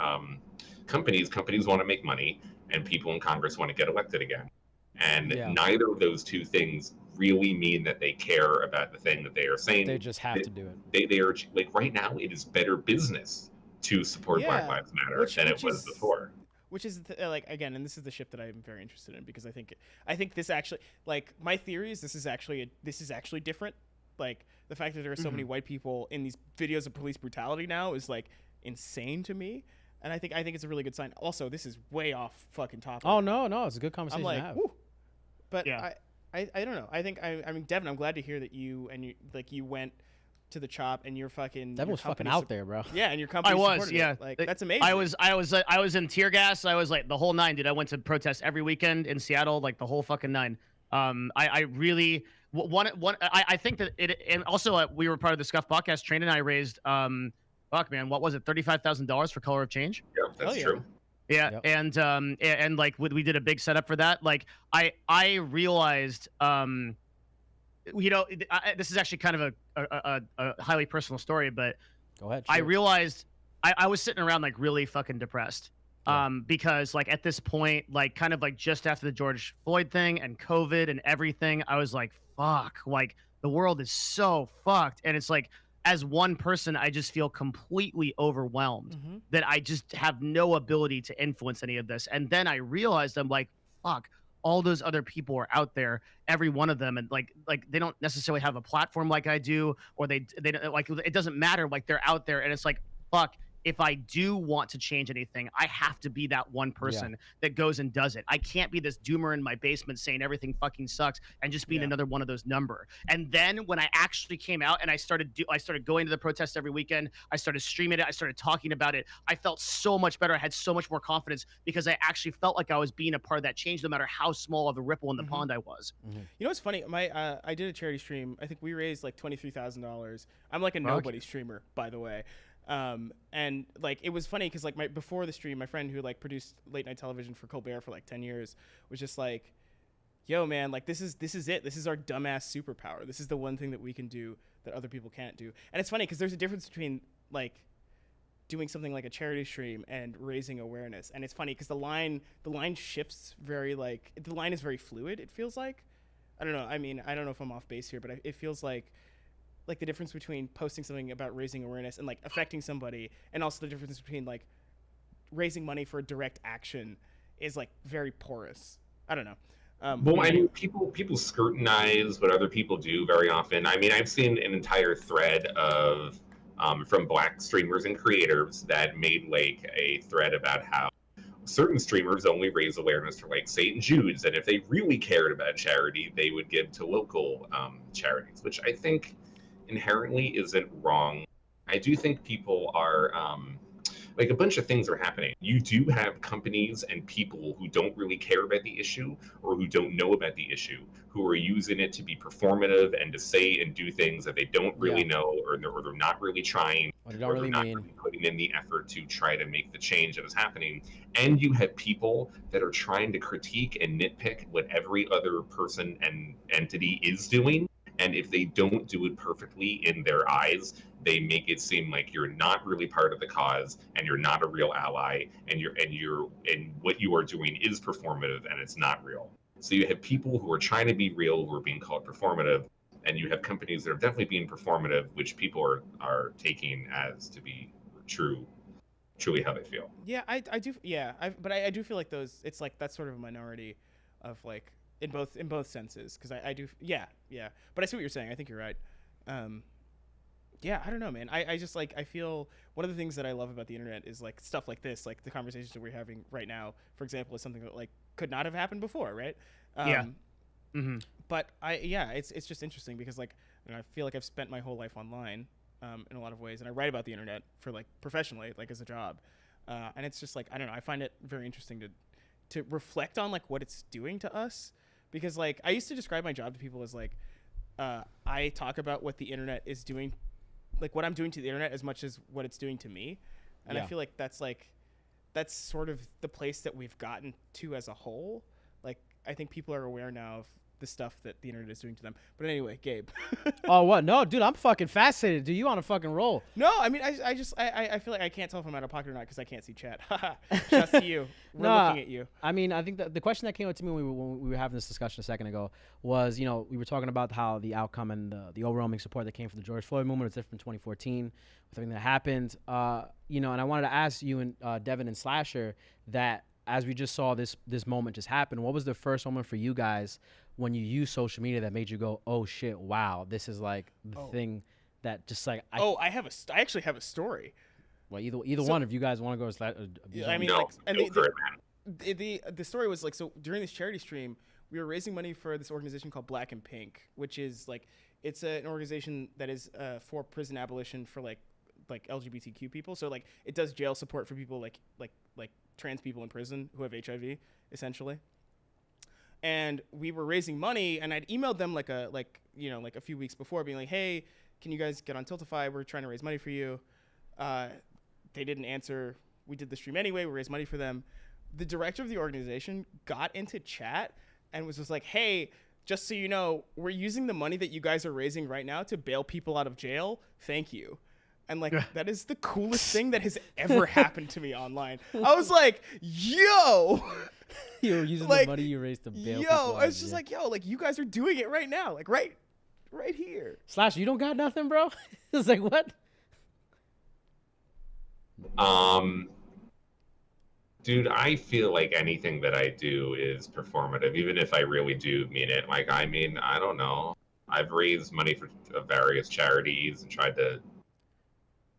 companies want to make money, and people in Congress want to get elected again. And neither of those two things really mean that they care about the thing that they are saying. They just have to do it. They are like, right now, it is better business to support Black Lives Matter than it was before. Which is like, again, and this is the shift that I'm very interested in, because I think this actually, like, my theory is this is actually different. Like, the fact that there are so many white people in these videos of police brutality now is like insane to me. And I think it's a really good sign. Also, this is way off fucking topic. Oh no, it's a good conversation I'm like, to have. Woo. But I don't know. I think I mean, Devin, I'm glad to hear that you went to the Chop and you're fucking. Devin was fucking out there, bro. Yeah, and your company. I was, it. Like, that's amazing. I was in tear gas. I was like the whole nine, dude. I went to protest every weekend in Seattle, like the whole fucking nine. I really I think that it, and also we were part of the Scuff podcast. Train and I raised what was it, $35,000 for Color of Change? Yeah, that's true. Yeah, yep. And like we did a big setup for that. Like I realized, this is actually kind of a highly personal story, but go ahead. I realized I was sitting around like really fucking depressed. Because like at this point, like kind of like just after the George Floyd thing and COVID and everything, I was like, fuck, like the world is so fucked. And it's like, as one person, I just feel completely overwhelmed that I just have no ability to influence any of this. And then I realized, I'm like, fuck, all those other people are out there, every one of them. And like they don't necessarily have a platform like I do, or they like, it doesn't matter. Like they're out there, and it's like, fuck, if I do want to change anything, I have to be that one person that goes and does it. I can't be this doomer in my basement saying everything fucking sucks and just being another one of those number. And then when I actually came out and I started going to the protest every weekend, I started streaming it, I started talking about it, I felt so much better. I had so much more confidence because I actually felt like I was being a part of that change, no matter how small of a ripple in the pond I was. You know what's funny? I did a charity stream. I think we raised like $23,000. I'm like a nobody streamer, by the way. And like it was funny because like before the stream, my friend who like produced late night television for Colbert for like 10 years was just like, yo man, like this is it. This is our dumbass superpower. This is the one thing that we can do that other people can't do. And it's funny because there's a difference between like doing something like a charity stream and raising awareness. And it's funny because the line shifts very like, the line is very fluid. It feels like, I don't know. I mean, I don't know if I'm off base here, but it feels like the difference between posting something about raising awareness and like affecting somebody, and also the difference between like raising money for direct action is like very porous. I don't know. Well, I mean, people scrutinize what other people do very often. I mean, I've seen an entire thread of from Black streamers and creators that made like a thread about how certain streamers only raise awareness for like St. Jude's, and if they really cared about charity, they would give to local charities, which I think inherently isn't wrong. I do think people are like a bunch of things are happening. You do have companies and people who don't really care about the issue or who don't know about the issue, who are using it to be performative and to say and do things that they don't really know, or they're not really trying, Or or they're not really putting in the effort to try to make the change that is happening. And you have people that are trying to critique and nitpick what every other person and entity is doing. And if they don't do it perfectly in their eyes, they make it seem like you're not really part of the cause and you're not a real ally, and what you are doing is performative and it's not real. So you have people who are trying to be real who are being called performative, and you have companies that are definitely being performative, which people are taking as to be truly how they feel. Yeah, I do. Yeah, but I do feel like those. It's like that's sort of a minority of like in both senses, because I do. Yeah. But I see what you're saying. I think you're right. Yeah, I don't know, man. I just like I feel one of the things that I love about the internet is like stuff like this, like the conversations that we're having right now, for example, is something that like could not have happened before, right? Yeah. Mm-hmm. But it's just interesting because like I feel like I've spent my whole life online in a lot of ways, and I write about the internet for like professionally, like as a job, and it's just like I don't know. I find it very interesting to reflect on like what it's doing to us, because like I used to describe my job to people as like I talk about what the internet is doing, like what I'm doing to the internet as much as what it's doing to me, and I feel like that's sort of the place that we've gotten to as a whole. Like I think people are aware now of the stuff that the internet is doing to them. But anyway, Gabe. Oh, what? No, dude, I'm fucking fascinated. Dude, you on a fucking roll. No, I mean, I feel like I can't tell if I'm out of pocket or not because I can't see chat. Just to you. We're looking at you. I mean, I think that the question that came up to me when we were having this discussion a second ago was, you know, we were talking about how the outcome and the overwhelming support that came from the George Floyd movement was different from 2014 with everything that happened. You know, and I wanted to ask you and Devin and Slasher that as we just saw this moment just happen, what was the first moment for you guys when you use social media that made you go, oh shit, wow, this is like the thing that just like I actually have a story. Well, either one, if you guys want to go. I mean, no, like, and the story was like, so during this charity stream, we were raising money for this organization called Black and Pink, which is like it's an organization that is for prison abolition for like LGBTQ people. So like it does jail support for people like trans people in prison who have HIV, essentially. And we were raising money, and I'd emailed them like a few weeks before, being like, "Hey, can you guys get on Tiltify? We're trying to raise money for you." They didn't answer. We did the stream anyway. We raised money for them. The director of the organization got into chat and was just like, "Hey, just so you know, we're using the money that you guys are raising right now to bail people out of jail. Thank you." And like that is the coolest thing that has ever happened to me online. I was like, "Yo." You were using the money you raised to bail people out. I was just like, like you guys are doing it right now, like right here. Slash, you don't got nothing, bro? It's like, what? Dude, I feel like anything that I do is performative, even if I really do mean it. Like, I mean, I don't know. I've raised money for various charities and tried to.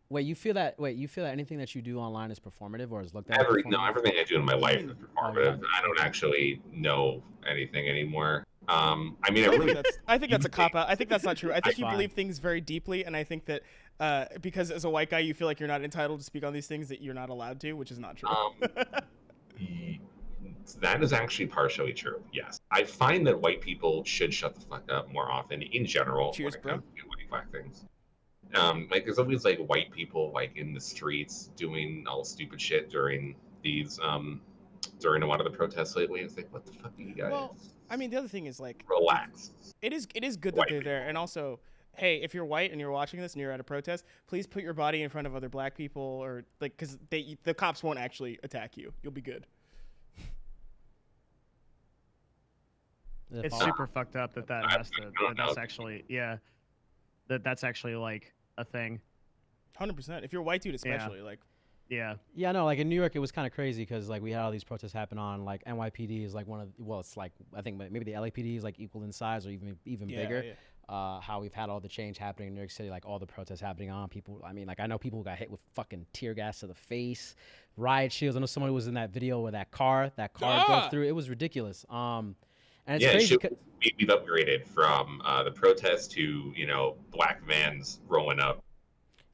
Wait, you feel that anything that you do online is performative or is looked at? No, everything I do in my life is performative. I don't actually know anything anymore. I mean, I think that's a cop out. I think that's not true. I think you believe things very deeply, and I think that because as a white guy you feel like you're not entitled to speak on these things, that you're not allowed to, which is not true. That is actually partially true. Yes, I find that white people should shut the fuck up more often in general. Cheers, when it bro. comes to white black things. Like there's always like white people like in the streets doing all stupid shit during these during a lot of the protests lately. It's like, what the fuck are you guys? Well, I mean, the other thing is like relax. It is good that they're there, and also, hey, if you're white and you're watching this and you're at a protest, please put your body in front of other black people, or like because the cops won't actually attack you. You'll be good. It's super fucked up that's actually that's actually like a thing. 100%. If you're a white dude, especially like. Yeah. Yeah, no, like in New York, it was kind of crazy because like we had all these protests happen on like NYPD is like it's like I think maybe the LAPD is like equal in size or even bigger. Yeah. How we've had all the change happening in New York City, like all the protests happening on people. I mean, like I know people who got hit with fucking tear gas to the face, riot shields. I know someone who was in that video where that car drove through. It was ridiculous. And it's crazy. We've upgraded from the protests to black vans rolling up.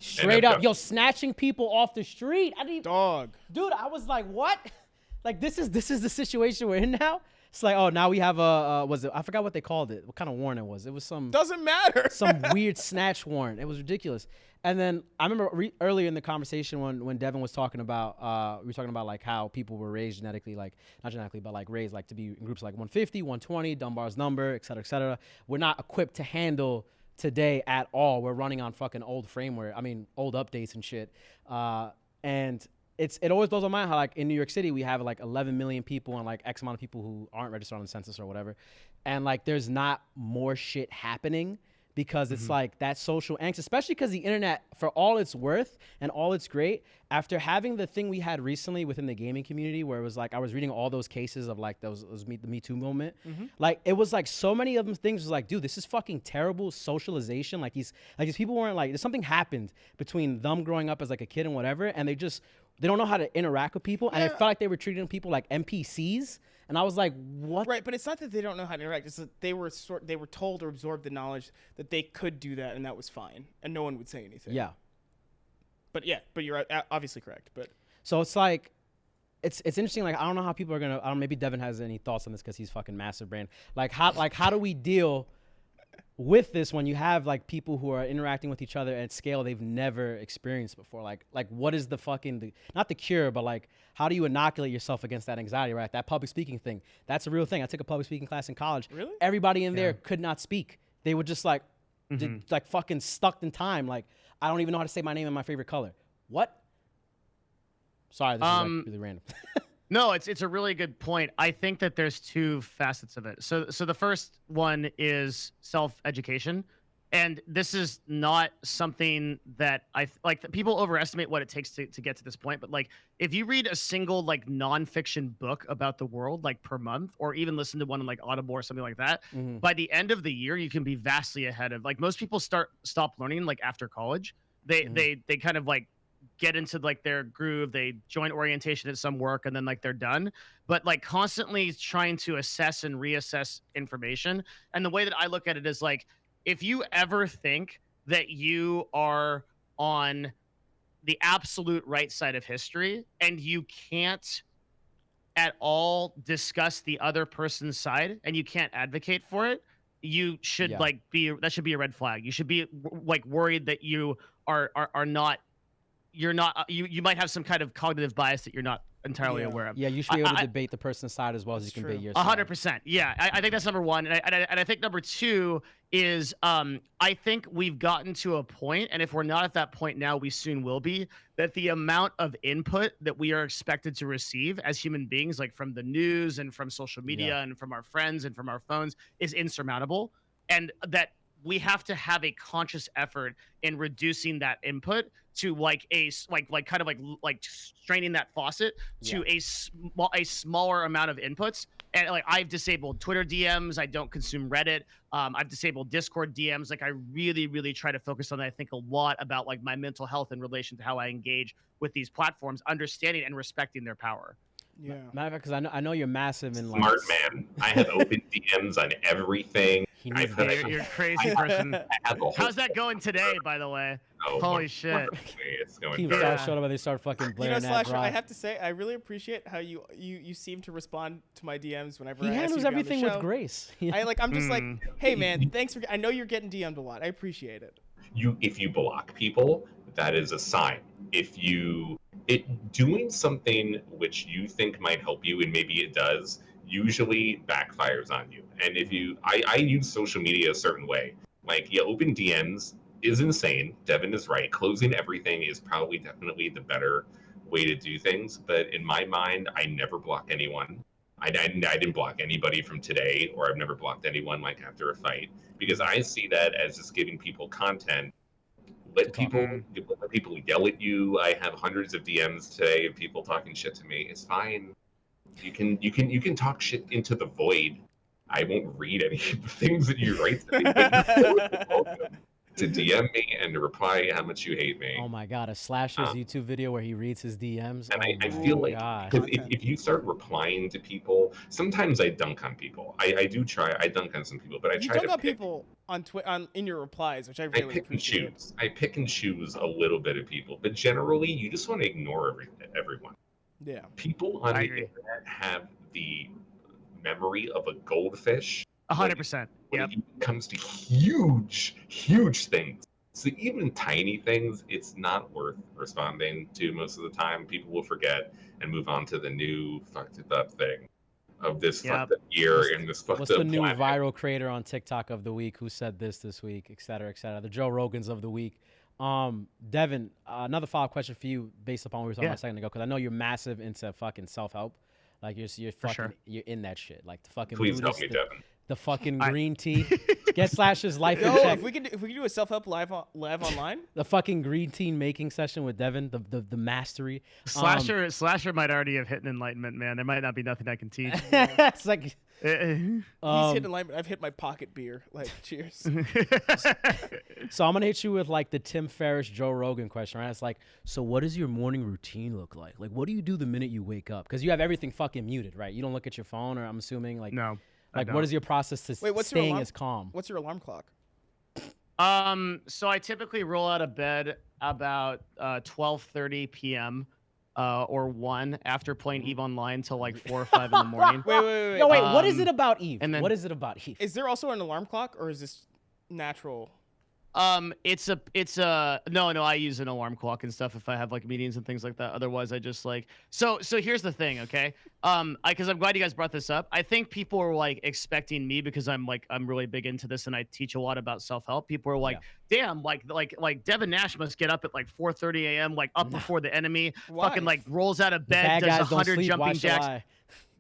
Straight up, yo, snatching people off the street. I didn't, Dog. dude. I was like, what? Like this is the situation we're in now. It's like, oh, now we have a was it? I forgot what they called it. What kind of warrant it was? It was some Doesn't matter. some weird snatch warrant. It was ridiculous. And then I remember earlier in the conversation when Devin was talking about we were talking about like how people were raised genetically, like not genetically, but like raised like to be in groups like 150, 120, Dunbar's number, et cetera, et cetera. We're not equipped to handle today at all. We're running on fucking old framework. I mean, old updates and shit. And it always blows my mind how like in New York City we have like 11 million people and like X amount of people who aren't registered on the census or whatever, and like there's not more shit happening because it's like that social angst, especially because the internet, for all its worth and all it's great, after having the thing we had recently within the gaming community where it was like I was reading all those cases of like the Me Too movement, like it was like so many of them things was like, dude, this is fucking terrible socialization. Like these people weren't like, there's something happened between them growing up as like a kid and whatever, and they don't know how to interact with people, and I felt like they were treating people like NPCs, and I was like, what? Right, but it's not that they don't know how to interact. It's that they were told or absorbed the knowledge that they could do that, and that was fine, and no one would say anything. Yeah. But you're obviously correct. But so it's like, it's interesting. Like I don't know how people are gonna. I don't. Maybe Devin has any thoughts on this because he's fucking massive brain. Like how do we deal with this when you have like people who are interacting with each other at scale they've never experienced before? Like what is the fucking not the cure, but like how do you inoculate yourself against that anxiety? Right, that public speaking thing. That's a real thing. I took a public speaking class in college. Really? Everybody in there could not speak. They were just like, like fucking stuck in time. Like I don't even know how to say my name and my favorite color. What? Sorry, this is like really random. No, it's a really good point. I think that there's two facets of it. So the first one is self-education. And this is not something that people overestimate what it takes to get to this point. But like, if you read a single like nonfiction book about the world, like per month, or even listen to one on like Audible or something like that, by the end of the year, you can be vastly ahead of like most people stop learning like after college. They kind of like get into like their groove, they join orientation at some work, and then like they're done. But like constantly trying to assess and reassess information. And the way that I look at it is like, if you ever think that you are on the absolute right side of history and you can't at all discuss the other person's side and you can't advocate for it, you should that should be a red flag. You should be like worried that you are not, you might have some kind of cognitive bias that you're not entirely aware of. Yeah, you should be able to debate the person's side as well as you can debate your side. 100%. Yeah, I think that's number one. And I think number two is I think we've gotten to a point, and if we're not at that point now, we soon will be, that the amount of input that we are expected to receive as human beings, like from the news and from social media and from our friends and from our phones, is insurmountable. And that we have to have a conscious effort in reducing that input to like kind of like straining that faucet to a smaller amount of inputs. And like I've disabled Twitter DMs. I don't consume Reddit. I've disabled Discord DMs. Like I really, really try to focus on that. I think a lot about like my mental health in relation to how I engage with these platforms, understanding and respecting their power. Yeah, matter of fact, because I know you're massive in like smart man. I have open DMs on everything. You're a crazy person. How's that going today, by the way? Holy shit! It's going Keemstar showed up and they start fucking blaring that Slasher, I have to say, I really appreciate how you seem to respond to my DMs whenever he I ask you handles to be on the everything show. with grace. I'm just like, hey man, thanks for. I know you're getting DM'd a lot. I appreciate it. If you block people, that is a sign. Doing something which you think might help you, and maybe it does, usually backfires on you. And I use social media a certain way. Like, open DMs is insane. Devin is right. Closing everything is probably definitely the better way to do things. But in my mind, I never block anyone. I didn't block anybody from today, or I've never blocked anyone like after a fight, because I see that as just giving people content. Let people yell at you. I have hundreds of DMs today of people talking shit to me. It's fine. You can talk shit into the void. I won't read any of the things that you write to me. to DM me and to reply how much you hate me. Oh my God, a Slasher's YouTube video where he reads his DMs. And Oh I feel like God. if you start replying to people, sometimes I dunk on people. I do try. I dunk on some people, but I You try dunk to on people on in your replies, which I I really pick and appreciate. choose. I pick and choose a little bit of people, but generally, you just want to ignore everyone. Yeah. People on I the agree. internet have the memory of a goldfish 100%. when Yep. it comes to huge things. So even tiny things, it's not worth responding to most of the time. People will forget and move on to the new fucked up thing of this fucked up year and this fucked What's up the new planet. viral creator on TikTok of the week? Who said this week, et cetera, et cetera? The Joe Rogans of the week. Devin, another follow-up question for you based upon what we were talking about a second ago, because I know you're massive into fucking self-help. Like you're fucking you're in that shit. Like the fucking Please help Buddhist, me, Devin. the fucking green tea. Get Slasher's life in Yo, check. if we could do a self-help live online. The fucking green tea making session with Devin, the mastery. Slasher might already have hit an enlightenment, man. There might not be nothing I can teach. It's like He's hit enlightenment. I've hit my pocket beer. Like, cheers. so I'm gonna hit you with like the Tim Ferriss, Joe Rogan question, right? It's like, so what does your morning routine look like? Like, what do you do the minute you wake up? Because you have everything fucking muted, right? You don't look at your phone, or I'm assuming like No. Like, what is your process to Wait, what's your staying alarm? as calm? What's your alarm clock? So I typically roll out of bed about 12:30 p.m. Or 1 after playing EVE Online till like 4 or 5 in the morning. Wait. No, wait. What is it about Eve? and then- What is it about Eve? Is there also an alarm clock, or is this natural? It's a no, I use an alarm clock and stuff if I have like meetings and things like that. Otherwise I just like, so here's the thing, okay? Cause I'm glad you guys brought this up. I think people are like expecting me, because I'm really big into this and I teach a lot about self-help. People are like, damn, like Devin Nash must get up at like 4:30 a.m. like up before the enemy. Why? Fucking like rolls out of The bad bed, does guys don't 100 sleep. Why jumping should jacks. I?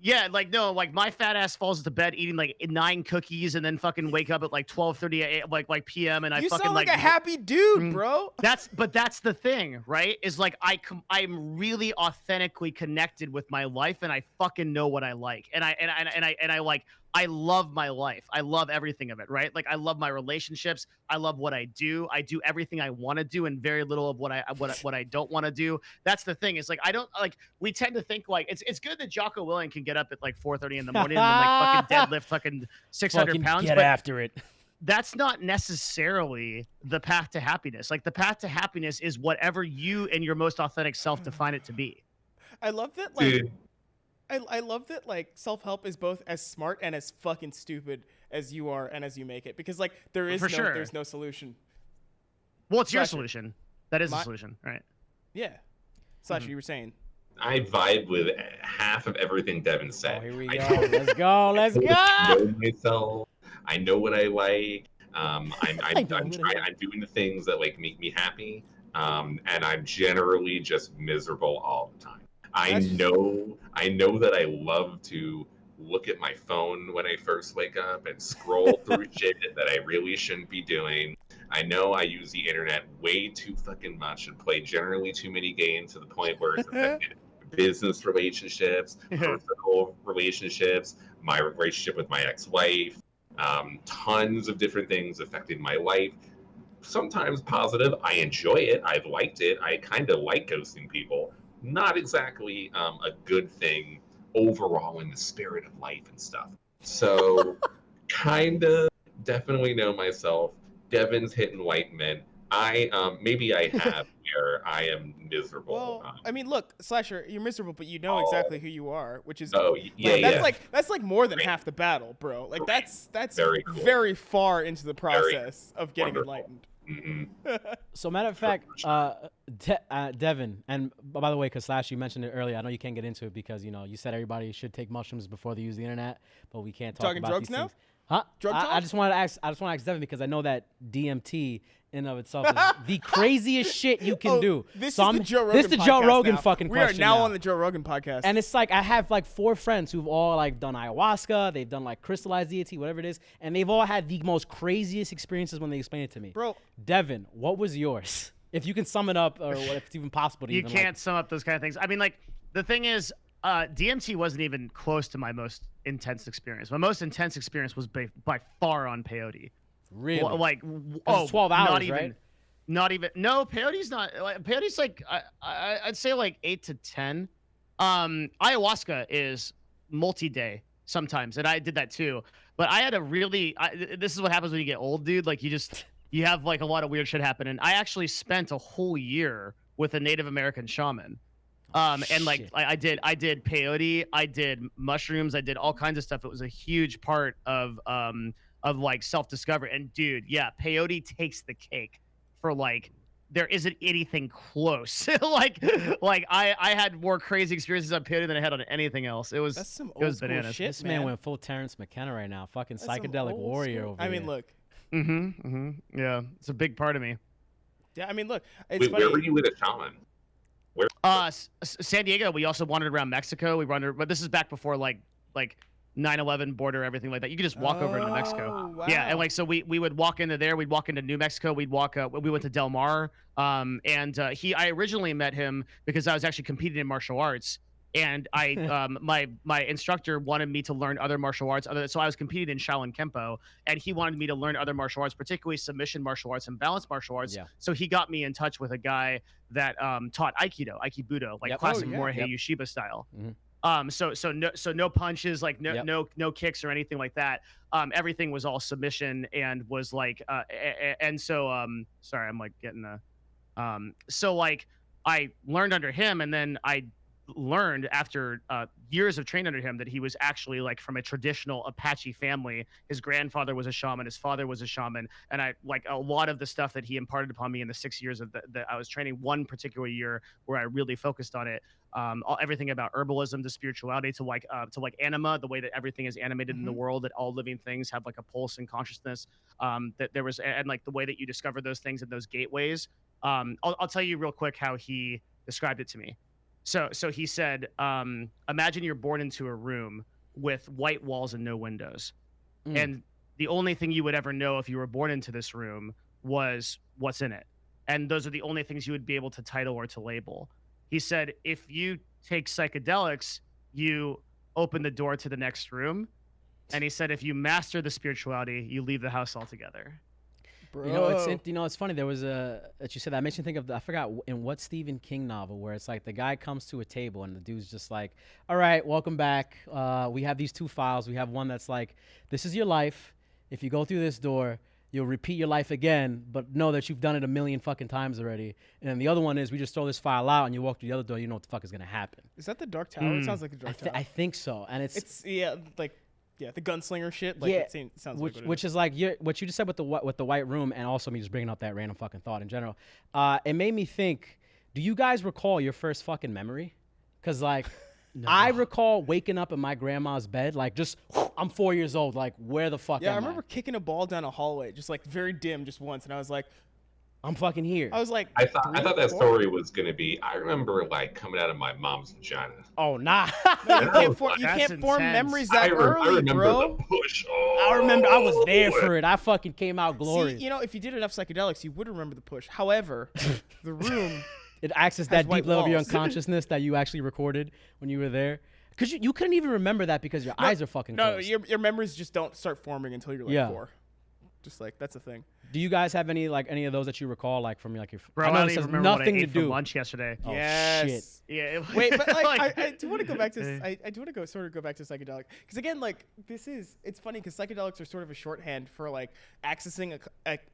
Yeah, like no, like my fat ass falls into bed eating like 9 cookies and then fucking wake up at like 12:30 like p.m. and I You fucking sound like a happy dude, bro. That's the thing, right? Is like I'm really authentically connected with my life and I fucking know what I like. And I like I love my life. I love everything of it, right? Like I love my relationships. I love what I do. I do everything I want to do and very little of what I don't want to do. That's the thing. It's like I don't like we tend to think like it's good that Jocko Willink can get up at like 4:30 in the morning and then like fucking deadlift fucking 600 Fucking pounds. get but after it. that's not necessarily the path to happiness. Like the path to happiness is whatever you and your most authentic self define it to be. I love that. Like, Dude. I love that. Like, self-help is both as smart and as fucking stupid as you are and as you make it. Because like there's no solution. Well, it's your Slasher. solution. That is the solution, right? Yeah. Slasher, you were saying. I vibe with half of everything Devin said. Oh, here we I go. don't Let's go. Let's go. know myself. I know what I like. I'm doing the things that like make me happy. And I'm generally just miserable all the time. I know that I love to look at my phone when I first wake up and scroll through shit that I really shouldn't be doing. I know I use the internet way too fucking much and play generally too many games to the point where it's affected business relationships, personal relationships, my relationship with my ex-wife, tons of different things affecting my life. Sometimes positive. I enjoy it. I've liked it. I kind of like ghosting people. Not exactly a good thing overall in the spirit of life and stuff. So kind of definitely know myself. Devin's hit enlightenment. Maybe I have where I am miserable. Well, I mean, look, Slasher, you're miserable, but you know exactly who you are, which is that's like more than half the battle, bro. Like that's very cool. very far into the process of getting enlightened. Mm-hmm. So, matter of fact, Devin, and by the way, because Slash, you mentioned it earlier, I know you can't get into it because you said everybody should take mushrooms before they use the internet, but we can't talk Talking about drugs these now? things. Huh? Drug talk? I just want to ask Devin because I know that DMT in of itself is the craziest shit you can do. This So is the Joe Rogan. This is the Joe podcast Rogan now. fucking We are question. now on the Joe Rogan podcast. And it's like I have like 4 friends who've all like done ayahuasca, they've done like crystallized DMT, whatever it is, and they've all had the most craziest experiences when they explain it to me. Bro, Devin, what was yours? If you can sum it up, or if it's even possible to You even, can't sum up those kind of things. I mean, like the thing is, DMT wasn't even close to my most intense experience. My most intense experience was by far on peyote. Really? Like 12 hours, not even, right? Not even. No, peyote's not. Peyote's like I'd say like 8 to 10. Ayahuasca is multi-day sometimes, and I did that too. But I had a really. This is what happens when you get old, dude. Like you have like a lot of weird shit happen. And I actually spent a whole year with a Native American shaman. And like I did peyote, I did mushrooms, I did all kinds of stuff. It was a huge part of like self-discovery. And dude, yeah, peyote takes the cake for like there isn't anything close. like I had more crazy experiences on peyote than I had on anything else. It was bananas. Shit, This man went full Terrence McKenna right now. Fucking That's psychedelic warrior over I here. mean, look. Yeah, it's a big part of me. Yeah, I mean, look. It's Wait, funny. where were you with a shaman? San Diego. We also wandered around Mexico. We wandered, but this is back before like 9/11 border, everything like that. You could just walk over into Mexico. Wow. Yeah, and like so we would walk into there. We'd walk into New Mexico. We went to Del Mar. I originally met him because I was actually competing in martial arts. And I, my instructor wanted me to learn other martial arts. So I was competing in Shaolin Kempo, and he wanted me to learn other martial arts, particularly submission martial arts and balanced martial arts. Yeah. So he got me in touch with a guy that taught Aikido, like classic Morihei Yoshiba style. So no punches, like no kicks or anything like that. Everything was all submission and was like, sorry, I'm like getting so like I learned under him, and then I learned after years of training under him that he was actually like from a traditional Apache family. His grandfather was a shaman, his father was a shaman, and I like a lot of the stuff that he imparted upon me in the 6 years of that I was training. One particular year where I really focused on it, everything about herbalism to spirituality to like anima, the way that everything is animated in the world, that all living things have like a pulse and consciousness. That there was, and like the way that you discover those things and those gateways. I'll tell you real quick how he described it to me. So he said, imagine you're born into a room with white walls and no windows. And the only thing you would ever know if you were born into this room was what's in it. And those are the only things you would be able to title or to label. He said, if you take psychedelics, you open the door to the next room. And he said, if you master the spirituality, you leave the house altogether. Bro. It's funny. There was that you said that makes me think of I forgot in what Stephen King novel where it's like the guy comes to a table and the dude's just like, all right, welcome back. We have these two files. We have one that's like, this is your life. If you go through this door, you'll repeat your life again, but know that you've done it a million fucking times already. And then the other one is we just throw this file out and you walk through the other door. You know what the fuck is gonna happen. Is that the Dark Tower? It sounds like the Dark Tower. I think so. And it's the gunslinger shit. Like, it sounds which is like what you just said with the white room, and also me just bringing up that random fucking thought in general. It made me think. Do you guys recall your first fucking memory? Because like, I recall waking up in my grandma's bed, like just I'm 4 years old, like where the fuck? I remember kicking a ball down a hallway, just like very dim, just once, and I was like, I'm fucking here. I was like, I thought that story was gonna be. I remember like coming out of my mom's vagina. Oh nah. No, you can't form memories that early, I remember bro. the push. I remember I was there for it. I fucking came out glorious. See, if you did enough psychedelics, you would remember the push. However, the room it accessed that deep level of your unconsciousness that you actually recorded when you were there. Cause you couldn't even remember that because your eyes are fucking closed. Your memories just don't start forming until you're like 4. Just like that's the thing. Do you guys have any of those that you recall like from like your? Bro, I don't even remember nothing what I ate to do. for lunch yesterday. Oh, yes. Shit. Yeah. Wait, but like, I do want to go back to I do want to go back to psychedelic because again, like it's funny because psychedelics are sort of a shorthand for like accessing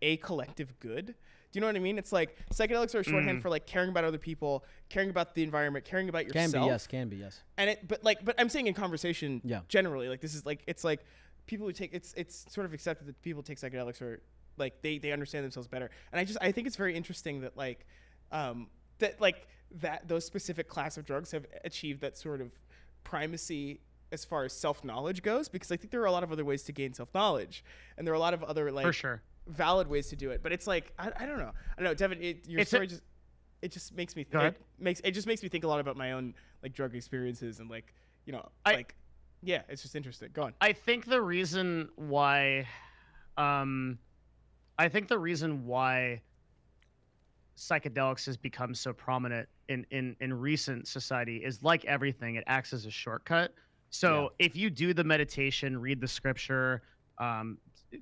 a collective good. Do you know what I mean? It's like psychedelics are a shorthand for like caring about other people, caring about the environment, caring about yourself. Can be yes. And but I'm saying in conversation generally, like this is like it's like people who take it's sort of accepted that people who take psychedelics are like they understand themselves better. And I think it's very interesting that like that those specific class of drugs have achieved that sort of primacy as far as self-knowledge goes, because I think there are a lot of other ways to gain self-knowledge, and there are a lot of other like for sure valid ways to do it. But it's like I don't know, Devin. Your story just makes me it just makes me think a lot about my own like drug experiences and like it's just interesting. Go on. I think the reason why psychedelics has become so prominent in recent society is like everything, it acts as a shortcut. So if you do the meditation, read the scripture,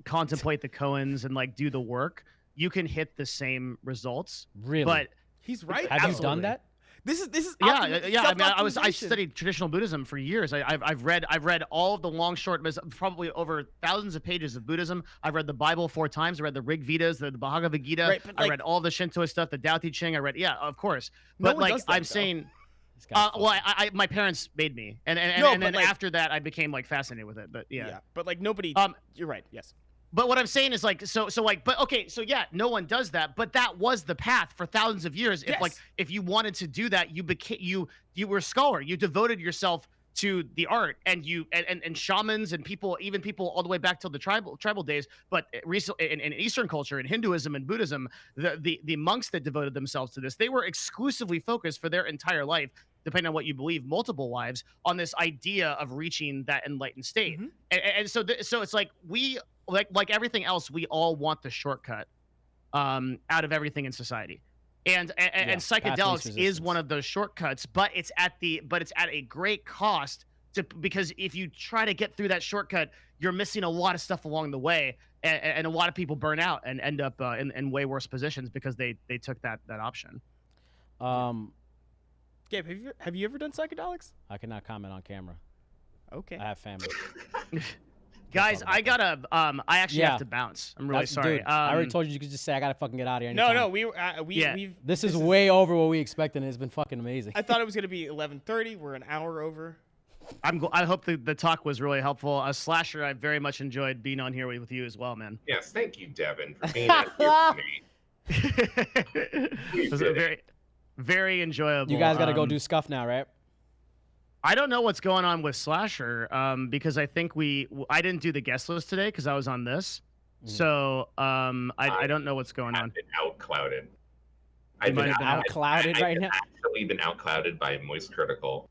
contemplate the koans and like do the work, you can hit the same results. Really? But He's right. have you absolutely. done that? This is yeah. I mean, I self-optimization. studied traditional Buddhism for years. I've read all of the long, short, probably over thousands of pages of Buddhism. I've read the Bible 4 times. I read the Rig Vedas, the Bhagavad Gita. Right, but, I like- read all the Shintoist stuff, the Tao Te Ching. I read, yeah, of course. No But one like does that, I'm though. saying, This guy's well, fucking- my parents made me, and No, and but, then like- after that, I became like fascinated with it. But Yeah, but like nobody. You're right. Yes. But what I'm saying is like so like but okay, so yeah, no one does that, but that was the path for thousands of years. If Yes. like if you wanted to do that, you became you were a scholar. You devoted yourself to the art, and you and shamans and people, even people all the way back till the tribal days. But recently in Eastern culture, in Hinduism and Buddhism, the monks that devoted themselves to this, they were exclusively focused for their entire life, depending on what you believe, multiple lives, on this idea of reaching that enlightened state. Mhm. And so so it's like we like everything else, we all want the shortcut out of everything in society. And psychedelics is one of those shortcuts, but it's at a great cost because if you try to get through that shortcut, you're missing a lot of stuff along the way, and a lot of people burn out and end up in way worse positions because they took that option. Gabe, have you ever done psychedelics? I cannot comment on camera. Okay. I have family. Guys, I gotta I actually Yeah. have to bounce. I'm really sorry. Dude, I already told you could just say I gotta fucking get out of here. No, anytime. no, Yeah. This is way over what we expected, and it's been fucking amazing. I thought it was gonna be 11:30. We're an hour over. I hope the talk was really helpful. Slasher, I very much enjoyed being on here with you as well, man. Yes, thank you, Devin, for being on here with me. It was a very, very enjoyable. You guys gotta go do scuff now, right? I don't know what's going on with Slasher, because I think I didn't do the guest list today because I was on this. So I don't know what's going on. I've been outclouded. You might have been outclouded right now. I've actually been outclouded by Moist Critical.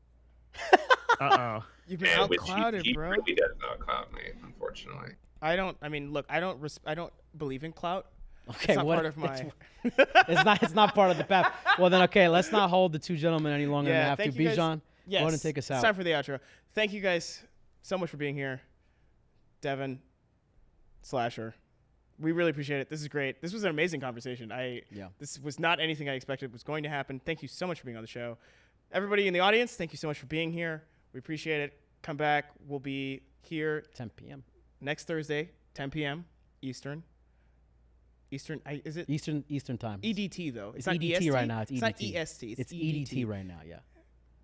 Uh-oh. You've been Which outclouded, he bro. really does outcloud me, unfortunately. I mean, look, I don't believe in clout. Okay, It's not what? part of my. It's not part of the path. Well then, okay, let's not hold the two gentlemen any longer than Yeah, they have to. thank you guys. Bijan, Yes. go ahead and take us It's out. time for the outro. Thank you guys so much for being here, Devin, Slasher. We really appreciate it. This is great. This was an amazing conversation. This was not anything I expected was going to happen. Thank you so much for being on the show. Everybody in the audience, thank you so much for being here. We appreciate it. Come back. We'll be here 10 p.m. next Thursday, 10 p.m. Eastern. Is it Eastern time. EDT though? It's not EDT EST? right now. It's It's not EDT. EST. It's EDT right now. Yeah.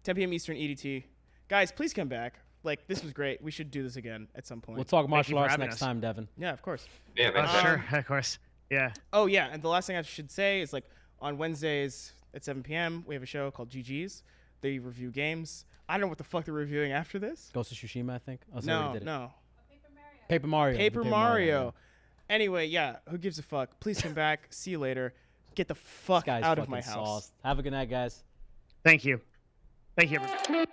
10 p.m. Eastern EDT. Guys, please come back. Like, this was great. We should do this again at some point. We'll talk you martial for arts having next us. time, Devin. Yeah, of course. Yeah, thanks. Sure, of course. Yeah. Oh, yeah. And the last thing I should say is, like, on Wednesdays at 7 p.m., we have a show called GG's. They review games. I don't know what the fuck they're reviewing after this. Ghost of Tsushima, I think. Oh, so No, already did it. no. Paper Mario. Paper Mario. Anyway, yeah. Who gives a fuck? Please come back. See you later. Get the This fuck guy's out of my fucking house. sauced. Have a good night, guys. Thank you. Thank you, everybody.